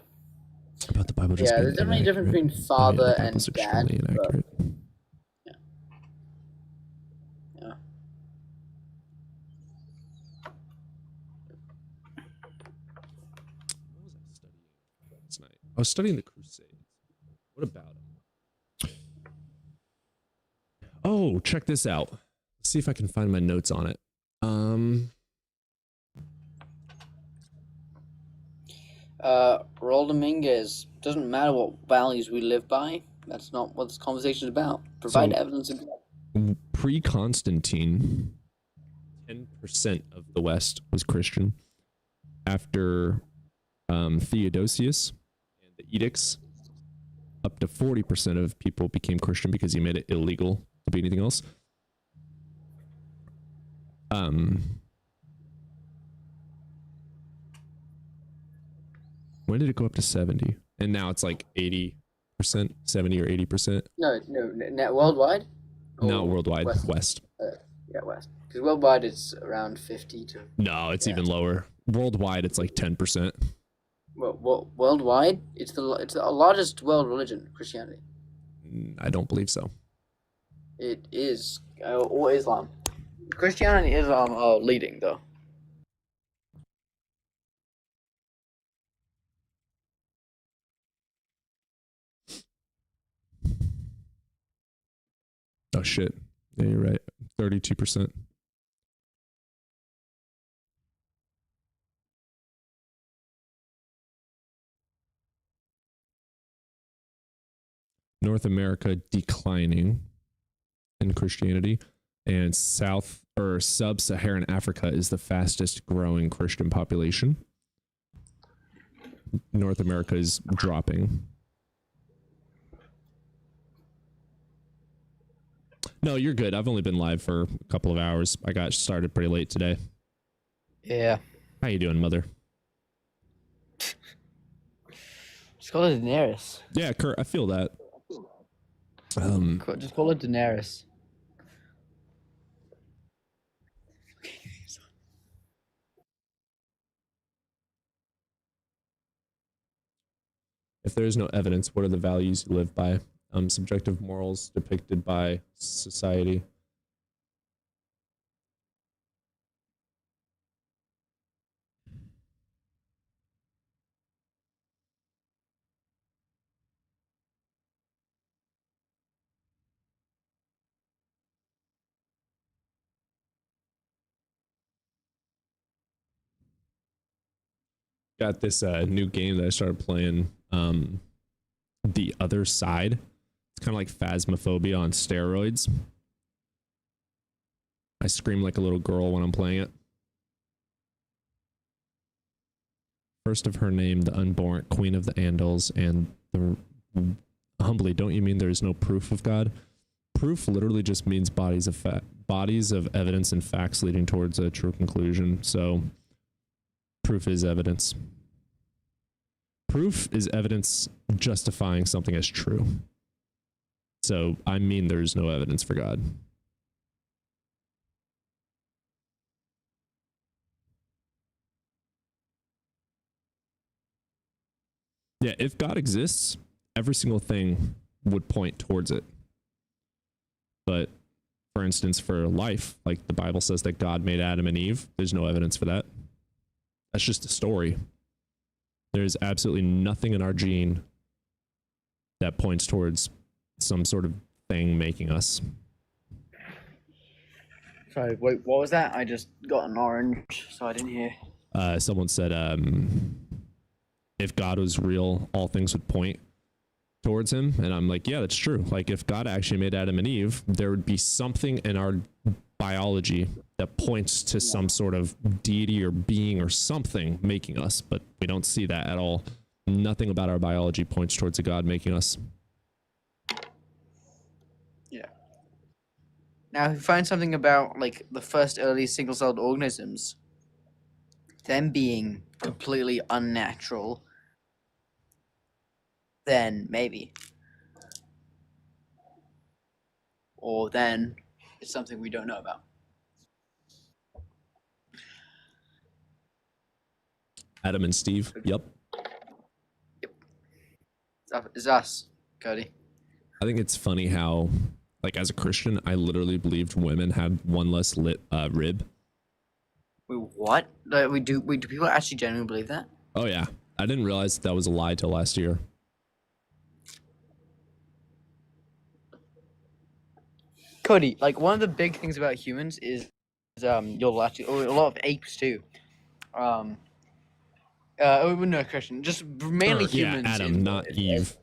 about the Bible just Yeah, being there's definitely a difference between inaccurate. father the and Bible's dad. extremely But, inaccurate. yeah. Last night I was studying the Crusades. What about them? Oh, check this out. Let's see if I can find my notes on it. Raul Dominguez, doesn't matter what values we live by. That's not what this conversation is about. Provide evidence of God. Pre-Constantine, 10% of the West was Christian. After Theodosius and the edicts, up to 40% of people became Christian because he made it illegal to be anything else. When did it go up to 70? And now it's like 80%, 70 or 80%. No, worldwide? No, worldwide, West. Yeah, West. Because worldwide it's around 50 to... No, it's even lower. Worldwide, it's like 10%. Well, worldwide, it's the largest world religion, Christianity. I don't believe so. It is, or Islam. Christianity and Islam are leading, though. Oh shit. Yeah, you're right. 32%. North America declining in Christianity, and South or Sub-Saharan Africa is the fastest growing Christian population. North America is dropping. No, you're good. I've only been live for a couple of hours. I got started pretty late today. Yeah. How you doing, mother? Just call it Daenerys. Yeah, Kurt, I feel that. Just call it Daenerys. If there is no evidence, what are the values you live by? Subjective morals depicted by society. got this new game that I started playing, The Other Side. It's kind of like Phasmophobia on steroids. I scream like a little girl when I'm playing it. First of her name, the unborn queen of the Andals, and the humbly, don't you mean there is no proof of God? Proof literally just means bodies of evidence and facts leading towards a true conclusion. So proof is evidence. Proof is evidence justifying something as true. So I mean there's no evidence for God. Yeah, if God exists, every single thing would point towards it. But for instance, for life, like the Bible says that God made Adam and Eve, there's no evidence for that. That's just a story. There's absolutely nothing in our gene that points towards some sort of thing making us. Sorry, wait, what was that? I just got an orange, so I didn't hear. Someone said, if God was real, all things would point towards him. And I'm like, yeah, that's true. Like if God actually made Adam and Eve, there would be something in our biology that points to some sort of deity or being or something making us, but we don't see that at all. Nothing about our biology points towards a God making us. Yeah. Now, if you find something about like the first early single-celled organisms, them being completely unnatural, then maybe. Or then it's something we don't know about. Adam and Steve. Yep. It's us, Cody. I think it's funny how, like, as a Christian, I literally believed women had one less rib. Wait, what? Wait, do people actually genuinely believe that? Oh yeah, I didn't realize that was a lie till last year. Cody, like one of the big things about humans is you'll actually, or a lot of apes too. No, Christian, just mainly humans. Yeah, Adam, not Eve.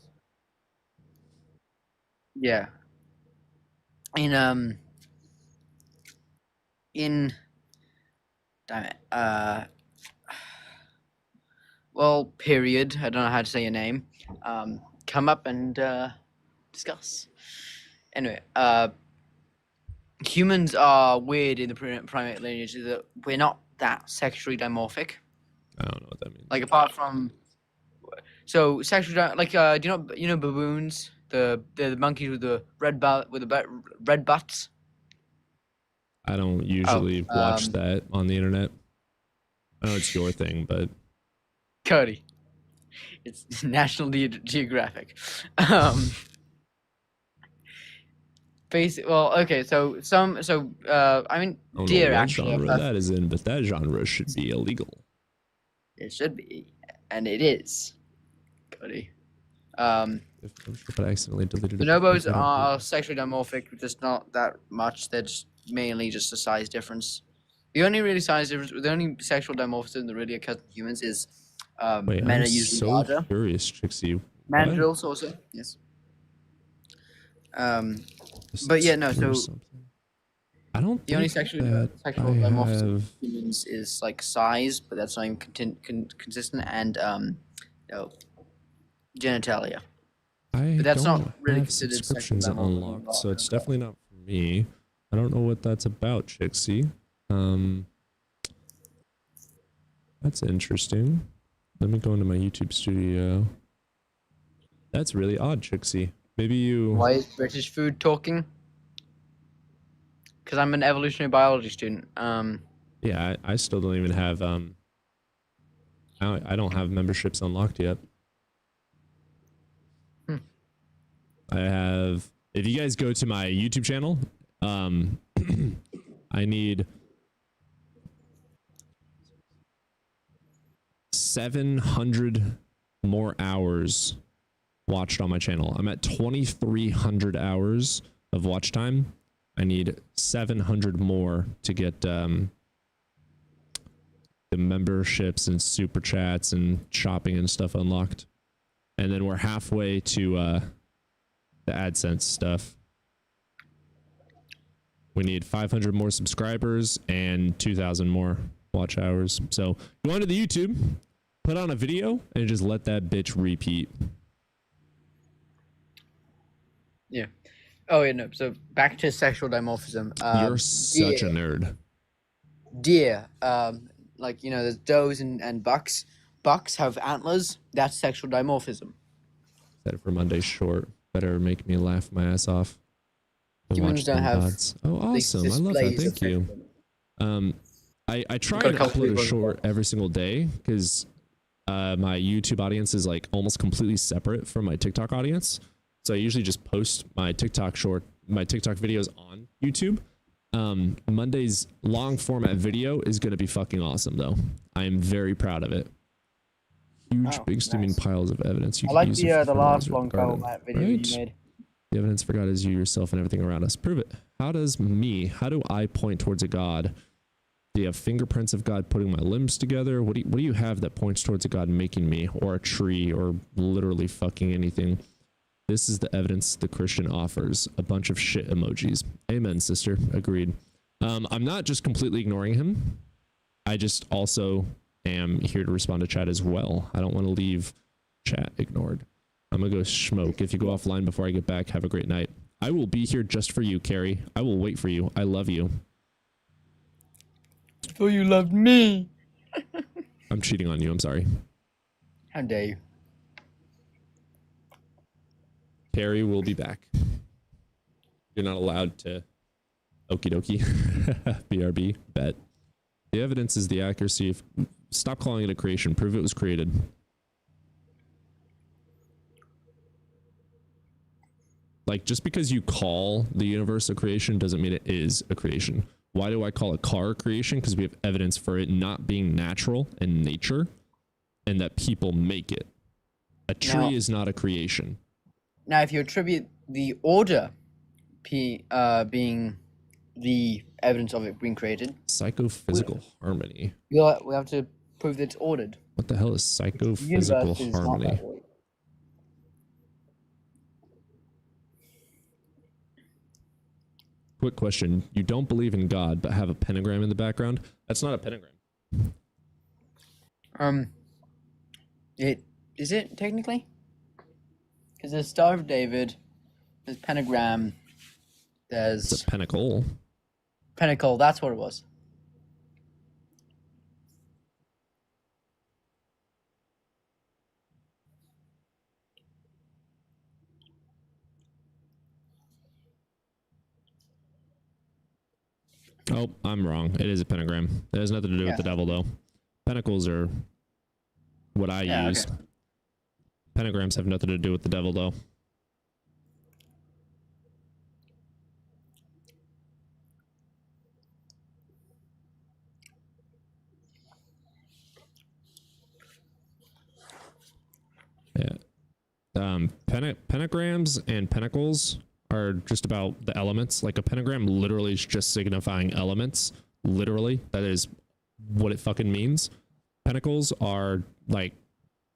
Yeah. In damn it. Well, period. I don't know how to say your name. Come up and discuss. Anyway, humans are weird in the primate lineage that we're not that sexually dimorphic. I don't know what that means. Like apart from, so sexually, like do you know baboons, the monkeys with the red butts. I don't usually watch that on the internet. I know it's your thing, but Cody, it's National Geographic. Well, okay, so I mean, I don't deer know what actually. genre that is in, but that genre should be illegal. It should be, and it is, Cody. If I accidentally deleted it. Bonobos are sexually dimorphic, just not that much. They're just mainly just a size difference. The only really size difference, the only sexual dimorphism that really occurs in humans is Wait, men I'm are usually so larger. curious, Trixie. Mandrills also, yes. But yeah, no. So I don't. The only think sexual that dimorphism have- in humans is like size, but that's not even consistent, and genitalia. But that's don't not really have considered subscriptions sexual dimorphism. unlocked, so it's definitely not for me. I don't know what that's about, Trixie. That's interesting. Let me go into my YouTube studio. That's really odd, Trixie. Maybe you. Why is British food talking? Because I'm an evolutionary biology student. Yeah, I still don't even have I don't have memberships unlocked yet. I have. If you guys go to my YouTube channel, I need 700 more hours watched on my channel. I'm at 2,300 hours of watch time. I need 700 more to get the memberships and super chats and shopping and stuff unlocked. And then we're halfway to the AdSense stuff. We need 500 more subscribers and 2,000 more watch hours. So go onto the YouTube, put on a video, and just let that bitch repeat. Yeah. Oh, yeah, no. So back to sexual dimorphism. You're such a nerd. Deer, like, you know, there's does and bucks. Bucks have antlers. That's sexual dimorphism. Set it for Monday's short. Better make me laugh my ass off. Humans don't have Oh, these awesome. I love that. displays of Thank you. I try Got a and couple upload a people- short every single day because my YouTube audience is like almost completely separate from my TikTok audience. So I usually just post my TikTok videos on YouTube. Monday's long format video is going to be fucking awesome though. I am very proud of it. Huge, big steaming piles of evidence. You I can like use the it for the last fertilizer long garden. format video Right? you made. The evidence for God is you, yourself, and everything around us. Prove it. How do I point towards a God? Do you have fingerprints of God putting my limbs together? What do you have that points towards a God making me, or a tree, or literally fucking anything? This is the evidence the Christian offers. A bunch of shit emojis. Amen, sister. Agreed. I'm not just completely ignoring him. I just also am here to respond to chat as well. I don't want to leave chat ignored. I'm gonna go smoke. If you go offline before I get back, have a great night. I will be here just for you, Carrie. I will wait for you. I love you. Oh, you loved me. I'm cheating on you. I'm sorry. How dare you? Carrie will be back. You're not allowed to. Okie dokie. BRB. Bet. The evidence is the accuracy of. Stop calling it a creation. Prove it was created. Like, just because you call the universe a creation doesn't mean it is a creation. Why do I call a car a creation? Because we have evidence for it not being natural in nature and that people make it. A tree Now- is not a creation. Now, if you attribute the order being the evidence of it being created, Psychophysical harmony. we have to prove that it's ordered. What the hell is The psychophysical universe is not harmony? that way. Quick question. You don't believe in God, but have a pentagram in the background? That's not a pentagram. Is it technically? Because there's Star of David, there's pentagram, there's It's a pentacle. pinnacle. That's what it was. Oh, I'm wrong. It is a pentagram. It has nothing to do with the devil, though. Pentacles are what I Yeah, use. okay. Pentagrams have nothing to do with the devil, though. Yeah. Pentagrams and pentacles are just about the elements. Like a pentagram literally is just signifying elements. Literally, that is what it fucking means. Pentacles are like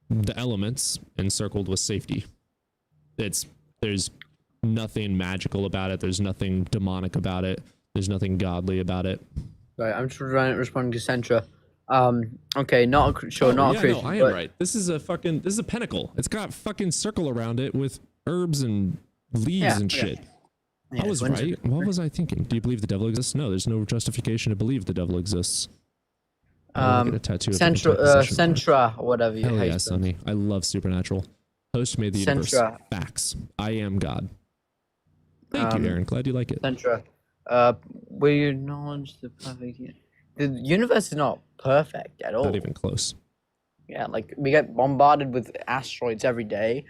the elements encircled with safety. There's nothing magical about it. There's nothing demonic about it. There's nothing godly about it. Right, I'm just responding to Centra. Okay, not a, Oh, not yeah, a creation. no, I am but right. This is a pentacle. It's got fucking circle around it with herbs and leaves Yeah, and yeah. shit. Yeah, I was when's right. it- What was I thinking? Do you believe the devil exists? No, there's no justification to believe the devil exists. I wanna get a tattoo of the Centra, interposition. Centra, or whatever you Hell hate. yeah, Sonny. I love supernatural. Host made the universe. Centra. Facts. I am God. Thank you, Aaron. Glad you like it. Centra. We acknowledge the perfect. The universe is not perfect at all. Not even close. Yeah, like we get bombarded with asteroids every day.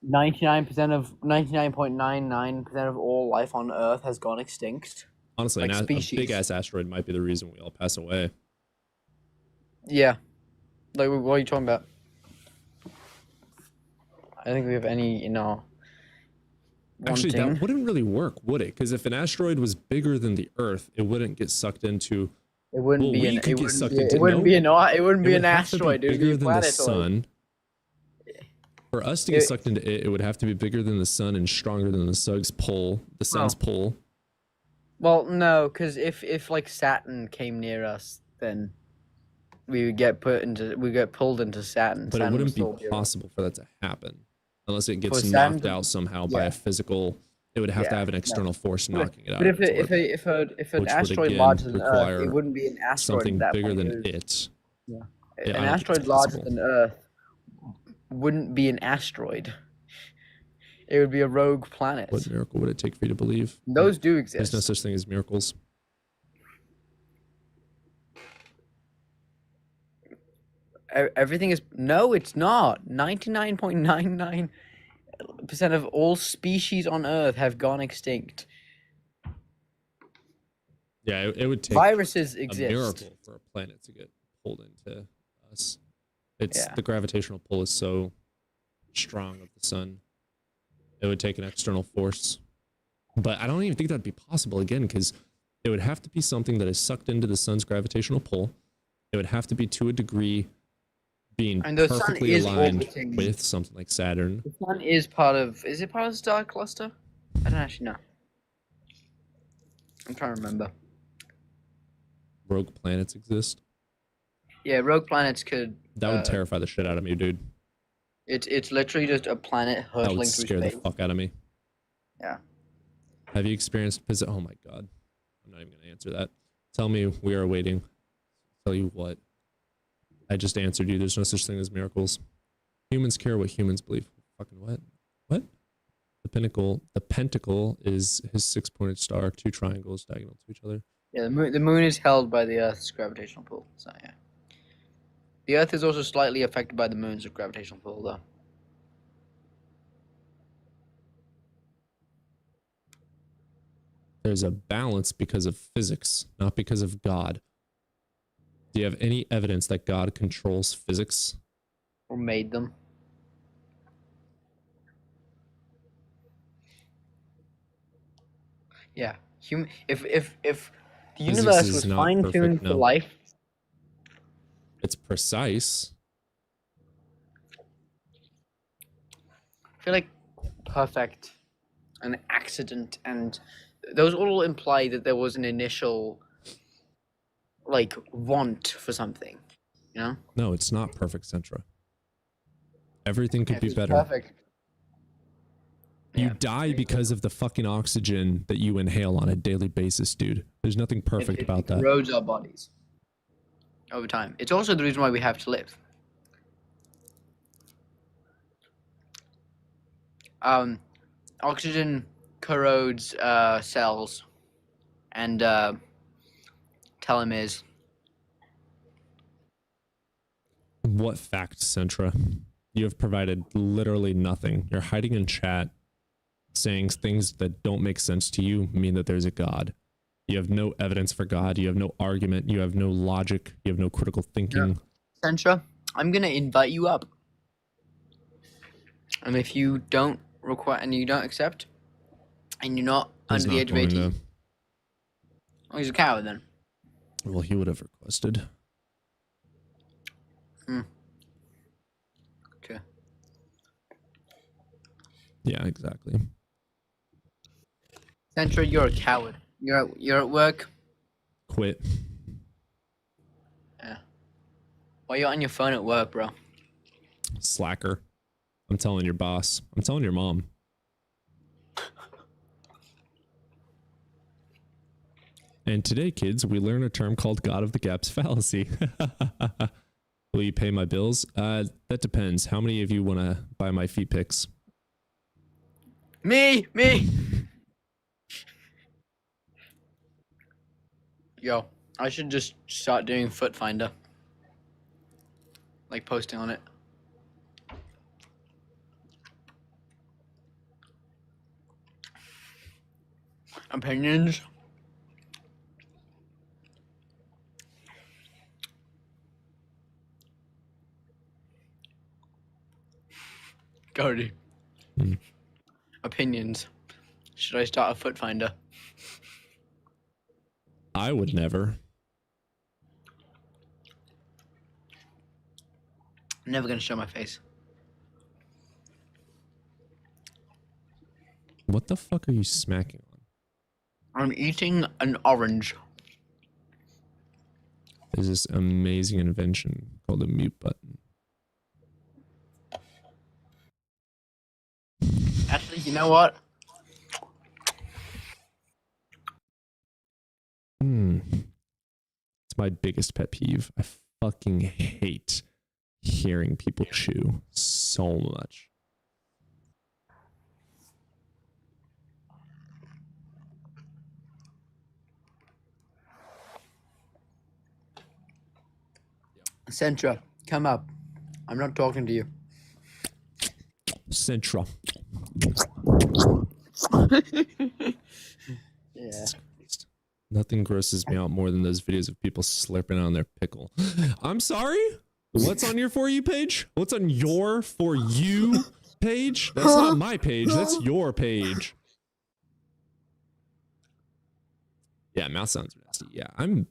99.99% of all life on Earth has gone extinct. Honestly, Like a species. big ass asteroid might be the reason we all pass away. Yeah. Like, what are you talking about? I don't think we have any, Actually, wanting. that wouldn't really work, would it? Because if an asteroid was bigger than the Earth, it wouldn't get sucked into It wouldn't Well, be we an. could It get wouldn't sucked be. into It wouldn't be an. It wouldn't It be would an have to be asteroid. It would be bigger a than the planetoid. sun. For us to get sucked into it, it would have to be bigger than the sun and stronger than the sun's pull. The sun's pull. Well, no, because if like Saturn came near us, then we would get pulled into Saturn. But Saturn it would wouldn't still be around. possible for that to happen unless it For gets Saturn knocked to- out somehow by yeah. a physical. It would have to Yeah, have an no. external force But- knocking it out. But of its orbit, if an which would asteroid again larger than Earth, require it wouldn't be an asteroid something at that bigger point. than It was- it. Yeah. Yeah, I An don't think asteroid it's larger possible. than Earth wouldn't be an asteroid. It would be a rogue planet. What miracle would it take for you to believe? Those do There's no exist. such thing as miracles. Everything is no, it's not. 99.99% of all species on Earth have gone extinct. Yeah, it would take Viruses a exist. miracle for a planet to get pulled into us. It's Yeah. the gravitational pull is so strong of the sun. It would take an external force. But I don't even think that'd be possible again, because it would have to be something that is sucked into the sun's gravitational pull. It would have to be to a degree being And the sun perfectly is aligned orbiting- with something like Saturn. The sun is part of. Is it part of the star cluster? I don't actually know. I'm trying to remember. Rogue planets exist. Yeah, rogue planets could. That would terrify the shit out of me, dude. It's literally just a planet That hurtling would through scare the space. fuck out of me. Yeah. Have you experienced Oh my god. I'm not even going to answer that. Tell me we are waiting. Tell you what. I just answered you. There's no such thing as miracles. Humans care what humans believe. Fucking what? What? The pentacle is his 6-pointed star, 2 triangles diagonal to each other. Yeah, the moon is held by the Earth's gravitational pull. So yeah. The Earth is also slightly affected by the moon's gravitational pull, though. There's a balance because of physics, not because of God. Do you have any evidence that God controls physics? Or made them. Yeah. If the Physics universe is was not fine tuned perfect, for no. life, It's precise. I feel like perfect, an accident, and those all imply that there was an initial like want for something, you know? No, it's not perfect, Centra. Everything could If be it's better. Perfect. You die because of the fucking oxygen that you inhale on a daily basis, dude. There's nothing perfect about that. Corrodes our bodies over time. It's also the reason why we have to live. Oxygen corrodes cells and telomeres. What fact, Centra? You have provided literally nothing. You're hiding in chat, saying things that don't make sense to you mean that there's a God. You have no evidence for God. You have no argument. You have no logic. You have no critical thinking. Sentra, I'm gonna invite you up, and if you don't require and you don't accept, and you're not He's under the not age of going 18, to- oh, he's a coward then. Well, he would have requested. Okay. Yeah, exactly. Sentra, you're a coward. You're at work. Quit. Yeah. Why you on your phone at work, bro? Slacker. I'm telling your boss. I'm telling your mom. And today, kids, we learn a term called God of the Gaps fallacy. Will you pay my bills? That depends. How many of you want to buy my feet pics? Me. Yo, I should just start doing Foot Finder. Like posting on it. Opinions? Cody. Opinions. Should I start a Foot Finder? I would never. I'm never gonna show my face. What the fuck are you smacking on? I'm eating an orange. There's this amazing invention called a mute button. Actually, you know what? It's my biggest pet peeve. I fucking hate hearing people chew so much. Centra, come up. I'm not talking to you. Centra. Yeah. Nothing grosses me out more than those videos of people slurping on their pickle. I'm sorry? What's on your For You page? What's on your For You page? That's not my page. That's your page. Yeah, mouth sounds nasty. Yeah, I'm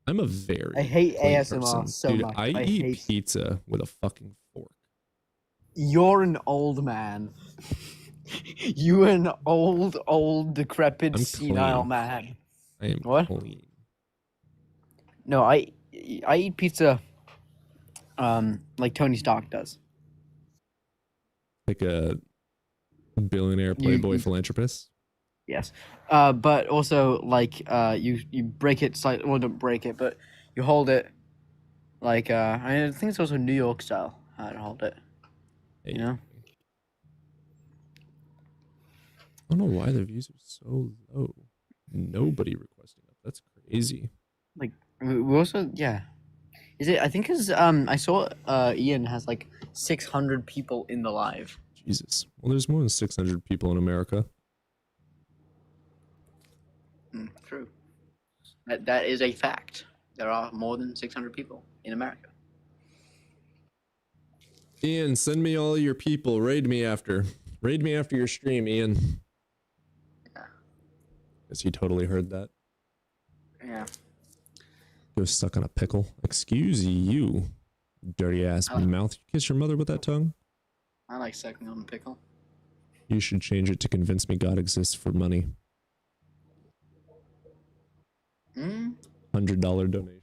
a very I hate clean ASMR person. so Dude, much. I I eat hate- pizza with a fucking fork. You're an old man. You an old, decrepit, I'm senile clean. man. I am What? clean. No, I eat pizza, like Tony Stark does. Like a billionaire playboy philanthropist. Yes, but also like you break it slightly. Well, don't break it, but you hold it like I think it's also New York style. How to hold it. You know. I don't know why the views are so low. Nobody requesting up. That's crazy. Like we also Is it? I think because I saw Ian has like 600 people in the live. Jesus. Well, there's more than 600 people in America. True. That is a fact. There are more than 600 people in America. Ian, send me all your people. Raid me after your stream, Ian. Yeah. Guess you totally heard that. Yeah. Go stuck on a pickle. Excuse you, dirty ass mouth. You kiss your mother with that tongue? I like sucking on a pickle. You should change it to convince me God exists for money. $100 donation.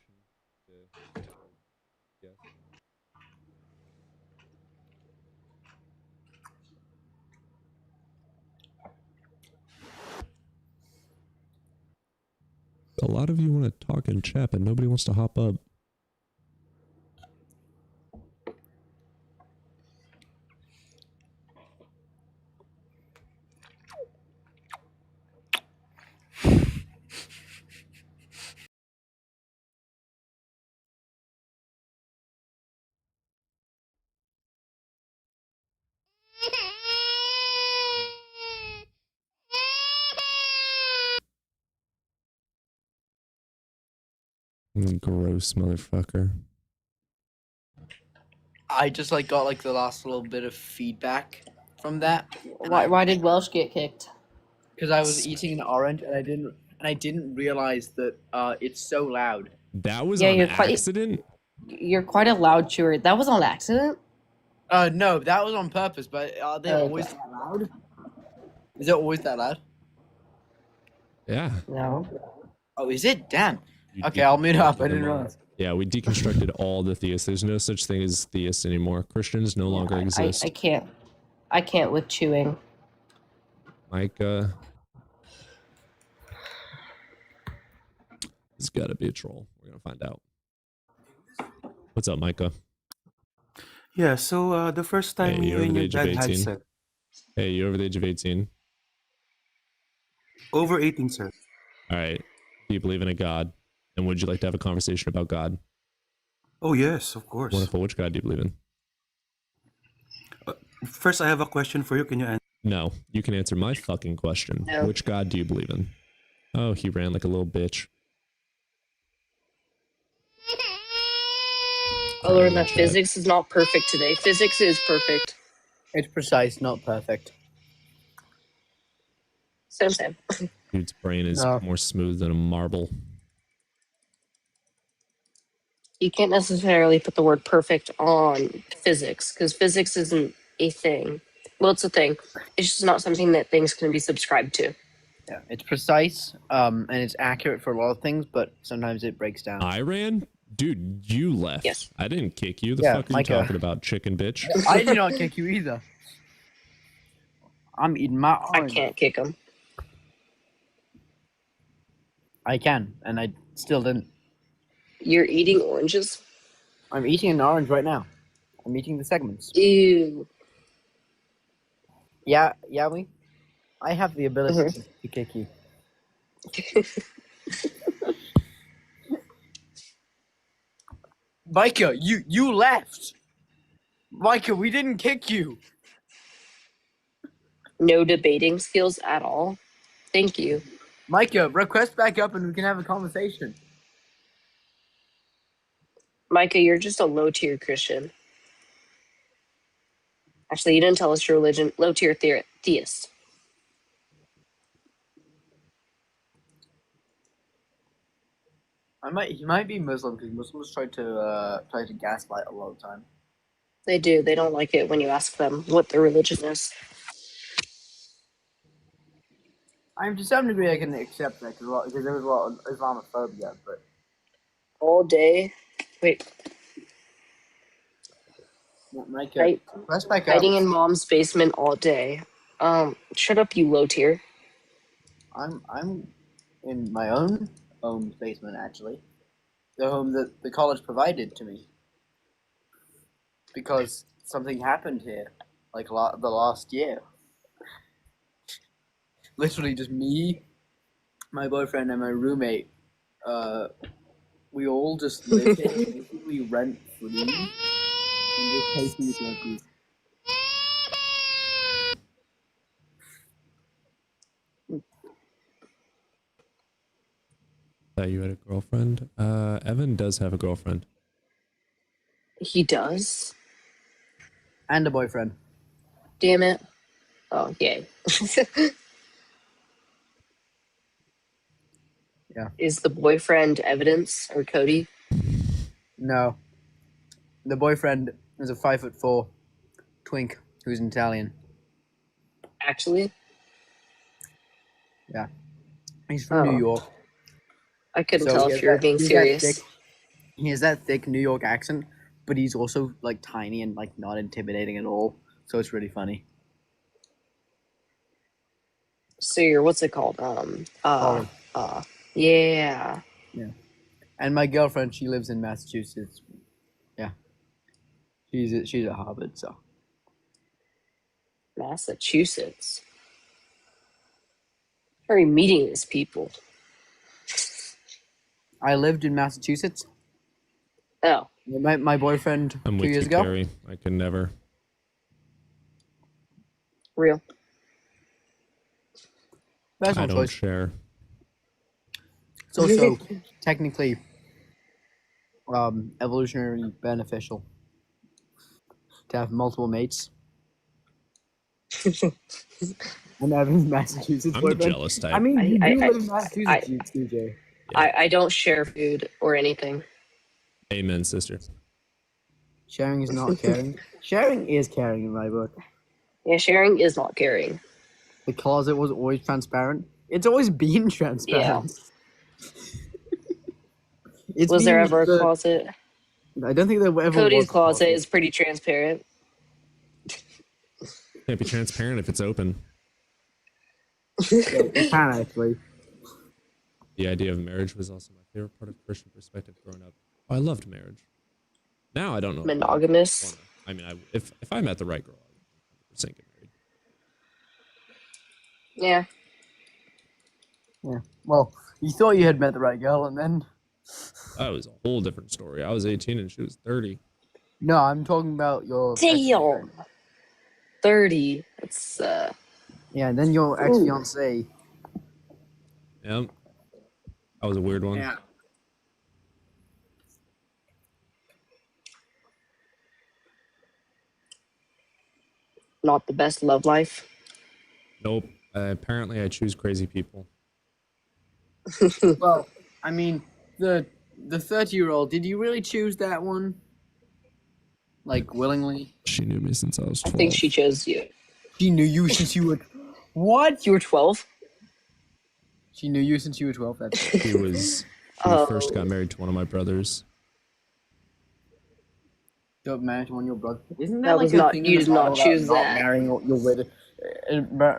A lot of you want to talk in chat, but nobody wants to hop up. Gross motherfucker. I just like got like the last little bit of feedback from that. Why did Welsh get kicked? Because I was eating an orange and I didn't realize that it's so loud. That was Yeah, on you're quite- accident? You're quite a loud chewer. That was on accident? No, that was on purpose. But are they Oh, always okay. that loud? Is it always that loud? Yeah. No. Oh, is it? Damn. Okay, I'll mute up. I didn't realize. Yeah, we deconstructed all the theists. There's no such thing as theists anymore. Christians no longer exist. I can't with chewing. Micah. It's gotta be a troll. We're gonna find out. What's up, Micah? Yeah, so the first time Hey, you you're over and the your age of dad had 18? sex. Hey, you're over the age of 18? Over 18, sir. Alright. Do you believe in a God? And would you like to have a conversation about God? Oh, yes, of course. Wonderful. Which God do you believe in? First, I have a question for you. Can you answer? No, you can answer my fucking question. No. Which God do you believe in? Oh, he ran like a little bitch. I learned that physics is not perfect today. Physics is perfect. It's precise, not perfect. Same. Dude's brain is No. more smooth than a marble. You can't necessarily put the word perfect on physics because physics isn't a thing. Well, it's a thing. It's just not something that things can be subscribed to. Yeah, it's precise, and it's accurate for a lot of things, but sometimes it breaks down. I ran? Dude, you left. Yes. I didn't kick you. The Yeah, fuck are you Micah. talking about, chicken bitch? I did not kick you either. I'm eating my orange. I can't kick him. I can, and I still didn't. You're eating oranges? I'm eating an orange right now. I'm eating the segments. Ew. Yeah, Yawi? I have the ability to kick you. Micah, you left. Micah, we didn't kick you. No debating skills at all. Thank you. Micah, request back up and we can have a conversation. Micah, you're just a low-tier Christian. Actually, you didn't tell us your religion. Low-tier theist. He might be Muslim because Muslims try to gaslight a lot of the time. They do. They don't like it when you ask them what their religion is. I'm to some degree I can accept that because there was a lot of Islamophobia, but All day. Wait. Micah, request back up. Hiding in mom's basement all day. Shut up, you low-tier. I'm in my own basement actually, the home that the college provided to me, because something happened here, like the last year. Literally, just me, my boyfriend, and my roommate. We all just live here, basically rent free, and just pay for utilities. Thought you had a girlfriend. Evan does have a girlfriend. He does? And a boyfriend. Damn it. Oh, yay. Yeah. Is the boyfriend evidence or Cody? No. The boyfriend is a 5'4" twink who's an Italian. Actually? Yeah. He's from New York. I couldn't So tell he if has you were that- being he's that serious. thick- He has that thick New York accent, but he's also like tiny and like not intimidating at all. So it's really funny. So you're, what's it called? Ollie. Yeah. Yeah. And my girlfriend, she lives in Massachusetts. Yeah. She's at Harvard, so. Massachusetts. How are you meeting these people? I lived in Massachusetts. Oh. My boyfriend I'm 2 with years you, ago. Carrie. I could never. Real. That's I one don't choice. share. It's also technically evolutionarily beneficial to have multiple mates. And Evan's Massachusetts I'm the boyfriend. jealous type. I mean, you do I- live in Massachusetts, CJ. I don't share food or anything. Amen, sister. Sharing is not caring. Sharing is caring in my book. Yeah, sharing is not caring. The closet was always transparent. It's always been transparent. It's Was there been ever a the- closet? I don't think there ever Cody's was a closet is pretty transparent. Can't be transparent if it's open. It can actually. The idea of marriage was also my favorite part of Christian perspective growing up. I loved marriage. Now I don't know. Monogamous. I mean, if I met the right girl, I would 100% get married. Yeah. Yeah. Well, you thought you had met the right girl, and then. That was a whole different story. I was 18 and she was 30. No, I'm talking about your. Damn. 30. That's Yeah, and then your ex fiance. Yep. That was a weird one. Yeah. not the best love life. Nope. Apparently I choose crazy people. Well, I mean, the The 30-year-old, did you really choose that one? Like, willingly? She knew me since I was 12. I think she chose you. She knew you since you were... What? You were 12? She knew you since you were 12? That's He was. He first got married to one of my brothers. Got married to one of your brothers. Isn't That that like was a not- thing you in the did not Bible about choose not that. marrying your widow,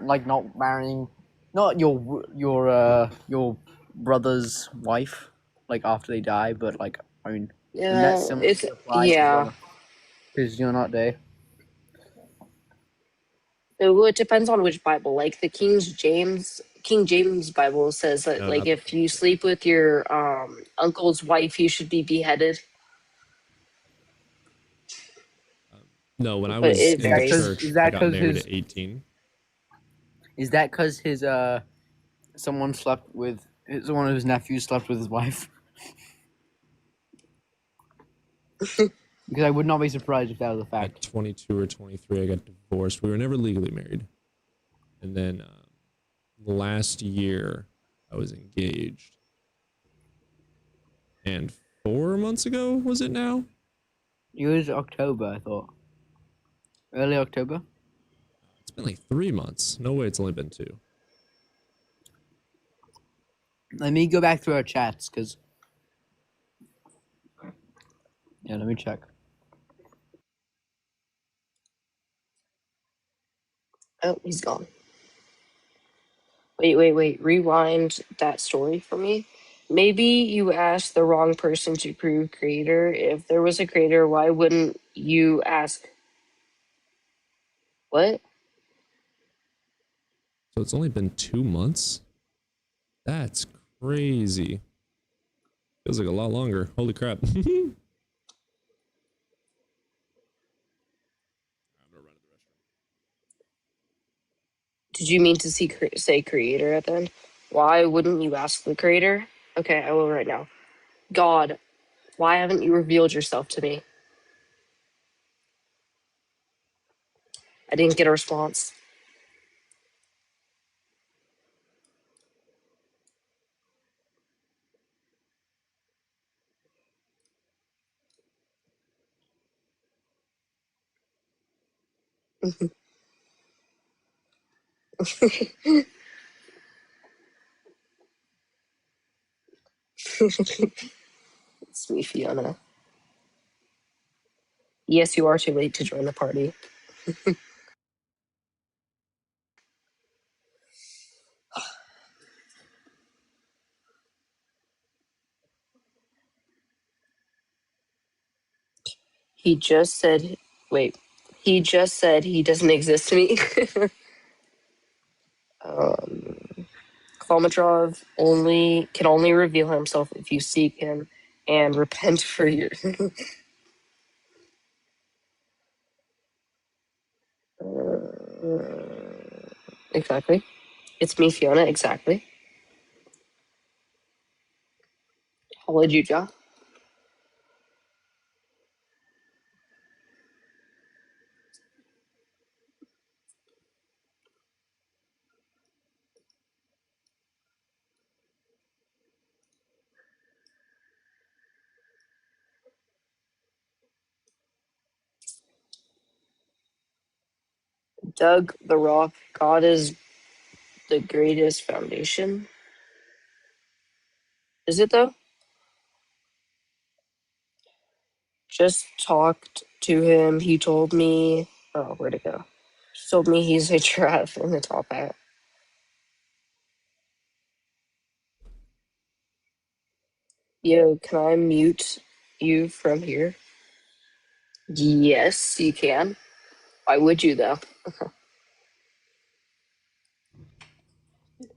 like not marrying, not your brother's wife, like after they die, but like I mean, Yeah, that's similar it's applies yeah. because you're not dead. Well, it depends on which Bible. Like the King James Bible says that No, like not if you sleep with your uncle's wife, you should be beheaded. No, when I But was it in the varies. church, Is that I got 'cause married his- at 18. Is that because his someone slept with one of his nephews slept with his wife? Because I would not be surprised if that was a fact. At 22 or 23, I got divorced. We were never legally married. And then last year, I was engaged. And 4 months ago, was it now? It was October, I thought. Early October. It's been like 3 months. No way, it's only been 2. Let me go back through our chats, because... Yeah, let me check. Oh, he's gone. Wait. Rewind that story for me. Maybe you asked the wrong person to prove creator. If there was a creator, why wouldn't you ask? What? So it's only been 2 months? That's crazy. Feels like a lot longer. Holy crap. Did you mean to say creator at the end? Why wouldn't you ask the creator? Okay, I will right now. God, why haven't you revealed yourself to me? I didn't get a response. It's me, Fiona. Yes, you are too late to join the party. He just said, wait, he just said he doesn't exist to me. Klomatrov can only reveal himself if you seek him and repent for your. Exactly. It's me, Fiona. Exactly. How old you, John? Doug the Rock. God is the greatest foundation. Is it though? Just talked to him. He told me. Oh, where'd it go? He told me he's a giraffe in the top hat. Yo, can I mute you from here? Yes, you can. Why would you though?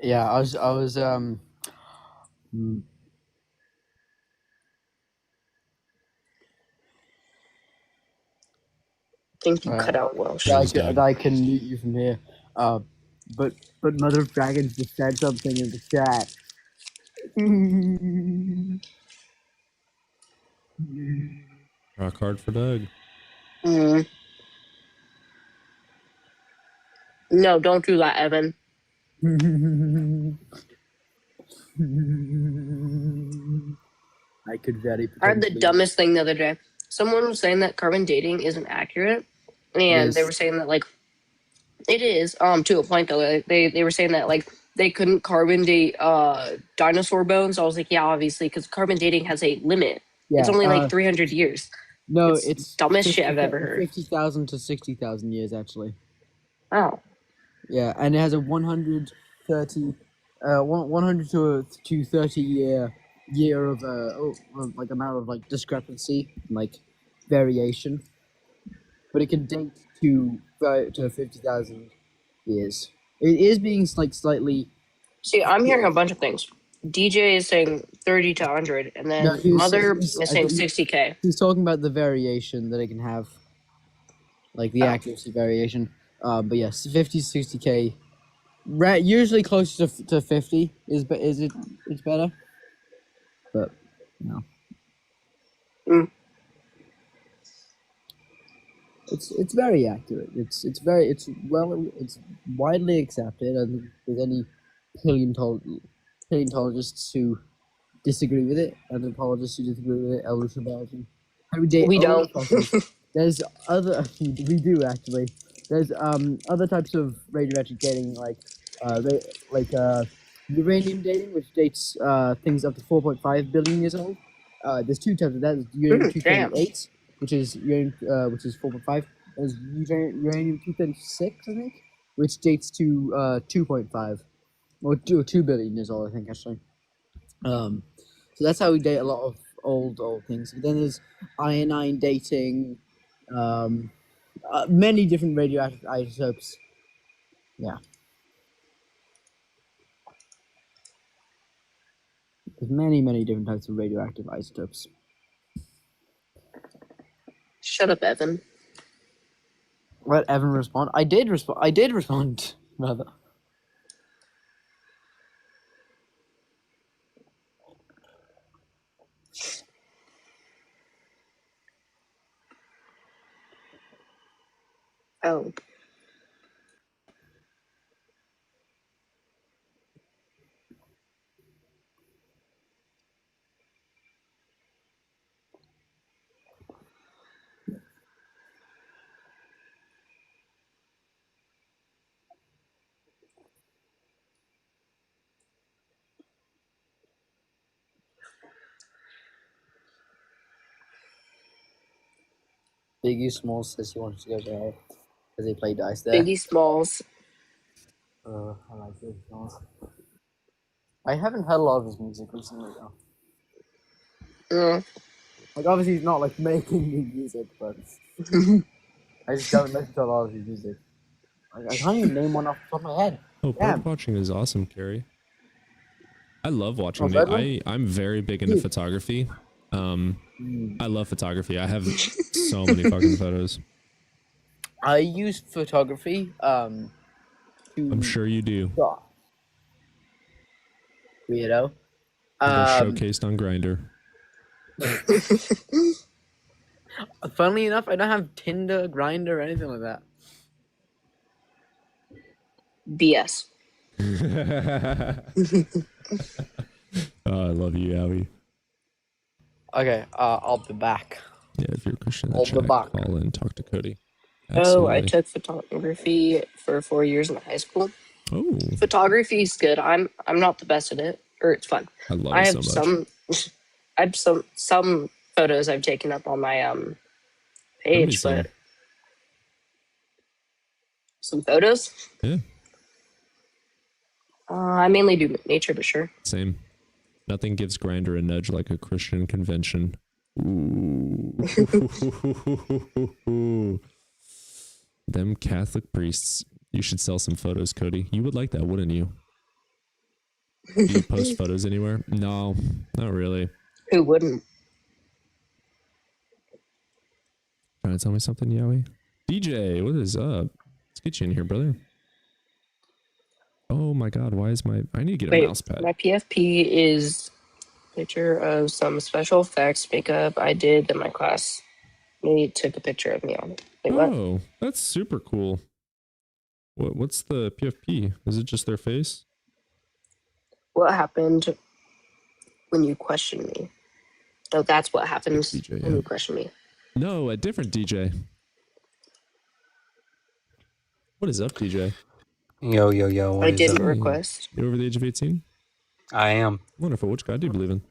Yeah, I was I think you cut out Welsh. I can mute you from here. But Mother of Dragons just said something in the chat. Rock hard for Doug. No, don't do that, Evan. I could very I heard the potentially. dumbest thing the other day. Someone was saying that carbon dating isn't accurate, and they were saying that like it is. To a point though, they were saying that like they couldn't carbon date dinosaur bones. I was like, yeah, obviously, because carbon dating has a limit. It's Yeah. only like 300 years. No, It's it's dumbest shit I've ever heard. 50,000 to 60,000 years actually. Oh. Yeah, and it has a 100 to 30 year of like amount of like discrepancy, like variation, but it can date to 50,000 years. It is being like slightly. See, I'm hearing a bunch of things. DJ is saying 30 to 100, and then No, Mother he's- is I saying think 60K. He's talking about the variation that it can have, like the accuracy variation. But yes, 50 to 60K. Usually closer to 50 is it's better, but no. It's very accurate. It's widely accepted. I think there's any paleontologists who disagree with it, anthropologists who disagree with it, evolution biology. We don't. There's other we do actually. There's other types of radioactive dating like uranium dating, which dates things up to 4.5 billion years old. There's two types of that. There's uranium 238, which is 4.5. There's uranium 236, I think, which dates to 2.5 or 2 billion years old, I think actually. So that's how we date a lot of old things. But then there's iodine dating, many different radioactive isotopes. Yeah. There's many different types of radioactive isotopes. Shut up, Evan. Let Evan respond. I did respond, rather. Oh. Biggie Smalls says he wants to go there because they play dice there. Biggie Smalls. I like Biggie Smalls. I haven't heard a lot of his music recently though. Like obviously he's not like making new music, but I just don't listen to a lot of his music. I can't even name one off the top of my head. Oh, Damn. bird watching is awesome, Carrie. I love watching Oh, it. bird I'm very big into photography. I love photography. I have so many fucking photos. I use photography I'm sure you do. Weirdo. They're showcased on Grindr. Funnily enough, I don't have Tinder, Grindr, or anything like that. BS. Oh, I love you, Howie. Okay, I'll be back. Yeah, if you're a Christian, in the I'll be chat, back. call in, talk to Cody. Oh, I Absolutely. took photography for 4 years in high school. Oh, Photography is good. I'm not the best at it, or it's fun. I love I it have so much. I have some photos I've taken up on my page, some. but some photos. Yeah, I mainly do nature, but sure. same. Nothing gives Grindr a nudge like a Christian convention. Ooh. Them Catholic priests. You should sell some photos, Cody. You would like that, wouldn't you? Do you post photos anywhere? No, not really. Who wouldn't? Trying to tell me something, Yowie? DJ, what is up? Let's get you in here, brother. Oh my god, why is my... I need to get a Wait, mouse pad. my PFP is a picture of some special effects makeup I did in my class. They took a picture of me on it. Wait, what? Oh, that's super cool. What's the PFP? Is it just their face? What happened when you questioned me? Oh, that's what happens DJ, when yeah. you question me. No, a different DJ. What is up, DJ? Yo, yo, yo. What I is didn't up? request. You over the age of 18? I am. Wonderful. Which God do you believe in?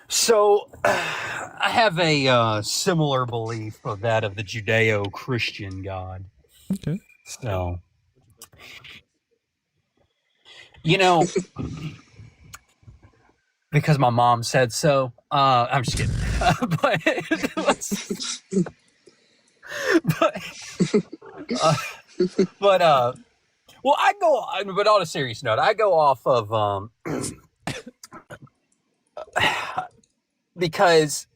So, I have a similar belief of that of the Judeo-Christian God. Okay. So, you know, because my mom said so. I'm just kidding. Well, but on a serious note, I go off of because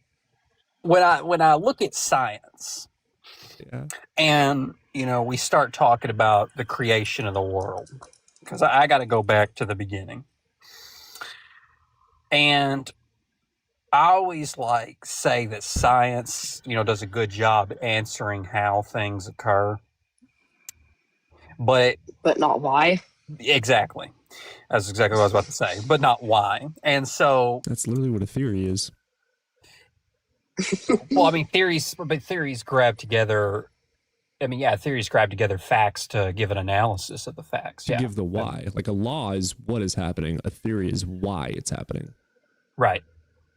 when I look at science, and we start talking about the creation of the world, because I got to go back to the beginning, and I always say that science, does a good job answering how things occur, but not why. Exactly. That's exactly what I was about to say, but not why. And so that's literally what a theory is. Well, I mean, theories grab together. Theories grab together facts to give an analysis of the facts. To give the why. Like a law is what is happening. A theory is why it's happening. Right.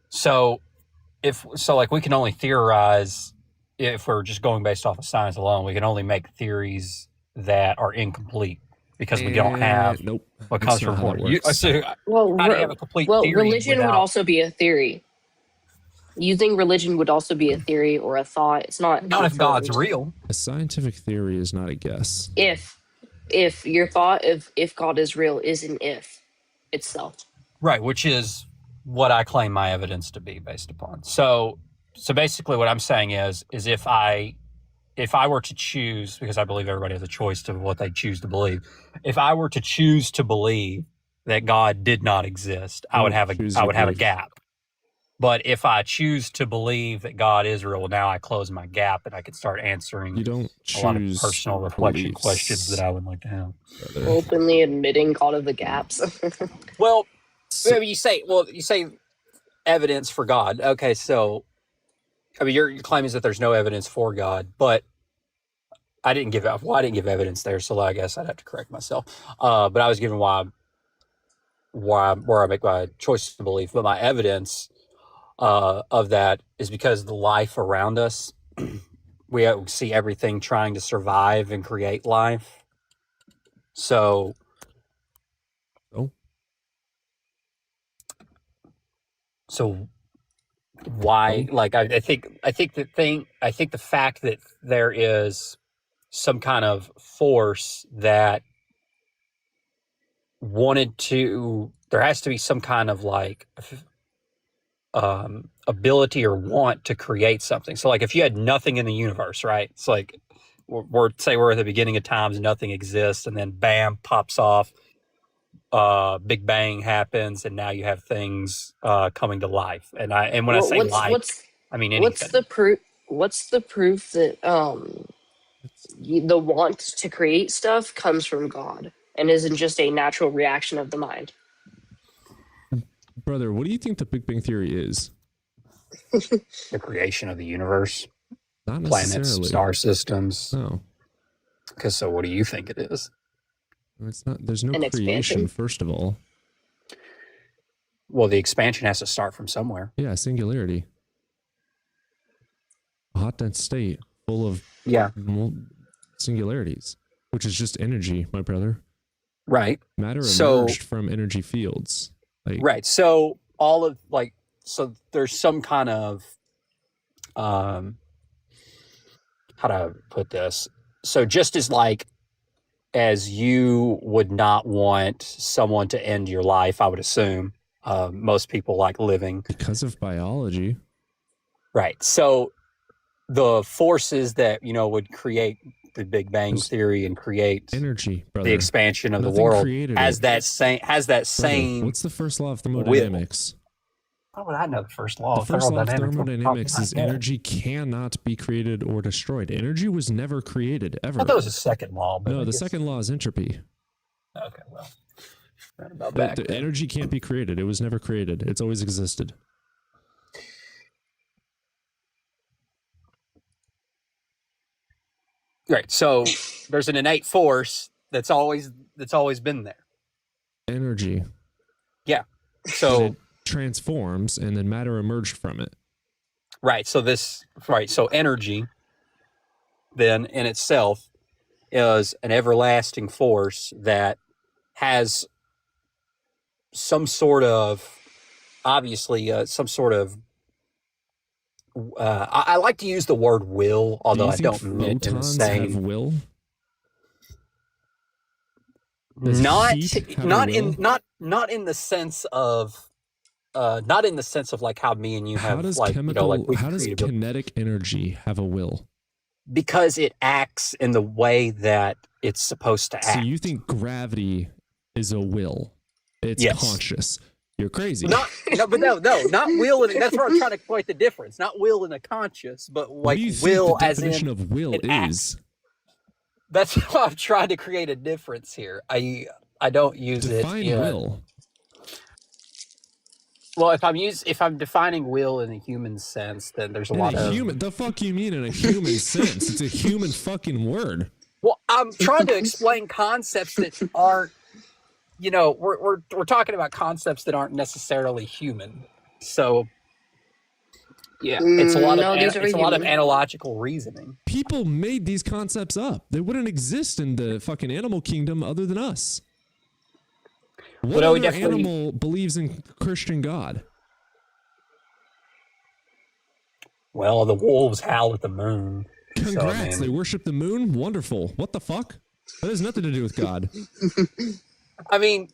So we can only theorize if we're just going based off of science alone. We can only make theories that are incomplete because we don't have what comes from Well, how do you have a complete theory religion would without- also be a theory. Using religion would also be a theory or a thought. It's not if God's confirmed. real. A scientific theory is not a guess. If your thought of if God is real is an if itself. Right, which is what I claim my evidence to be based upon. So basically what I'm saying is if I were to choose, because I believe everybody has a choice to what they choose to believe, if I were to choose to believe that God did not exist, I would have a gap. But if I choose to believe that God is real, now I close my gap and I can start answering a lot of personal reflection questions that I would like to have. Openly admitting God of the gaps. Well, you say evidence for God. Okay, so your claim is that there's no evidence for God, but I didn't give evidence there, so I guess I'd have to correct myself. But I was given where I make my choice to believe, but my evidence of that is because the life around us, we see everything trying to survive and create life. So, why? I think the fact that there is some kind of force that there has to be some kind of ability or want to create something. So if you had nothing in the universe, right? It's we're at the beginning of times, nothing exists, and then bam, pops off, Big Bang happens, and now you have things coming to life. And when I say life, I mean anything. What's the proof that the want to create stuff comes from God and isn't just a natural reaction of the mind? Brother, what do you think the Big Bang Theory is? The creation of the universe, not planets, necessarily. star systems. No. Because so, what do you think it is? It's not. There's no An creation. expansion. First of all. Well, the expansion has to start from somewhere. Yeah, singularity. A hot dense state full of singularities, which is just energy, my brother. Right. Matter emerged from energy fields. Right. So so there's some kind of how to put this. So just as you would not want someone to end your life, I would assume most people like living because of biology. Right. So the forces that would create the Big Bang Theory and create energy, brother. The expansion of Nothing the world created has it. that same. What's the first law of thermodynamics? How would I know the first law? The first law of Thermodynamics thermodynamics is energy cannot be created or destroyed. Energy was never created, ever. I thought it was the second law. But No, the second law is entropy. Okay, well, right about back. The energy can't be created. It was never created. It's always existed. Right. So there's an innate force that's always been there. Energy. Yeah. And So it transforms, and then matter emerged from it. right. So energy then in itself is an everlasting force that has some sort of some sort of I like to use the word will, although I don't mean it in the photons have same. will? Does Not heat have a not will? in not in the sense of not in the sense of like how me and you How have does like like we how does created a- kinetic energy have a will? because it acts in the way that it's supposed to So act. you think gravity is a will? It's Yes. conscious. You're crazy. No, but no, not will. That's where I'm trying to equate the difference. Not will in a conscious, but What like do you think will the as definition in of will it acts. is? That's why I'm trying to create a difference here. I don't use Define it. will. Well, if I'm defining will in a human sense, then there's a In lot a of human, the fuck you mean in a human sense? It's a human fucking word. Well, I'm trying to explain concepts that aren't, we're talking about concepts that aren't necessarily human. So, yeah, it's a lot No, of these are it's a lot of human. analogical reasoning. People made these concepts up. They wouldn't exist in the fucking animal kingdom other than us. What Well, we other definitely- animal believes in Christian God? Well, the wolves howl at the moon. Congrats, So, they worship the moon? Wonderful. What the fuck? That has nothing to do with God. I mean,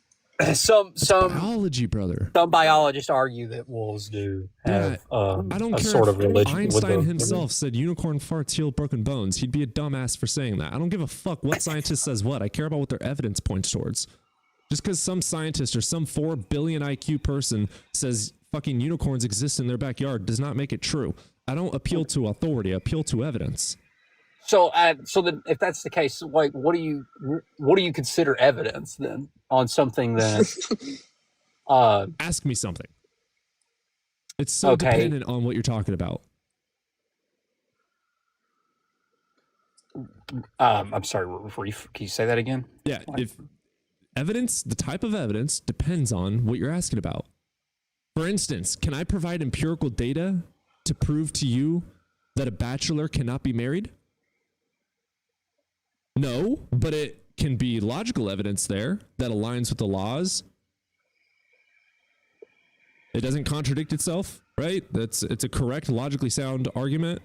some biology, brother. Some biologists argue that wolves do have I don't a care sort if of religion with Einstein the himself said unicorn farts heal broken bones. He'd be a dumbass for saying that. I don't give a fuck what scientist says what. I care about what their evidence points towards. Just because some scientist or some 4 billion IQ person says fucking unicorns exist in their backyard does not make it true. I don't appeal to authority. I appeal to evidence. So then, if that's the case, like, what do you consider evidence then on something that? Ask me something. It's so Okay. dependent on what you're talking about. I'm sorry, can you say that again? Yeah, if evidence, the type of evidence depends on what you're asking about. For instance, can I provide empirical data to prove to you that a bachelor cannot be married? No, but it can be logical evidence there that aligns with the laws. It doesn't contradict itself, right? It's a correct, logically sound argument.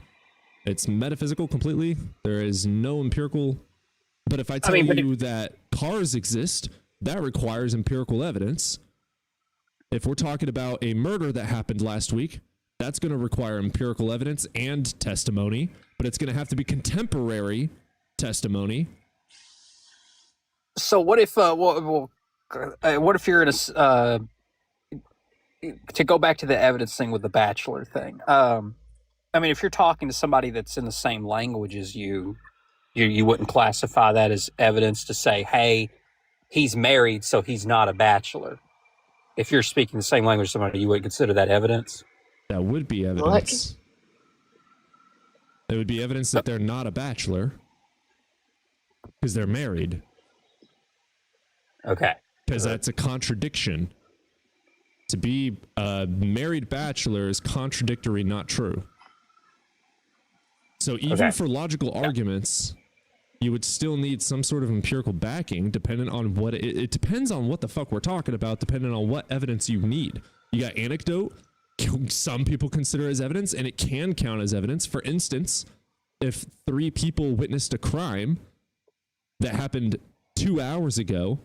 It's metaphysical completely. There is no empirical. But if I tell you that cars exist, that requires empirical evidence. If we're talking about a murder that happened last week, that's going to require empirical evidence and testimony, but it's going to have to be contemporary testimony. So what if what if you're in a to go back to the evidence thing with the bachelor thing? I mean, if you're talking to somebody that's in the same language as you wouldn't classify that as evidence to say, hey, he's married, so he's not a bachelor. If you're speaking the same language as somebody, you wouldn't consider that evidence? That would be evidence. It would be evidence that they're not a bachelor because they're married. Okay. Because that's a contradiction. To be a married bachelor is contradictory, not true. So even for logical arguments, you would still need some sort of empirical backing, dependent on what it depends on what the fuck we're talking about, depending on what evidence you need. You got anecdote. Some people consider as evidence, and it can count as evidence. For instance, if 3 people witnessed a crime that happened 2 hours ago,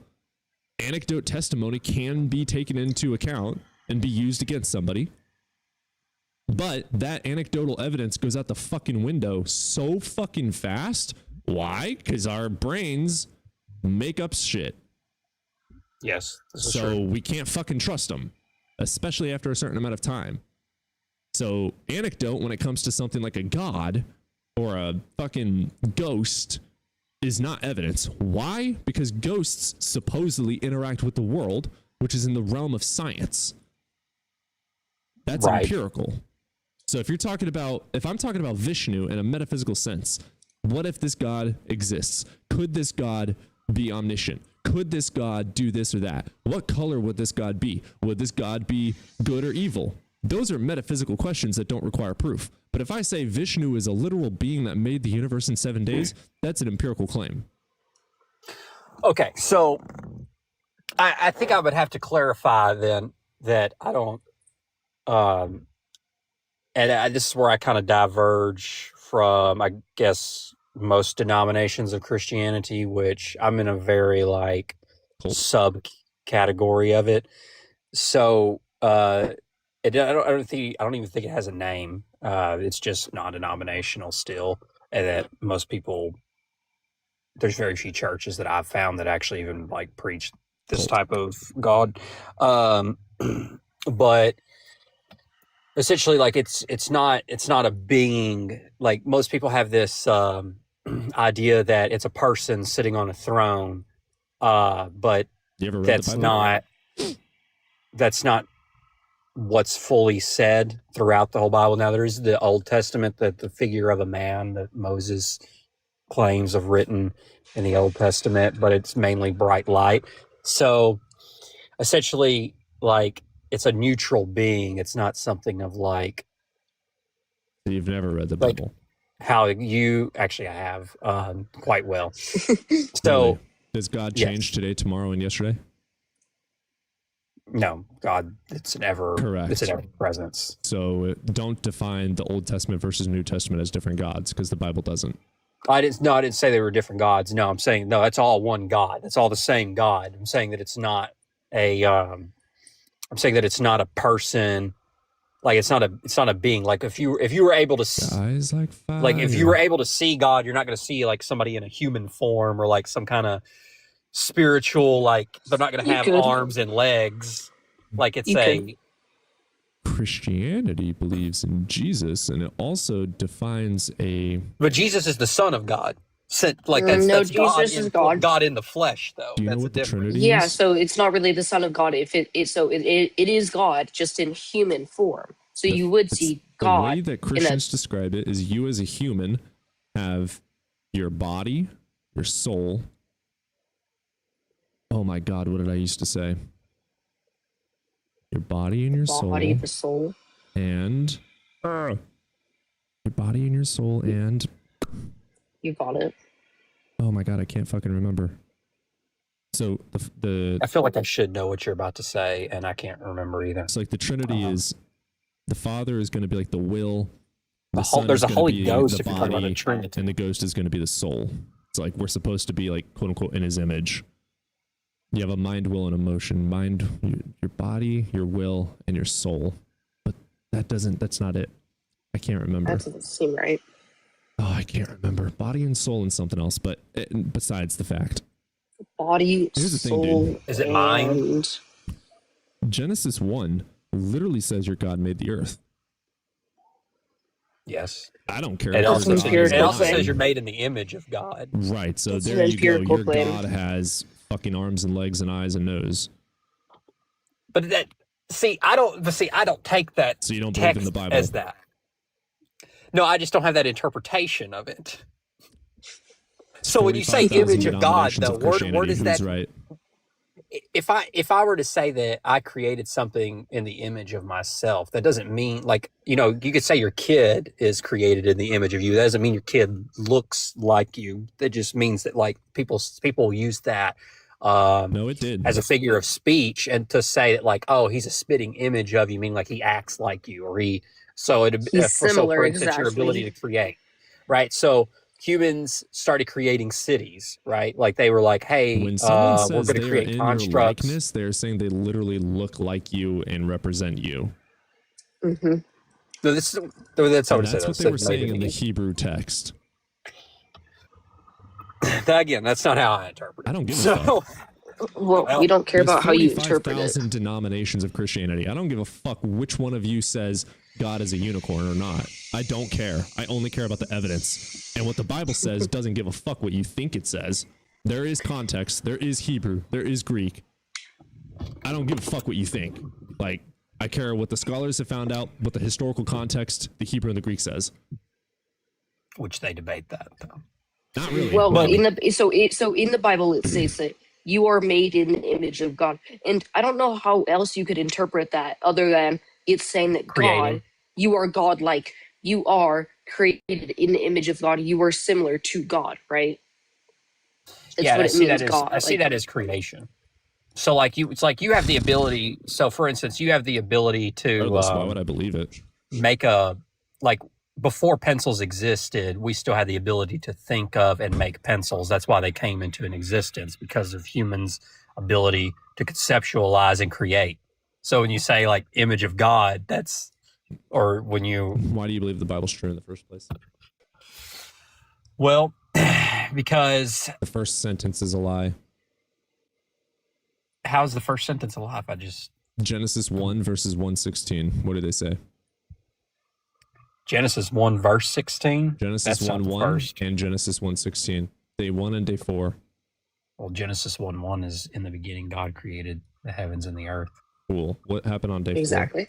anecdote testimony can be taken into account and be used against somebody. But that anecdotal evidence goes out the fucking window so fucking fast. Why? Because our brains make up shit. Yes. So we can't fucking trust them, especially after a certain amount of time. So anecdote, when it comes to something like a god or a fucking ghost, is not evidence. Why? Because ghosts supposedly interact with the world, which is in the realm of science. That's empirical. So if I'm talking about Vishnu in a metaphysical sense, What if this God exists? Could this God be omniscient? Could this God do this or that? What color would this God be? Would this God be good or evil? Those are metaphysical questions that don't require proof. But if I say Vishnu is a literal being that made the universe in 7 days, that's an empirical claim. Okay, so I think I would have to clarify then that I don't, this is where I kind of diverge from, I guess, most denominations of Christianity, which I'm in a very like subcategory of it. So I don't even think it has a name. It's just non-denominational still, and that most people, there's very few churches that I've found that actually even like preach this type of God. But essentially, like it's not a being. Like most people have this idea that it's a person sitting on a throne, but you ever read the Bible? That's not what's fully said throughout the whole Bible. Now, there is the Old Testament, that the figure of a man that Moses claims of written in the Old Testament, but it's mainly bright light. So essentially, like, it's a neutral being. It's not something of like. You've never read the Bible. How you actually, I have quite well. So really? Does God change today, tomorrow, and yesterday? No, God, it's an ever presence. So don't define the Old Testament versus New Testament as different gods, because the Bible doesn't. I didn't say they were different gods. No, I'm saying no, that's all one God. That's all the same God. I'm saying that it's not a I'm saying that it's not a person. Like it's not a being. Like if you were able to eyes like fire. Like if you were able to see God, you're not going to see like somebody in a human form or like some kind of spiritual, like they're not going to have arms and legs. Like it's Christianity believes in Jesus, and it also defines a. But Jesus is the Son of God. Like that's Jesus is God. God in the flesh, though. Do you know what the Trinity is? Yeah, so it's not really the Son of God. If it is God, just in human form. So you would see God. The way that Christians describe it is you as a human have your body, your soul. Oh my God, what did I used to say? Your body and your soul. Body, the soul. And your body and your soul and. You got it. Oh my God, I can't fucking remember. So the I feel like I should know what you're about to say, and I can't remember either. It's like the Trinity is the Father is going to be like the will. There's a Holy Ghost if you're talking about the Trinity, and the Ghost is going to be the soul. It's like we're supposed to be like quote unquote in His image. You have a mind, will, and emotion. Mind, your body, your will, and your soul. But that's not it. I can't remember. That doesn't seem right. Oh, I can't remember. Body and soul and something else, but besides the fact. Body, here's the soul, thing, dude. Is it mind? Genesis 1 literally says your God made the earth. Yes. I don't care. It also says you're made in the image of God. Right. So there you go. Your God has fucking arms and legs and eyes and nose. But I don't take that. So you don't believe in the Bible as that. No, I just don't have that interpretation of it. So when you say image of God, though, where does that? Right? If I were to say that I created something in the image of myself, that doesn't mean like, you could say your kid is created in the image of you. That doesn't mean your kid looks like you. That just means that like people use that. No, it did as a figure of speech, and to say that like, oh, he's a spitting image of you, mean like he acts like you, or he's similar. For instance, your ability to create, right? So humans started creating cities, right? Like they were like, hey, when someone says we're going to create constructs. Your likeness, they're saying they literally look like you and represent you. Mm-hmm. No, that's what they were saying in the Hebrew text. Again, that's not how I interpret it. I don't give a fuck. Well, we don't care about how you interpret it. 45,000 denominations of Christianity. I don't give a fuck which one of you says God is a unicorn or not. I don't care. I only care about the evidence. And what the Bible says doesn't give a fuck what you think it says. There is context. There is Hebrew. There is Greek. I don't give a fuck what you think. Like, I care what the scholars have found out, what the historical context, the Hebrew and the Greek says. Which they debate that, though. Not really. Well, but in the Bible it says that you are made in the image of God, and I don't know how else you could interpret that other than it's saying that Creating. you are God, like you are created in the image of God. You are similar to God, right? That's Yeah, what I it see means, that as God. I see Like, that as creation. So like it's like you have the ability. So for instance, you have the ability to regardless, why would I believe it? make like before pencils existed, we still had the ability to think of and make pencils. That's why they came into an existence, because of humans' ability to conceptualize and create. So when you say like image of God, that's or when you Why do you believe the Bible's true in the first place? well, because the first sentence is a lie. How's the first sentence a lie? Genesis 1 verses 1:16. What do they say? Genesis 1 verse 16. Genesis 1:1 and Genesis 1:16. Day 1 and day 4. Well, Genesis 1:1 is in the beginning God created the heavens and the earth. Cool. What happened on day 4? exactly.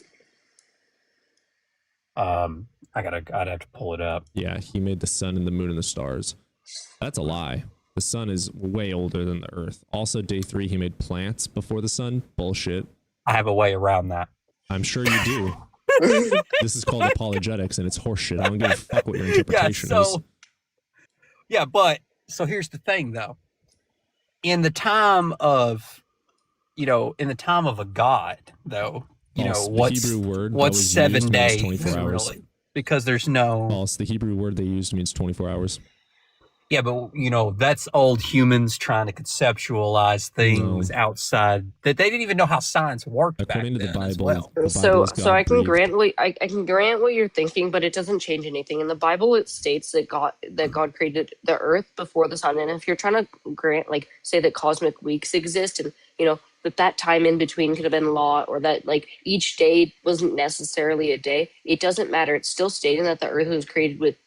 I'd have to pull it up. Yeah, he made the sun and the moon and the stars. That's a lie. The sun is way older than the earth. Also, day 3, he made plants before the sun. Bullshit. I have a way around that. I'm sure you do. This is called apologetics, and it's horseshit. I don't give a fuck what your interpretation is. Yeah, but so here's the thing, though. In the time of a god, though, the Hebrew word what's 7 days? 24 hours. Really? Because there's no false. The Hebrew word they used means 24 hours. Yeah, but that's old humans trying to conceptualize things outside that they didn't even know how science worked. According to the Bible, as well. So I can grant I can grant what you're thinking, but it doesn't change anything. In the Bible, it states that God created the earth before the sun. And if you're trying to say that cosmic weeks exist, and that time in between could have been law, or that each day wasn't necessarily a day, it doesn't matter. It's still stating that the earth was created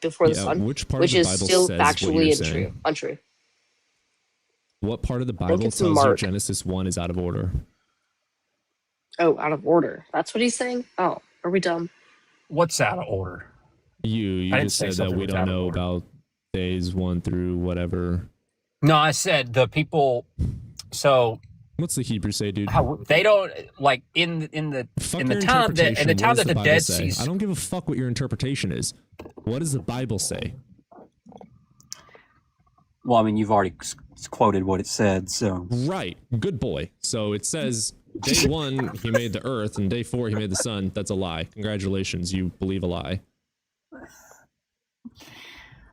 before the sun, which part which of the is Bible still says factually what you're saying? untrue. What part of the Bible it's tells you Mark. Genesis 1 is out of order? Oh, out of order. That's what he's saying? Oh, are we dumb? What's out of order? You I didn't just say said that something we was don't out of know order. about days 1 through whatever. No, I said the people. So what's the Hebrew say, dude? How they don't in the time that the Dead Sea. I don't give a fuck what your interpretation is. What does the Bible say? Well, I mean, you've already quoted what it said, so right. Good boy. So it says day 1 he made the earth, and day 4 he made the sun. That's a lie. Congratulations, you believe a lie.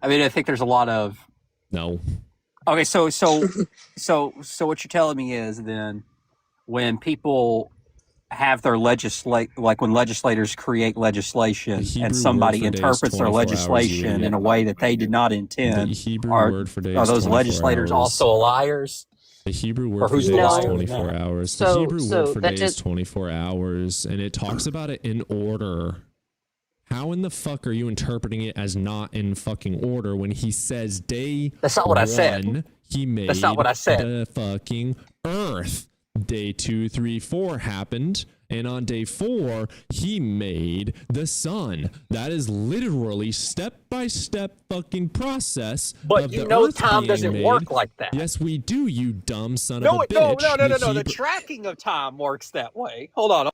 I mean, I think there's a lot of no. Okay, so what you're telling me is then when people have their when legislators create legislation and somebody interprets their legislation in a way that they did not intend, the Hebrew are word for day are is those 24 legislators hours. also liars? The Hebrew Or word for who's day the is liar? 24 hours. The So- Hebrew so word for that day is just- 24 hours, and it talks about it in order. How in the fuck are you interpreting it as not in fucking order when he says day That's not what I said. 1, he made That's not what I said. the fucking earth. Day 2, 3, 4 happened, and on day 4, he made the sun. That is literally step-by-step fucking process But of you the know earth time being doesn't made. work like that. Yes, we do, you dumb son No, of a no, bitch. no. The Hebrew- tracking of time works that way. Hold on.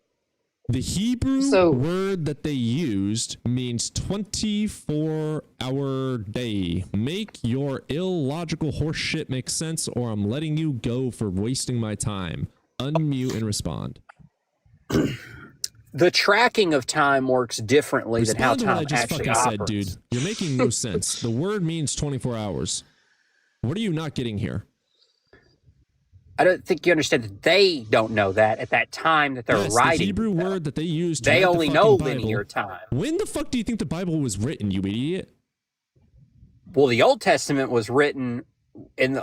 the Hebrew word that they used means 24-hour day. Make your illogical horse shit make sense, or I'm letting you go for wasting my time. Unmute and respond. The tracking of time works differently than how Respond to what I time just actually fucking operates. said, dude. You're making no sense. The word means 24 hours. What are you not getting here? I don't think you understand that they don't know that at that time that they're Yes, writing. the Hebrew word that they used to They write only the know fucking Bible. linear time. When the fuck do you think the Bible was written, you idiot? Well, the Old Testament was written in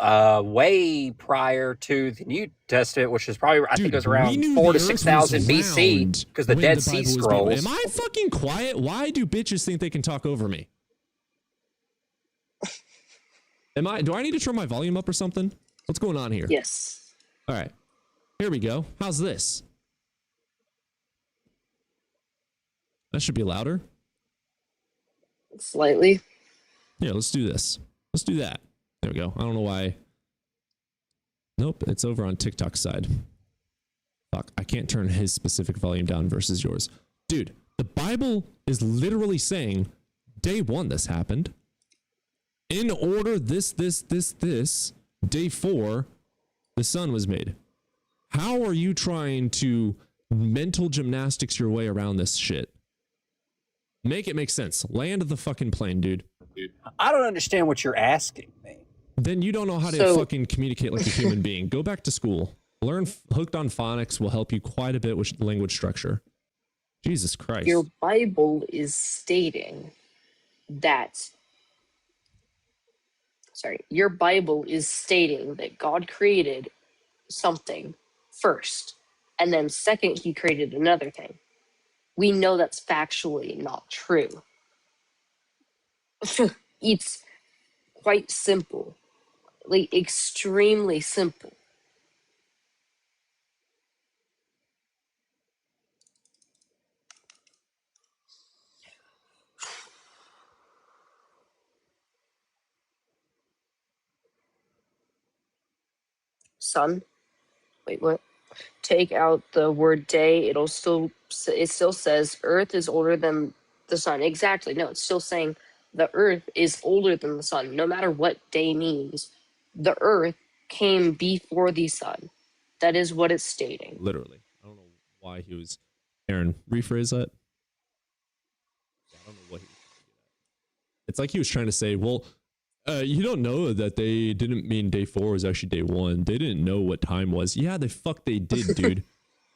way prior to the New Testament, which is probably I think it was we around knew 4 the to Earth 6,000 was BC round because the when Dead the Sea Bible was being Scrolls. written. Am I fucking quiet? Why do bitches think they can talk over me? Do I need to turn my volume up or something? What's going on here? Yes. All right. Here we go. How's this? That should be louder. Slightly. Yeah, let's do this. Let's do that. There we go. I don't know why. Nope, it's over on TikTok's side. Fuck, I can't turn his specific volume down versus yours. Dude, the Bible is literally saying day 1 this happened. In order this, day 4, the sun was made. How are you trying to mental gymnastics your way around this shit? Make it make sense. Land the fucking plane, dude. I don't understand what you're asking me. Then you don't know how to fucking communicate like a human being. Go back to school. Learn Hooked on Phonics will help you quite a bit with language structure. Jesus Christ. Your Bible is stating that. Your Bible is stating that God created something first, and then second, he created another thing. We know that's factually not true. It's quite simple, like extremely simple. Sun? Wait, what? Take out the word day, it still says Earth is older than the sun. Exactly. No, it's still saying the Earth is older than the sun. No matter what day means, the Earth came before the sun. That is what it's stating. Literally. I don't know why he was... Aaron, rephrase that. I don't know what he was trying to get at. It's like he was trying to say, well, you don't know that they didn't mean day 4 was actually day 1. They didn't know what time was. Yeah, they did, dude.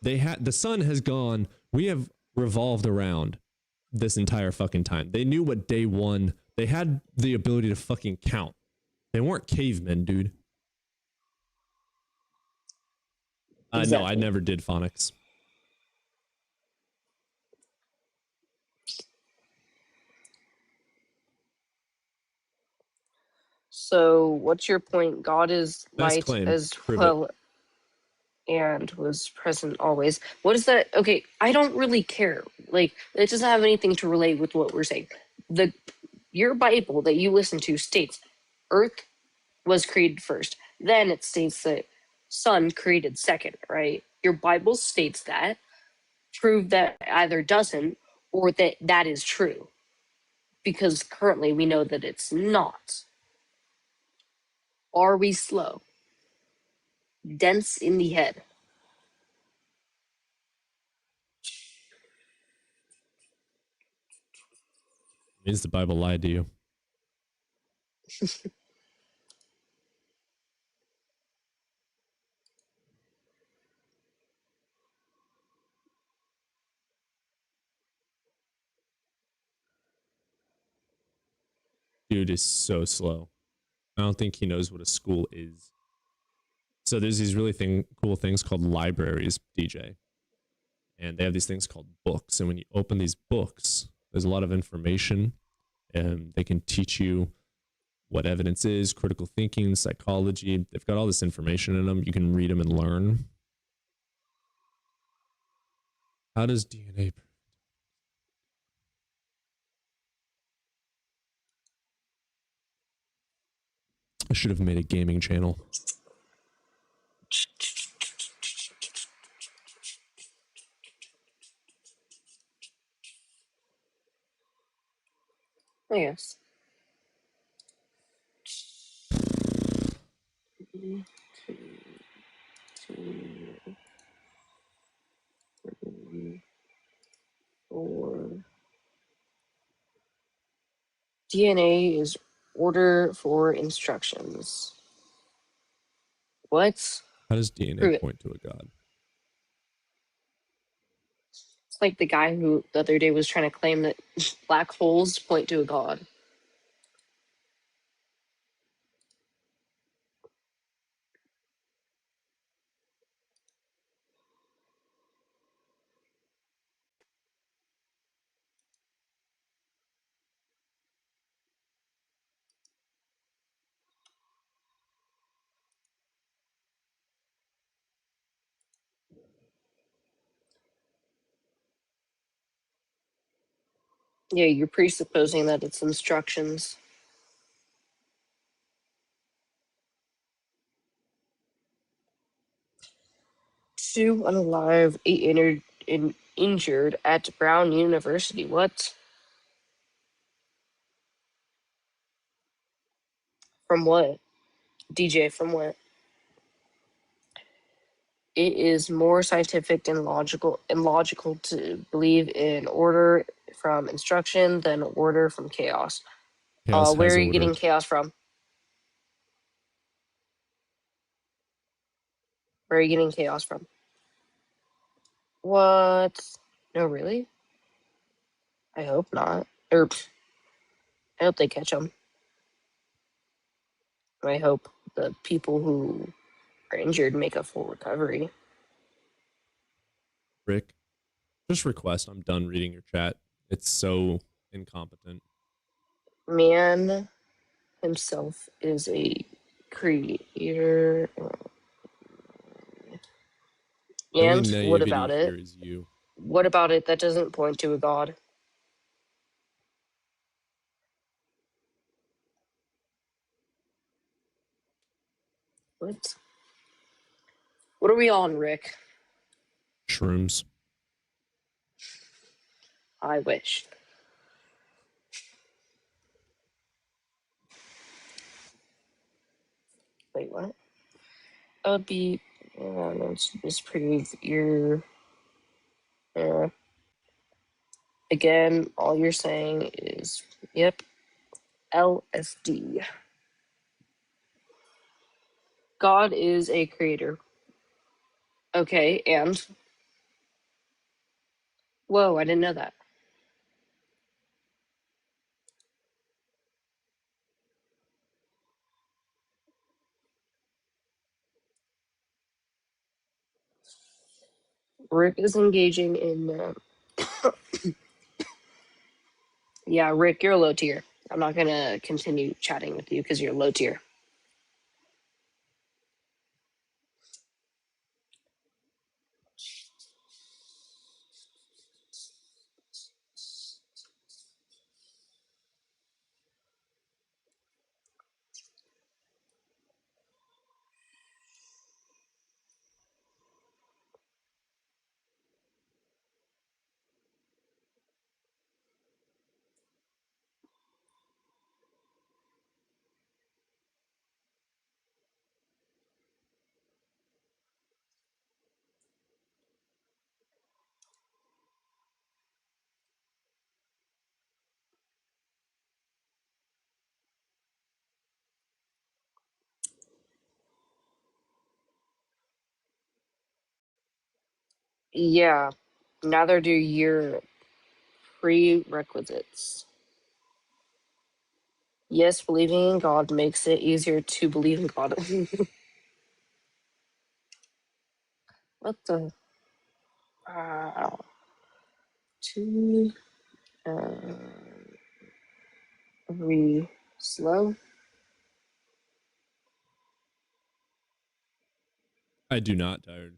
The sun has gone. We have revolved around this entire fucking time. They knew what day 1. They had the ability to fucking count. They weren't cavemen, dude. No, I never did phonics. So, what's your point? God is Nice light claim. as Prove well and was present always. What is that? Okay, I don't really care. Like, it doesn't have anything to relate with what we're saying. Your Bible that you listen to states Earth was created first. Then it states that sun created second, right? Your Bible states that. Prove that either doesn't or that is true. Because currently we know that it's not. Are we slow? Dense in the head. Means the Bible lied to you. Dude is so slow. I don't think he knows what a school is. So there's these really cool things called libraries, DJ. And they have these things called books. And when you open these books, there's a lot of information. And they can teach you what evidence is, critical thinking, psychology. They've got all this information in them. You can read them and learn. How does DNA... I should have made a gaming channel. Yes. DNA is order for instructions. What? How does Prove DNA it. point to a god? It's like the guy who the other day was trying to claim that black holes point to a god. Yeah, you're presupposing that it's instructions. 2 unalive, 8 injured at Brown University. What? From what? DJ, from what? It is more scientific and logical to believe in order from instruction than order from chaos. Chaos Where has are you order. getting chaos from? Where are you getting chaos from? What? No, really? I hope not. Or I hope they catch them. I hope the people who are injured make a full recovery. Rick, just request I'm done reading your chat. It's so incompetent. Man himself is a creator. The only And what naivety about here it? is you. What about it that doesn't point to a god? What? What are we on, Rick? Shrooms. I wish. Wait, what? That would be. No, disprove your. Again, all you're saying is, yep, LSD. God is a creator. Okay, and? Whoa, I didn't know that. Rick is engaging in. Yeah, Rick, you're low tier. I'm not gonna continue chatting with you because you're low tier. Yeah, neither do your prerequisites. Yes, believing in God makes it easier to believe in God. What the? Too slow. I do not tired.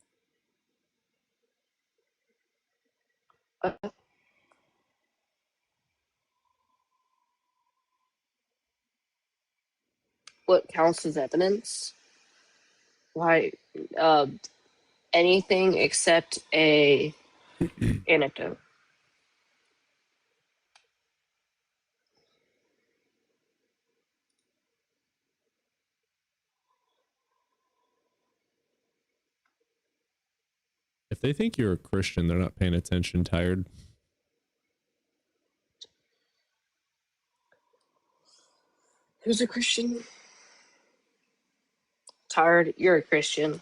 What counts as evidence? Why? Anything except a anecdote. If they think you're a Christian, they're not paying attention, tired. Who's a Christian? Tired, you're a Christian.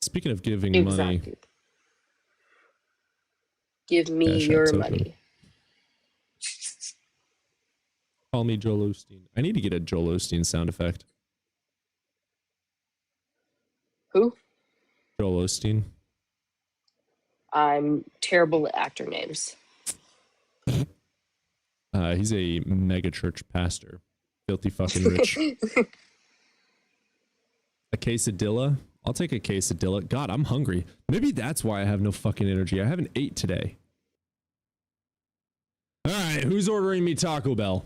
Speaking of giving money, Exactly. Give me Cash your App's open. money. Call me Joel Osteen. I need to get a Joel Osteen sound effect. Who? Joel Osteen. I'm terrible at actor names. He's a mega church pastor. Filthy fucking rich. A quesadilla? I'll take a quesadilla. God, I'm hungry. Maybe that's why I have no fucking energy. I haven't ate today. All right, who's ordering me Taco Bell?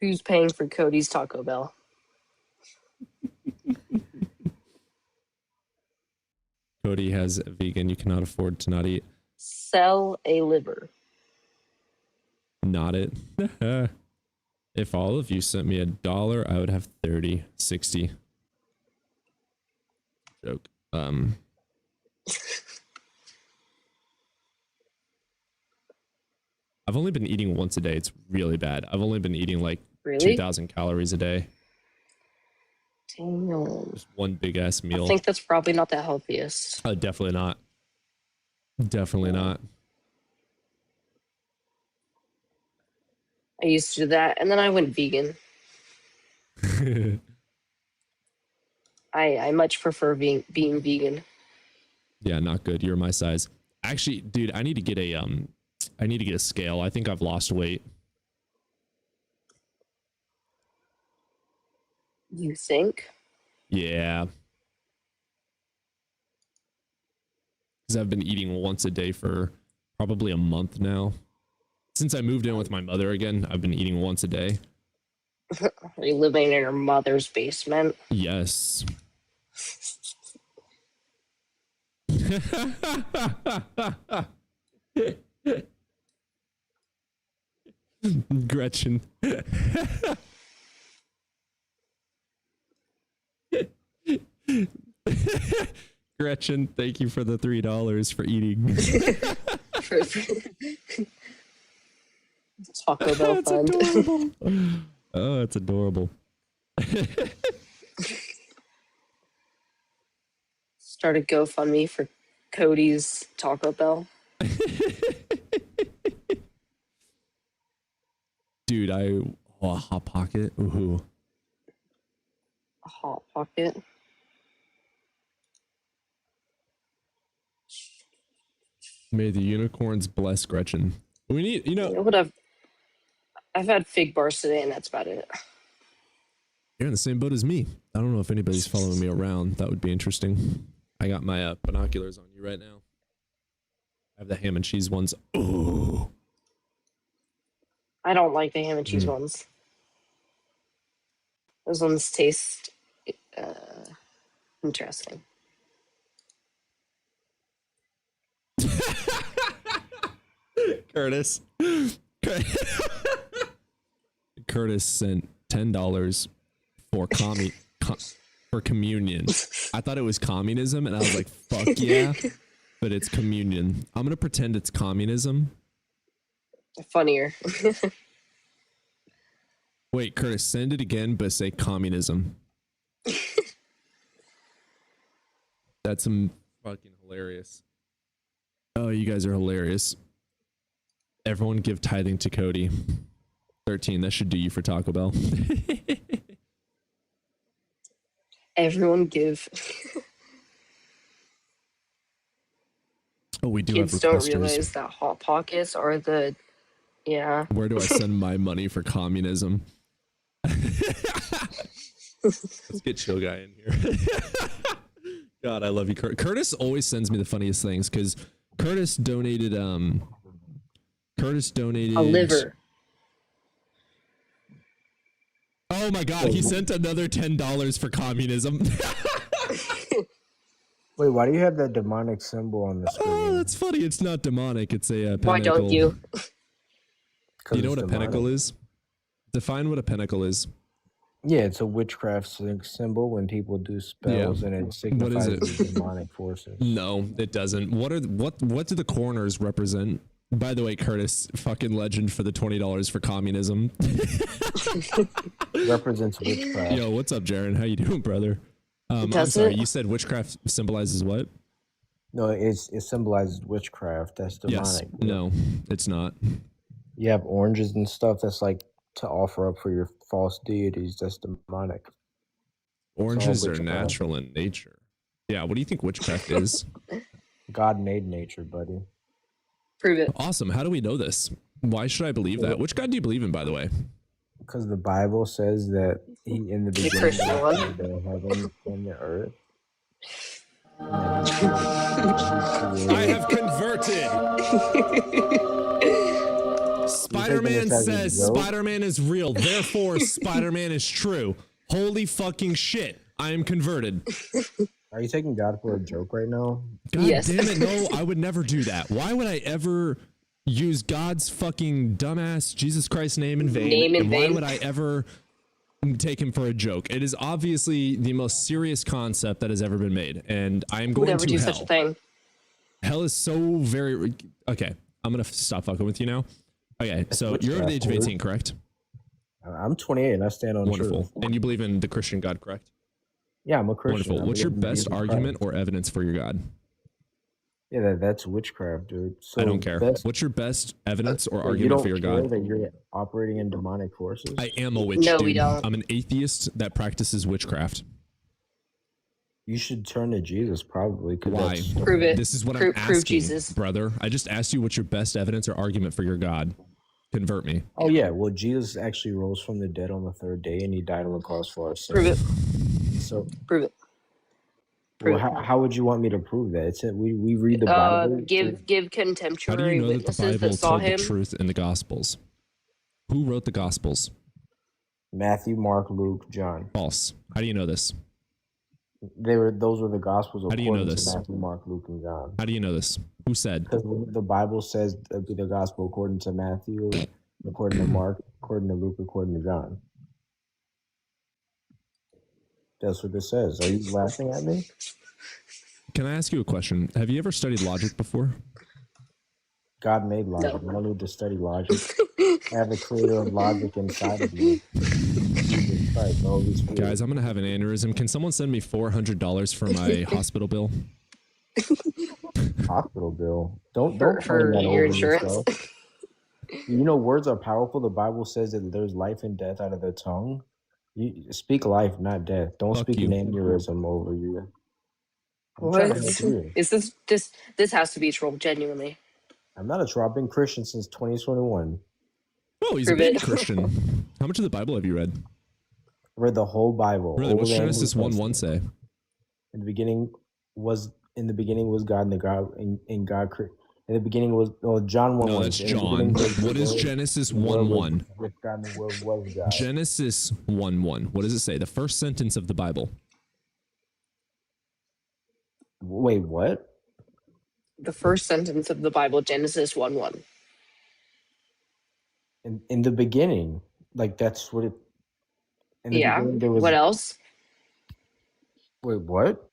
Who's paying for Cody's Taco Bell? Cody has a vegan. You cannot afford to not eat. Sell a liver. Not it. If all of you sent me $1, I would have 30, 60. Joke. I've only been eating once a day. It's really bad. I've only been eating like Really? 2,000 calories a day. Damn. Just one big ass meal. I think that's probably not the healthiest. Definitely not. Definitely not. I used to do that, and then I went vegan. I much prefer being vegan. Yeah, not good. You're my size. Actually, dude, I need to get a scale. I think I've lost weight. You think? Yeah. Because I've been eating once a day for probably a month now. Since I moved in with my mother again, I've been eating once a day. Are you living in your mother's basement? Yes. Gretchen. Gretchen, thank you for the $3 for eating. Taco Bell That's fund. adorable. Oh, it's adorable. Start a GoFundMe for Cody's Taco Bell. Dude, a Hot Pocket. Ooh. A Hot Pocket. May the unicorns bless Gretchen. We need, You know what I've had fig bars today, and that's about it. You're in the same boat as me. I don't know if anybody's following me around. That would be interesting. I got my binoculars on you right now. I have the ham and cheese ones. Ooh. I don't like the ham and cheese ones. Those ones taste interesting. Curtis. Curtis sent $10 for for communion. I thought it was communism, and I was like, "Fuck yeah!" But it's communion. I'm gonna pretend it's communism. Funnier. Wait, Curtis, send it again, but say communism. That's fucking hilarious. Oh, you guys are hilarious. Everyone give tithing to Cody. 13, that should do you for Taco Bell. Everyone give. Oh, we do Kids have don't requesters. realize that Hot Pockets are the, yeah. Where do I send my money for communism? Let's get Chill Guy in here. God, I love you, Curtis. Curtis always sends me the funniest things because Curtis donated a liver. Oh my God, he sent another $10 for communism. Wait, why do you have that demonic symbol on the screen? Oh, that's funny. It's not demonic. It's a pinnacle. Why don't you? You know what a pinnacle is? Define what a pinnacle is. Yeah, it's a witchcraft symbol when people do spells, and it signifies What is it? demonic forces. No, it doesn't. What do the corners represent? By the way, Curtis, fucking legend for the $20 for communism. Represents witchcraft. Yo, what's up, Jaron? How you doing, brother? I'm Does sorry, it? you said witchcraft symbolizes what? No, it symbolizes witchcraft. That's demonic. Yes. No, it's not. You have oranges and stuff that's like to offer up for your false deities. That's demonic. Oranges are witchcraft. natural in nature. Yeah, what do you think witchcraft is? God made nature, buddy. Prove it. Awesome. How do we know this? Why should I believe that? Which God do you believe in, by the way? Because the Bible says that he in the The beginning Christian created one. the heaven and the earth. I have converted. taking Spider-Man this as a says joke? Spider-Man is real. Therefore, Spider-Man is true. Holy fucking shit. I am converted. Are you taking God for a joke right now? God Yes. damn it, no, I would never do that. Why would I ever use God's fucking dumbass Jesus Christ's name in vain? Name in and why vain. would I ever take him for a joke? It is obviously the most serious concept that has ever been made, and I am Would going never to do hell. such a thing. Hell is so very... Okay, I'm gonna stop fucking with you now. Okay, so you're over the age of 18, correct? I'm 28 and I stand on Wonderful. truth. And you believe in the Christian God, correct? Yeah, I'm a Christian. Wonderful. I What's your believe in best Jesus argument Christ. or evidence for your God? Yeah, that's witchcraft, dude. So I don't care. best- What's your best evidence or Wait, you argument don't for your care God? that you're operating in demonic forces? I am a witch, No, dude. we don't. I'm an atheist that practices witchcraft. You should turn to Jesus, probably. 'cause Why? that's- Prove it. This is what I'm Prove asking, Jesus. brother. I just asked you what's your best evidence or argument for your God. Convert me. Oh yeah, well Jesus actually rose from the dead on the third day, and he died on the cross for our sins. Prove it. So, Prove it. well, Prove it. how would you want me to prove that? It's we read the Bible. Give How do contemporary you know that the witnesses Bible that saw told him. the truth in the Gospels? Who wrote the Gospels? Matthew, Mark, Luke, John. False. How do you know this? Those were the Gospels How do you know according this? to Matthew, Mark, Luke, and John. How do you know this? Who said? Because the Bible says the Gospel according to Matthew, according to Mark, according to Luke, according to John. That's what it says. Are you laughing at me? Can I ask you a question? Have you ever studied logic before? God made logic. I don't need to study logic. I have the creator of logic inside of me. Jesus Christ, the Holy Spirit. Guys, I'm gonna have an aneurysm. Can someone send me $400 for my hospital bill? Hospital bill. Don't For claim that your over insurance? yourself. You know, words are powerful. The Bible says that there's life and death out of the tongue. You speak life, not death. Don't Fuck speak you. an aneurysm over you. I'm What? trying to help you. Is this has to be a troll, genuinely. I'm not a troll. I've been Christian since 2021. Oh, he's a Prove baby it. Christian. How much of the Bible have you read? Read the whole Bible. Really? Old What's and New Genesis 1:1 Testament. say? In the beginning was God, and the God and God. In the beginning was John 1. No, 1. that's In the John. beginning was the What is Word, Genesis the Word was 1:1? with God, and the Word was God. Genesis 1:1. What does it say? The first sentence of the Bible. Wait, what? The first sentence of the Bible, Genesis 1:1. In the beginning, like that's what it. In the Yeah. beginning, there was. What else? Wait, what?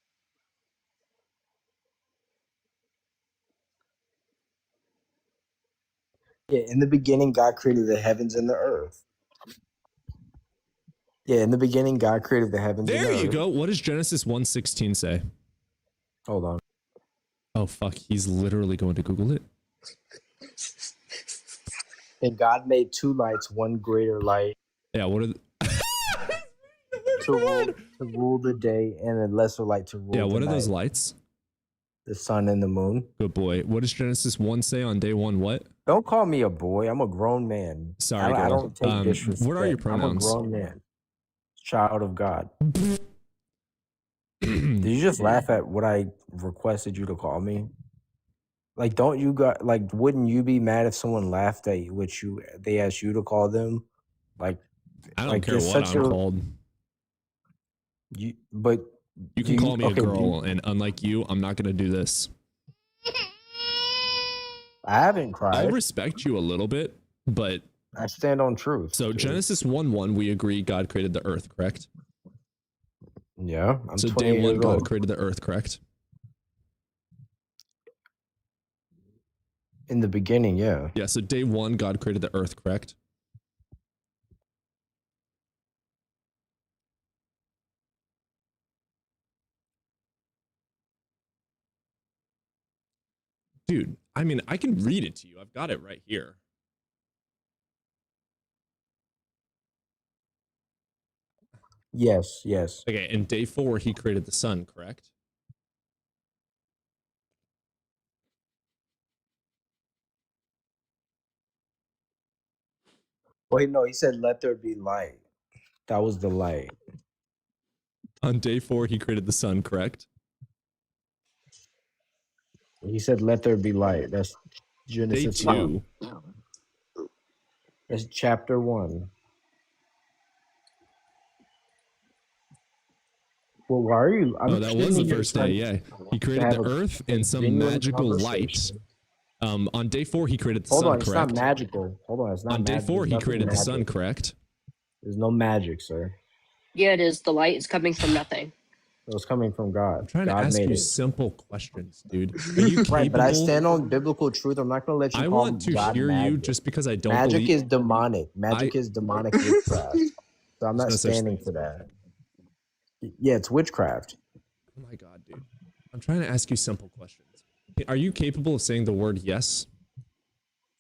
Yeah, in the beginning, God created the heavens and the earth. Yeah, in the beginning, God created the heavens and the There earth. you go. What does Genesis 1:16 say? Hold on. Oh fuck, he's literally going to Google it. And God made two lights, one greater light Yeah, what are the, to rule the day, and a lesser light to rule Yeah, the what are night. those lights? The sun and the moon. Good boy. What does Genesis 1 say on day 1? What? Don't call me a boy. I'm a grown man. Sorry, I girl. don't take disrespect. What are your pronouns? I'm a grown man. Child of God. Did you just laugh at what I requested you to call me? Like, don't you got like? Wouldn't you be mad if someone laughed at what they asked you to call them? Like, I don't like care you're what such I'm a- called. But You can do call me okay, a girl, and unlike you, I'm not gonna do this. I haven't cried. I'll respect you a little bit, but I stand on truth. so Genesis 1:1, we agree God created the earth, correct? Yeah, I'm So 28 day 1, years God old. created the earth, correct? In the beginning, yeah. Yeah, so day 1, God created the earth, correct? Dude, I mean, I can read it to you. I've got it right here. Yes, yes. Okay, and day 4, he created the sun, correct? Wait, no, he said, "Let there be light." That was the light. On day 4, he created the sun, correct? He said, "Let there be light." That's Day Genesis 2, It's chapter 1. Well, why are you? I'm Oh, that was the assuming you're first day. trying Yeah, he to created have the a earth and some genuine magical light. conversation. On day 4, he created the Hold sun. on, it's Correct. not magical. Hold on, it's not On day magic. 4, There's he nothing created the sun. magic. Correct. There's no magic, sir. Yeah, it is. The light is coming from nothing. It was coming from God. I'm trying to God ask made you it. simple questions, dude. Are you capable? Right, but I stand on biblical truth. I'm not going to let you I call want to God hear you magic. just because I don't Magic believe. is demonic. Magic is demonic witchcraft. So I'm not There's no such standing thing. for that. Yeah, it's witchcraft. Oh my god, dude. I'm trying to ask you simple questions. Are you capable of saying the word yes?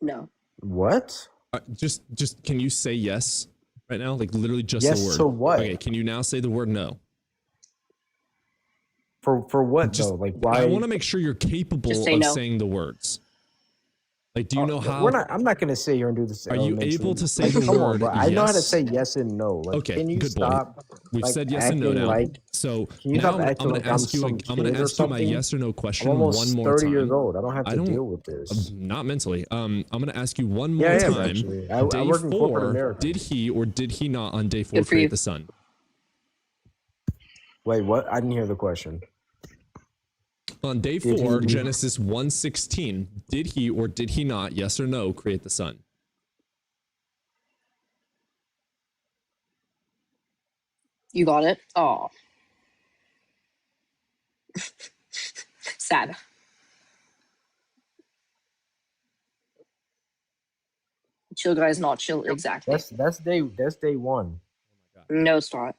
No. What? Just can you say yes right now? Like literally just Yes the word. to what? Okay, can you now say the word no? For what Just, though? Like why? I want to make sure you're capable Just say of no. saying the words. Like, do you know how? I'm not going to sit here and do this. Are you elementary- able to say like, the come on, word bro. I know how to yes? say yes and no. Like, Okay, can you good boy. stop? We've like, said yes and no acting now. Like, So can you now stop I'm acting gonna like I'm ask you. some I'm gonna kid or ask you my something? yes or no I'm question almost one more 30 time. years old. I don't have to deal with this. Not mentally. I'm gonna ask you one more Yeah, I am, time. actually. I Day work in corporate 4, America. did he or did he not on day 4 Good for create you. the sun? Wait, what? I didn't hear the question. On day Did 4, he- Genesis 1:16, did he or did he not, yes or no, create the sun? You got it? Oh. Sad. Chill guy's not chill exactly. That's day 1. No, it's not.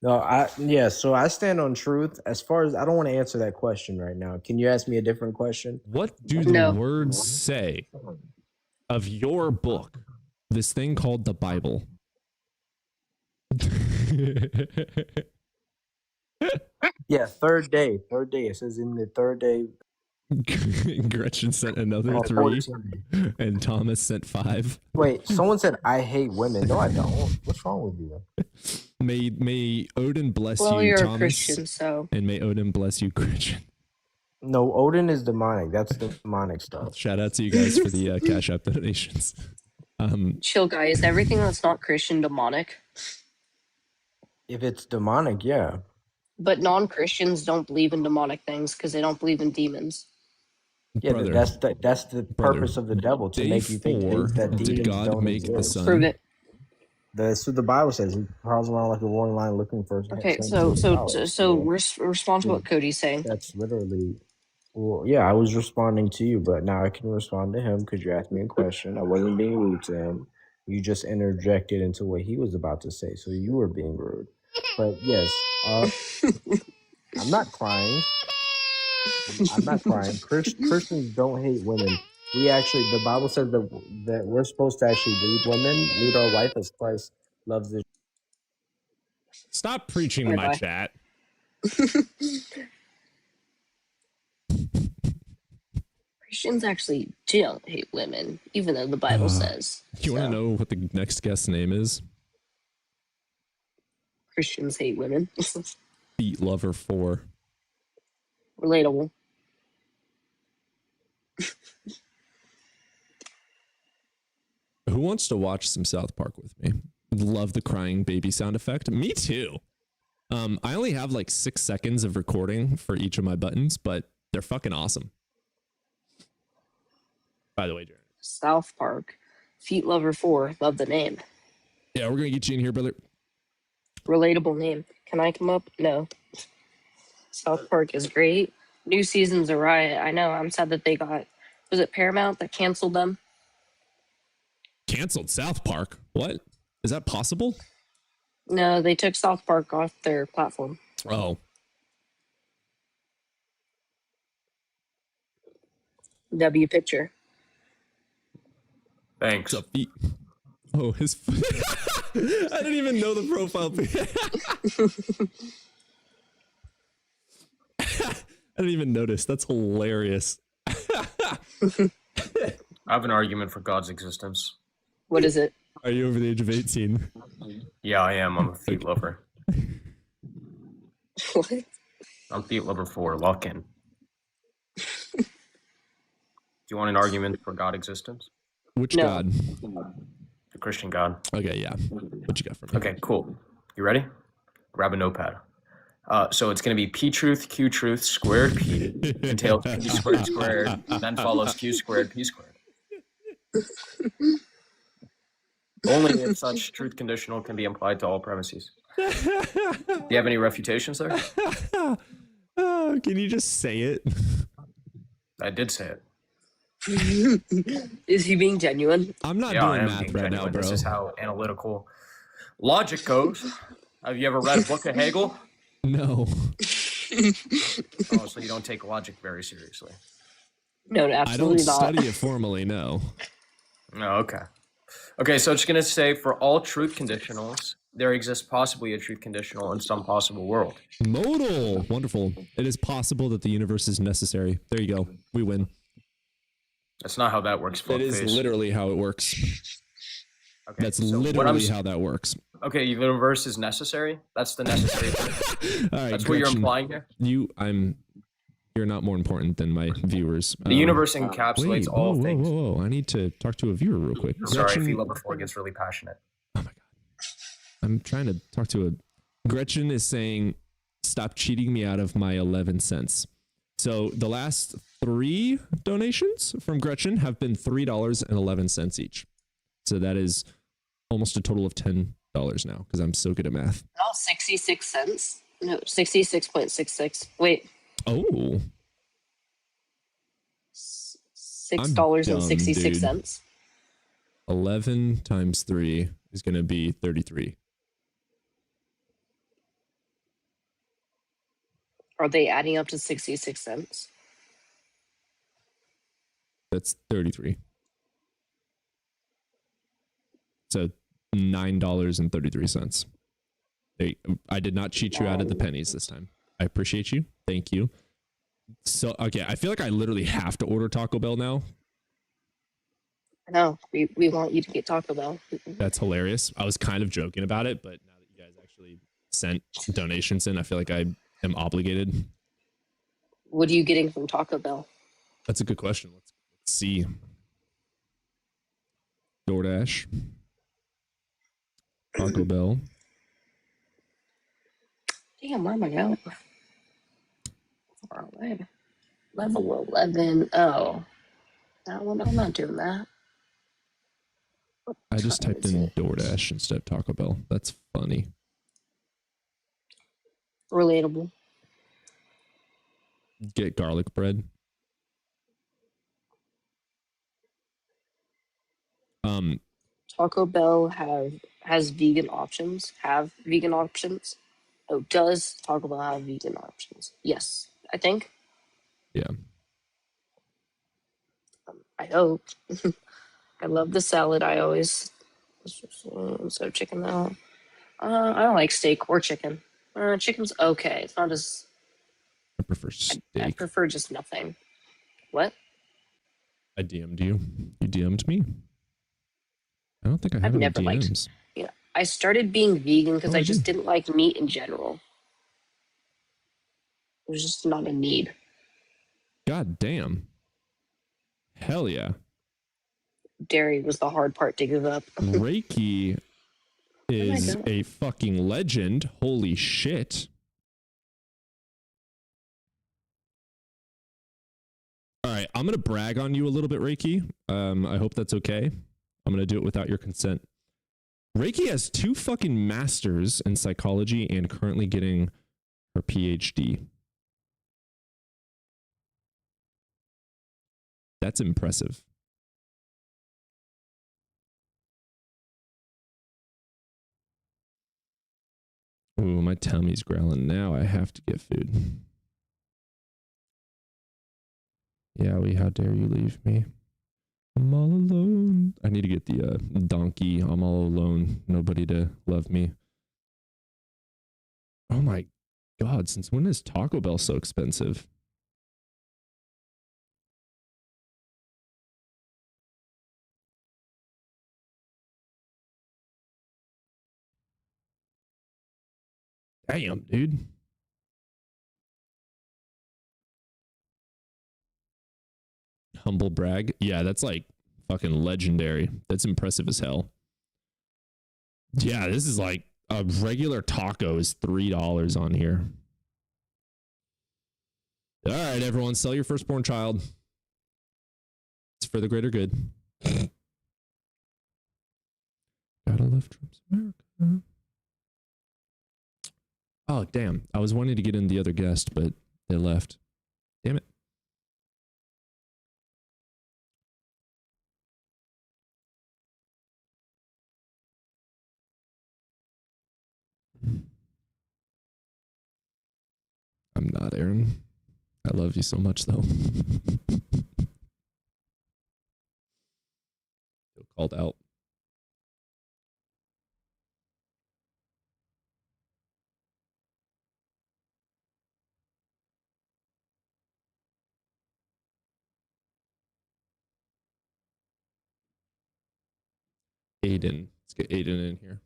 No, so I stand on truth. As far as I don't want to answer that question right now. Can you ask me a different question? What do the words say of your book, this thing called the Bible? Yeah, third day. Third day. It says in the third day. Gretchen sent another 3, and Thomas sent 5. Wait, someone said I hate women. No, I don't. What's wrong with you? May Odin bless Well, you, you're a Thomas, Christian, so. and may Odin bless you, Gretchen. No, Odin is demonic. That's the demonic stuff. Shout out to you guys for the Cash App donations. Chill guy, is everything that's not Christian demonic? If it's demonic, yeah. But non-Christians don't believe in demonic things because they don't believe in demons. Yeah, Brother, that's the purpose of the devil, to day make you think 4, that demons did God don't make the exist. sun? Prove it. That's what the Bible says. He prowls around like a roaring lion looking for. Okay, something to devour. respond to what Cody's saying. That's literally. Well, yeah, I was responding to you, but now I can respond to him because you asked me a question. I wasn't being rude to him. You just interjected into what he was about to say, so you were being rude. But yes, I'm not crying. I'm not crying. Christians don't hate women. We actually, the Bible says that we're supposed to actually lead women, lead our wife as Christ loves the. Stop preaching to my Bye-bye. chat. Christians actually don't hate women, even though the Bible says. You want to know what the next guest's name is? Christians hate women. Beat Lover 4. Relatable. Who wants to watch some South Park with me? Love the crying baby sound effect. Me too. I only have like 6 seconds of recording for each of my buttons, but they're fucking awesome. By the way, Jared. South Park. Feet Lover 4. Love the name. Yeah, we're gonna get you in here, brother. Relatable name. Can I come up? No. South Park is great. New season's a riot. I know. I'm sad that they got. Was it Paramount that canceled them? Canceled South Park? What? Is that possible? No, they took South Park off their platform. Oh. W picture. Thanks. What's up, feet? Oh, his. I didn't even know the profile pic. I didn't even notice. That's hilarious. I have an argument for God's existence. What is it? Are you over the age of 18? Yeah, I am. I'm a feet lover. What? I'm Thief Lover 4. Lock in. Do you want an argument for God existence? Which No. God? The Christian God. Okay, yeah. What you got for me? Okay, cool. You ready? Grab a notepad. So it's going to be P truth, Q truth, squared P, entails P squared squared, then follows Q squared P squared. Only if such truth conditional can be applied to all premises. Do you have any refutations there? Can you just say it? I did say it. Is he being genuine? I'm not Yeah, I doing am math being right now, genuine. bro. This is how analytical logic goes. Have you ever read Book of Hegel? No. Oh, so you don't take logic very seriously. No, I don't absolutely not. study it formally, no. Oh, okay. Okay, so it's going to say for all truth conditionals, there exists possibly a truth conditional in some possible world. Modal. Wonderful. It is possible that the universe is necessary. There you go. We win. That's not how that works, It is fuckface. literally how it works. Okay, That's so what I'm literally s- how that works. Okay, the universe is necessary. That's the necessary thing. All right, That's what you're Gretchen, implying here. You're not more important than my viewers. The universe encapsulates wait, all whoa, things. Whoa. I need to talk to a viewer real quick. Sorry, Gretchen, Thief Lover 4 gets really passionate. I'm trying to talk to a. Gretchen is saying, stop cheating me out of my 11 cents. So the last 3 donations from Gretchen have been $3.11 each. So that is almost a total of $10 now because I'm so good at math. No, 66 cents. No, 66.66. Wait, Oh, $6.66. 11 times 3 is going to be 33. Are they adding up to 66 cents? That's 33. So $9.33. I did not cheat you out of the pennies this time. I appreciate you. Thank you. So, okay, I feel like I literally have to order Taco Bell now. No, we want you to get Taco Bell. That's hilarious. I was kind of joking about it, but now that you guys actually sent donations in, I feel like I am obligated. What are you getting from Taco Bell? That's a good question. Let's see. DoorDash. Taco Bell. Damn, where am I going? Far away. Level 11. Oh. That one, I'm not doing that. I just typed in DoorDash instead of Taco Bell. That's funny. Relatable. Get garlic bread. Taco Bell has vegan options. Have vegan options. Oh, does Taco Bell have vegan options? Yes, I think. Yeah. I hope. I love the salad. I always so chicken though. I don't like steak or chicken. Chicken's okay. It's not as. I prefer steak. I prefer just nothing. What? I DM'd you. You DM'd me. I don't think I have I've any never liked. DMs. Yeah, I started being vegan because Oh, I I just do. didn't like meat in general. It was just not a need. God damn. Hell yeah. Dairy was the hard part to give up. Reiki is God. a fucking legend. Holy shit. All right, I'm going to brag on you a little bit, Reiki. I hope that's okay. I'm going to do it without your consent. Reiki has 2 fucking masters in psychology and currently getting her PhD. That's impressive. Ooh, my tummy's growling now. I have to get food. Yowie, how dare you leave me? I'm all alone. I need to get the donkey. I'm all alone. Nobody to love me. Oh my God, since when is Taco Bell so expensive? Damn, dude. humble brag. Yeah, that's like fucking legendary. That's impressive as hell. Yeah, this is like a regular taco is $3 on here. All right, everyone, sell your firstborn child. It's for the greater good. Gotta love Trump's America. Oh, damn. I was wanting to get in the other guest, but they left. Damn it. I'm not, Aaron. I love you so much, though. Feel called out. Aiden. Let's get Aiden in here.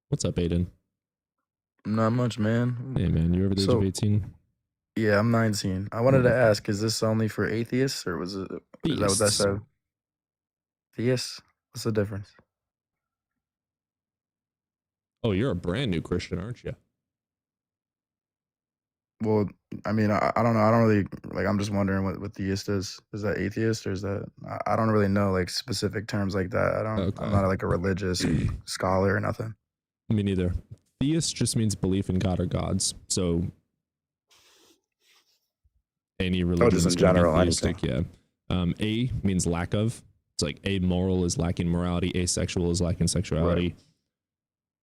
What's up, Aiden? Not much, man. Hey, man, you over the age of 18? Yeah, I'm 19. I wanted to ask, is this only for atheists, or is that what that Theists. said? Theists? What's the difference? Oh, you're a brand new Christian, aren't you? Well, I mean, I don't know. I don't really, like, I'm just wondering what theist is. Is that atheist, or is that, I don't really know, like, specific terms like that. I'm not, like, a religious scholar or nothing. Me neither. Theist just means belief in God or gods. So any religion just is in gonna be general, theistic, yeah. A means lack of. It's like amoral is lacking morality, asexual is lacking sexuality.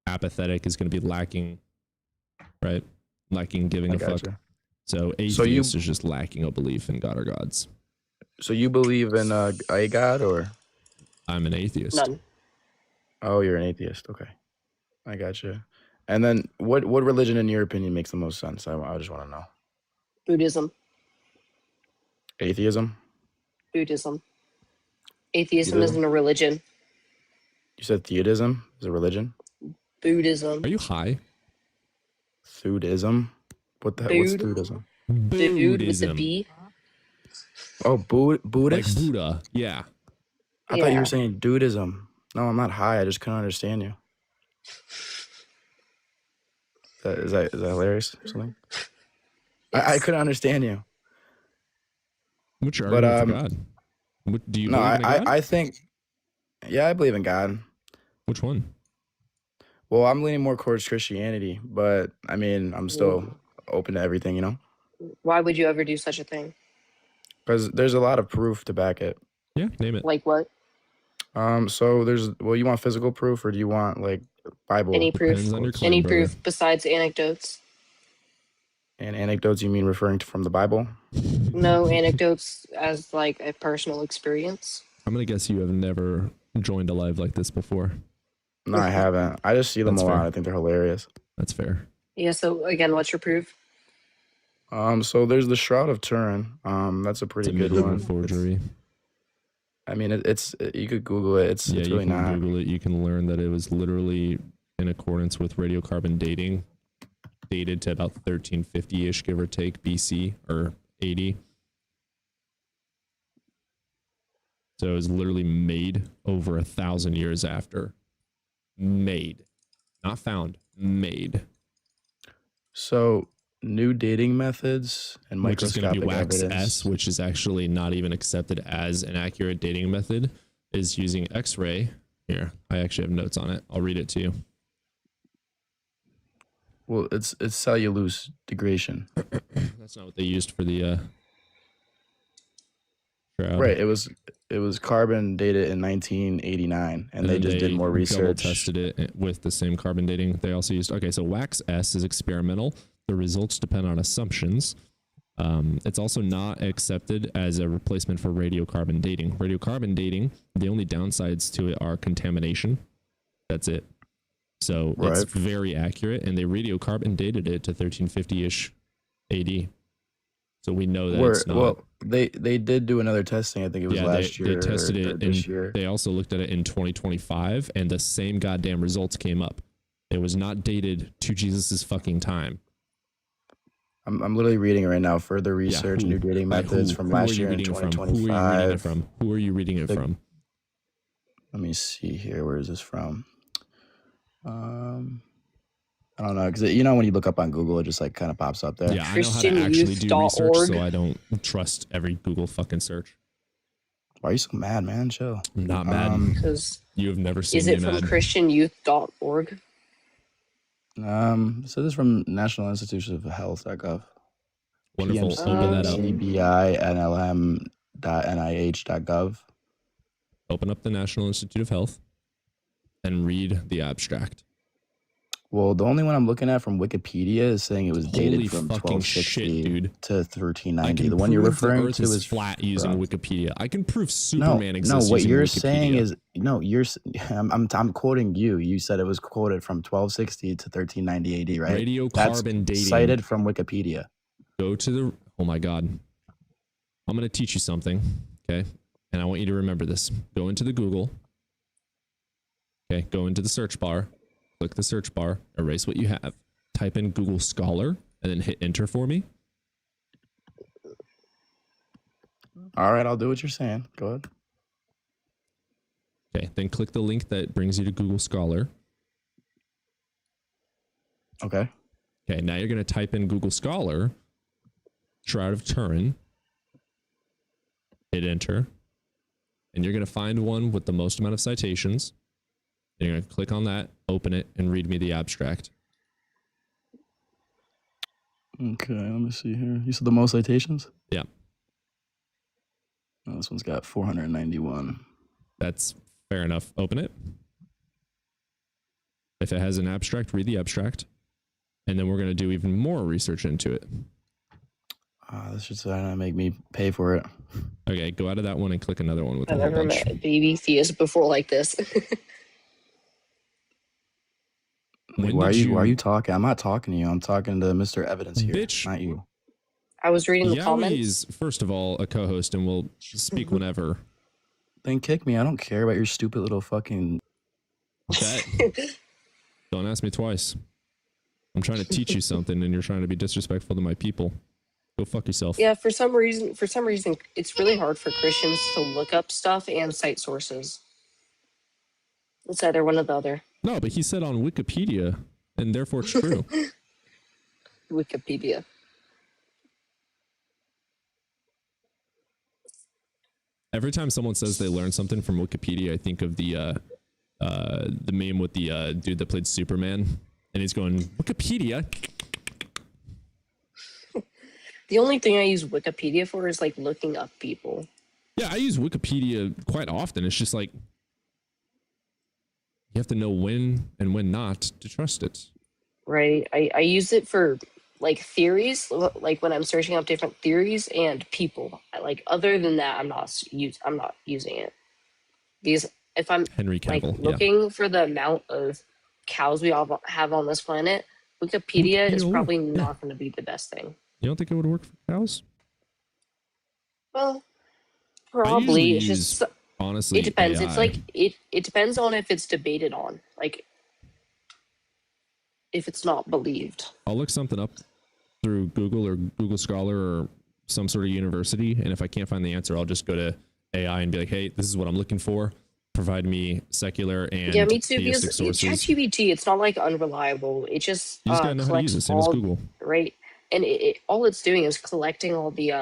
Apathetic is going to be lacking, right? Lacking giving a fuck. gotcha. So atheist is just lacking a belief in God or gods. So you believe in a God, or? I'm an atheist. None. Oh, you're an atheist. Okay. I gotcha. And then what religion, in your opinion, makes the most sense? I just want to know. Buddhism. Atheism? Buddhism. Atheism isn't a religion. You said theism is a religion? Buddhism. Are you high? Theudism? What the heck? What's Dude. theudism? Dude with a B. Oh, Buddhist? Like Buddha, yeah. I thought you Yeah. were saying dudism. No, I'm not high. I just couldn't understand you. Is that hilarious or something? I couldn't understand you. What's your But argument for God? What, do you no, believe in a God? I think, yeah, I believe in God. Which one? Well, I'm leaning more towards Christianity, but I mean, I'm still open to everything, you know, Why would you ever do such a thing? because there's a lot of proof to back it. Yeah, name it. Like what? So you want physical proof, or do you want like Bible? Any proof? Depends on your claim, Any brother. proof besides anecdotes? And anecdotes, you mean referring to from the Bible? No anecdotes as like a personal experience. I'm going to guess you have never joined a live like this before. No, I haven't. I just see them That's a lot. fair. I think they're hilarious. That's fair. Yeah. So again, what's your proof? So there's the Shroud of Turin. That's a pretty It's a good medieval one. forgery. I mean, it's you could Google it. It's Yeah, it's you really can not. Google it. You can learn that it was literally in accordance with radiocarbon dating, dated to about 1350-ish, give or take, BC or 80. So it was literally made over 1,000 years after. Made. Not found. Made. So new dating methods and Which is going to microscopic be Wax evidence. S, which is actually not even accepted as an accurate dating method, is using X-ray. Here, I actually have notes on it. I'll read it to you. Well, it's cellulose degradation. That's not what they used for the shroud. Right. It was carbon dated in 1989, and they then just did more double research. tested it with the same carbon dating. They also used, okay, so Wax S is experimental. The results depend on assumptions. It's also not accepted as a replacement for radiocarbon dating. Radiocarbon dating, the only downsides to it are contamination. That's it. So it's Right. very accurate, and they radiocarbon dated it to 1350-ish AD. So we know that it's not. Well, they did do another testing. I think it was last year. They tested or it, this and year. they also looked at it in 2025, and the same goddamn results came up. It was not dated to Jesus's fucking time. I'm literally reading it right now. Further research, who? new dating Like, methods who? from Who are last you year in reading it from? Who are you reading it 2025. from? Who are you reading it from? Let me see here. Where is this from? I don't know, because you know when you look up on Google, it just like kind of pops up there. Yeah, I know how to actually do research, so I don't trust every Google fucking search. Why are you so mad, man? Chill. I'm not mad. Because You have never seen is me it from mad. christianyouth.org? So this is from National Institutes of Health.gov. Wonderful. Open that up. PMCBINLM.nih.gov. Open up the National Institute of Health and read the abstract. Well, the only one I'm looking at from Wikipedia is saying it was dated Holy from fucking 1260 shit, dude. to I 1390. can The one you're prove the referring Earth to is is flat using from, Wikipedia. I can prove no, Superman no. exists What using you're Wikipedia. saying is no. I'm quoting you. You said it was quoted from 1260 to 1390 AD, right? That's Radiocarbon dating. cited from Wikipedia. Go to the. Oh my God. I'm going to teach you something. Okay. And I want you to remember this. Go into the Google. Okay. Go into the search bar. Click the search bar. Erase what you have. Type in Google Scholar and then hit enter for me. All right, I'll do what you're saying. Go ahead. Okay. Then click the link that brings you to Google Scholar. Okay. Okay. Now you're going to type in Google Scholar, Shroud of Turin, hit enter, and you're going to find one with the most amount of citations. You're going to click on that, open it, and read me the abstract. Okay, let me see here. You said the most citations? Yeah. Oh, this one's got 491. That's fair enough. Open it. If it has an abstract, read the abstract. And then we're going to do even more research into it. This should make me pay for it. Okay, go out of that one and click another one with I've a whole never bunch. met a baby theist before like this. Like, why are you talking? I'm not talking to you. I'm talking to Mr. Evidence here, not you. I was reading the Yowie comments. is, first of all, a co-host and will speak whenever. Then kick me. I don't care about your stupid little fucking... Don't ask me twice. I'm trying to teach you something and you're trying to be disrespectful to my people. Go fuck yourself. Yeah, for some reason, it's really hard for Christians to look up stuff and cite sources. It's either one or the other. No, but he said on Wikipedia, and therefore it's true. Wikipedia. Every time someone says they learned something from Wikipedia, I think of the meme with the dude that played Superman, and he's going, Wikipedia? The only thing I use Wikipedia for is like looking up people. Yeah, I use Wikipedia quite often. It's just like, you have to know when and when not to trust it. Right. I use it for like theories, like when I'm searching up different theories and people. Like other than that, I'm not using it. Because if I'm Henry like Cavill, yeah. looking for the amount of cows we all have on this planet, Wikipedia is Wikipedia probably will, yeah. not going to be the best thing. You don't think it would work for cows? Well, probably. It's usually just use, honestly, it depends. It's AI. like it depends on if it's debated on, like if it's not believed. I'll look something up through Google or Google Scholar or some sort of university, and if I can't find the answer, I'll just go to AI and be like, hey, this is what I'm looking for. Provide me secular and Yeah, me too. theistic Because sources. ChatGPT, it's not like unreliable. It just You just gotta know how to use it, collects same as all Google. right, and all it's doing is collecting all the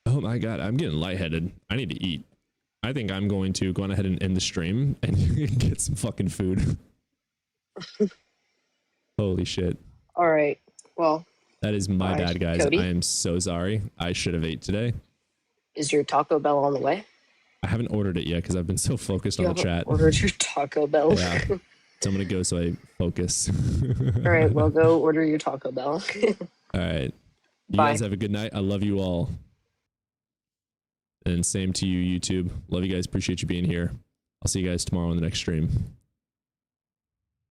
Oh my God, I'm getting lightheaded. I need to eat. I think I'm going to go on ahead and end the stream and get some fucking food. Holy shit. All right. Well, That is my All right, bad, guys. Cody? I am so sorry. I should have ate today. is your Taco Bell on the way? I haven't ordered it yet because I've been so focused You on the haven't chat. ordered your Taco Bell. Yeah. So I'm going to go so I focus. All right. Well, go order your Taco Bell. All right. You Bye. guys have a good night. I love you all. And same to you, YouTube. Love you guys. Appreciate you being here. I'll see you guys tomorrow on the next stream.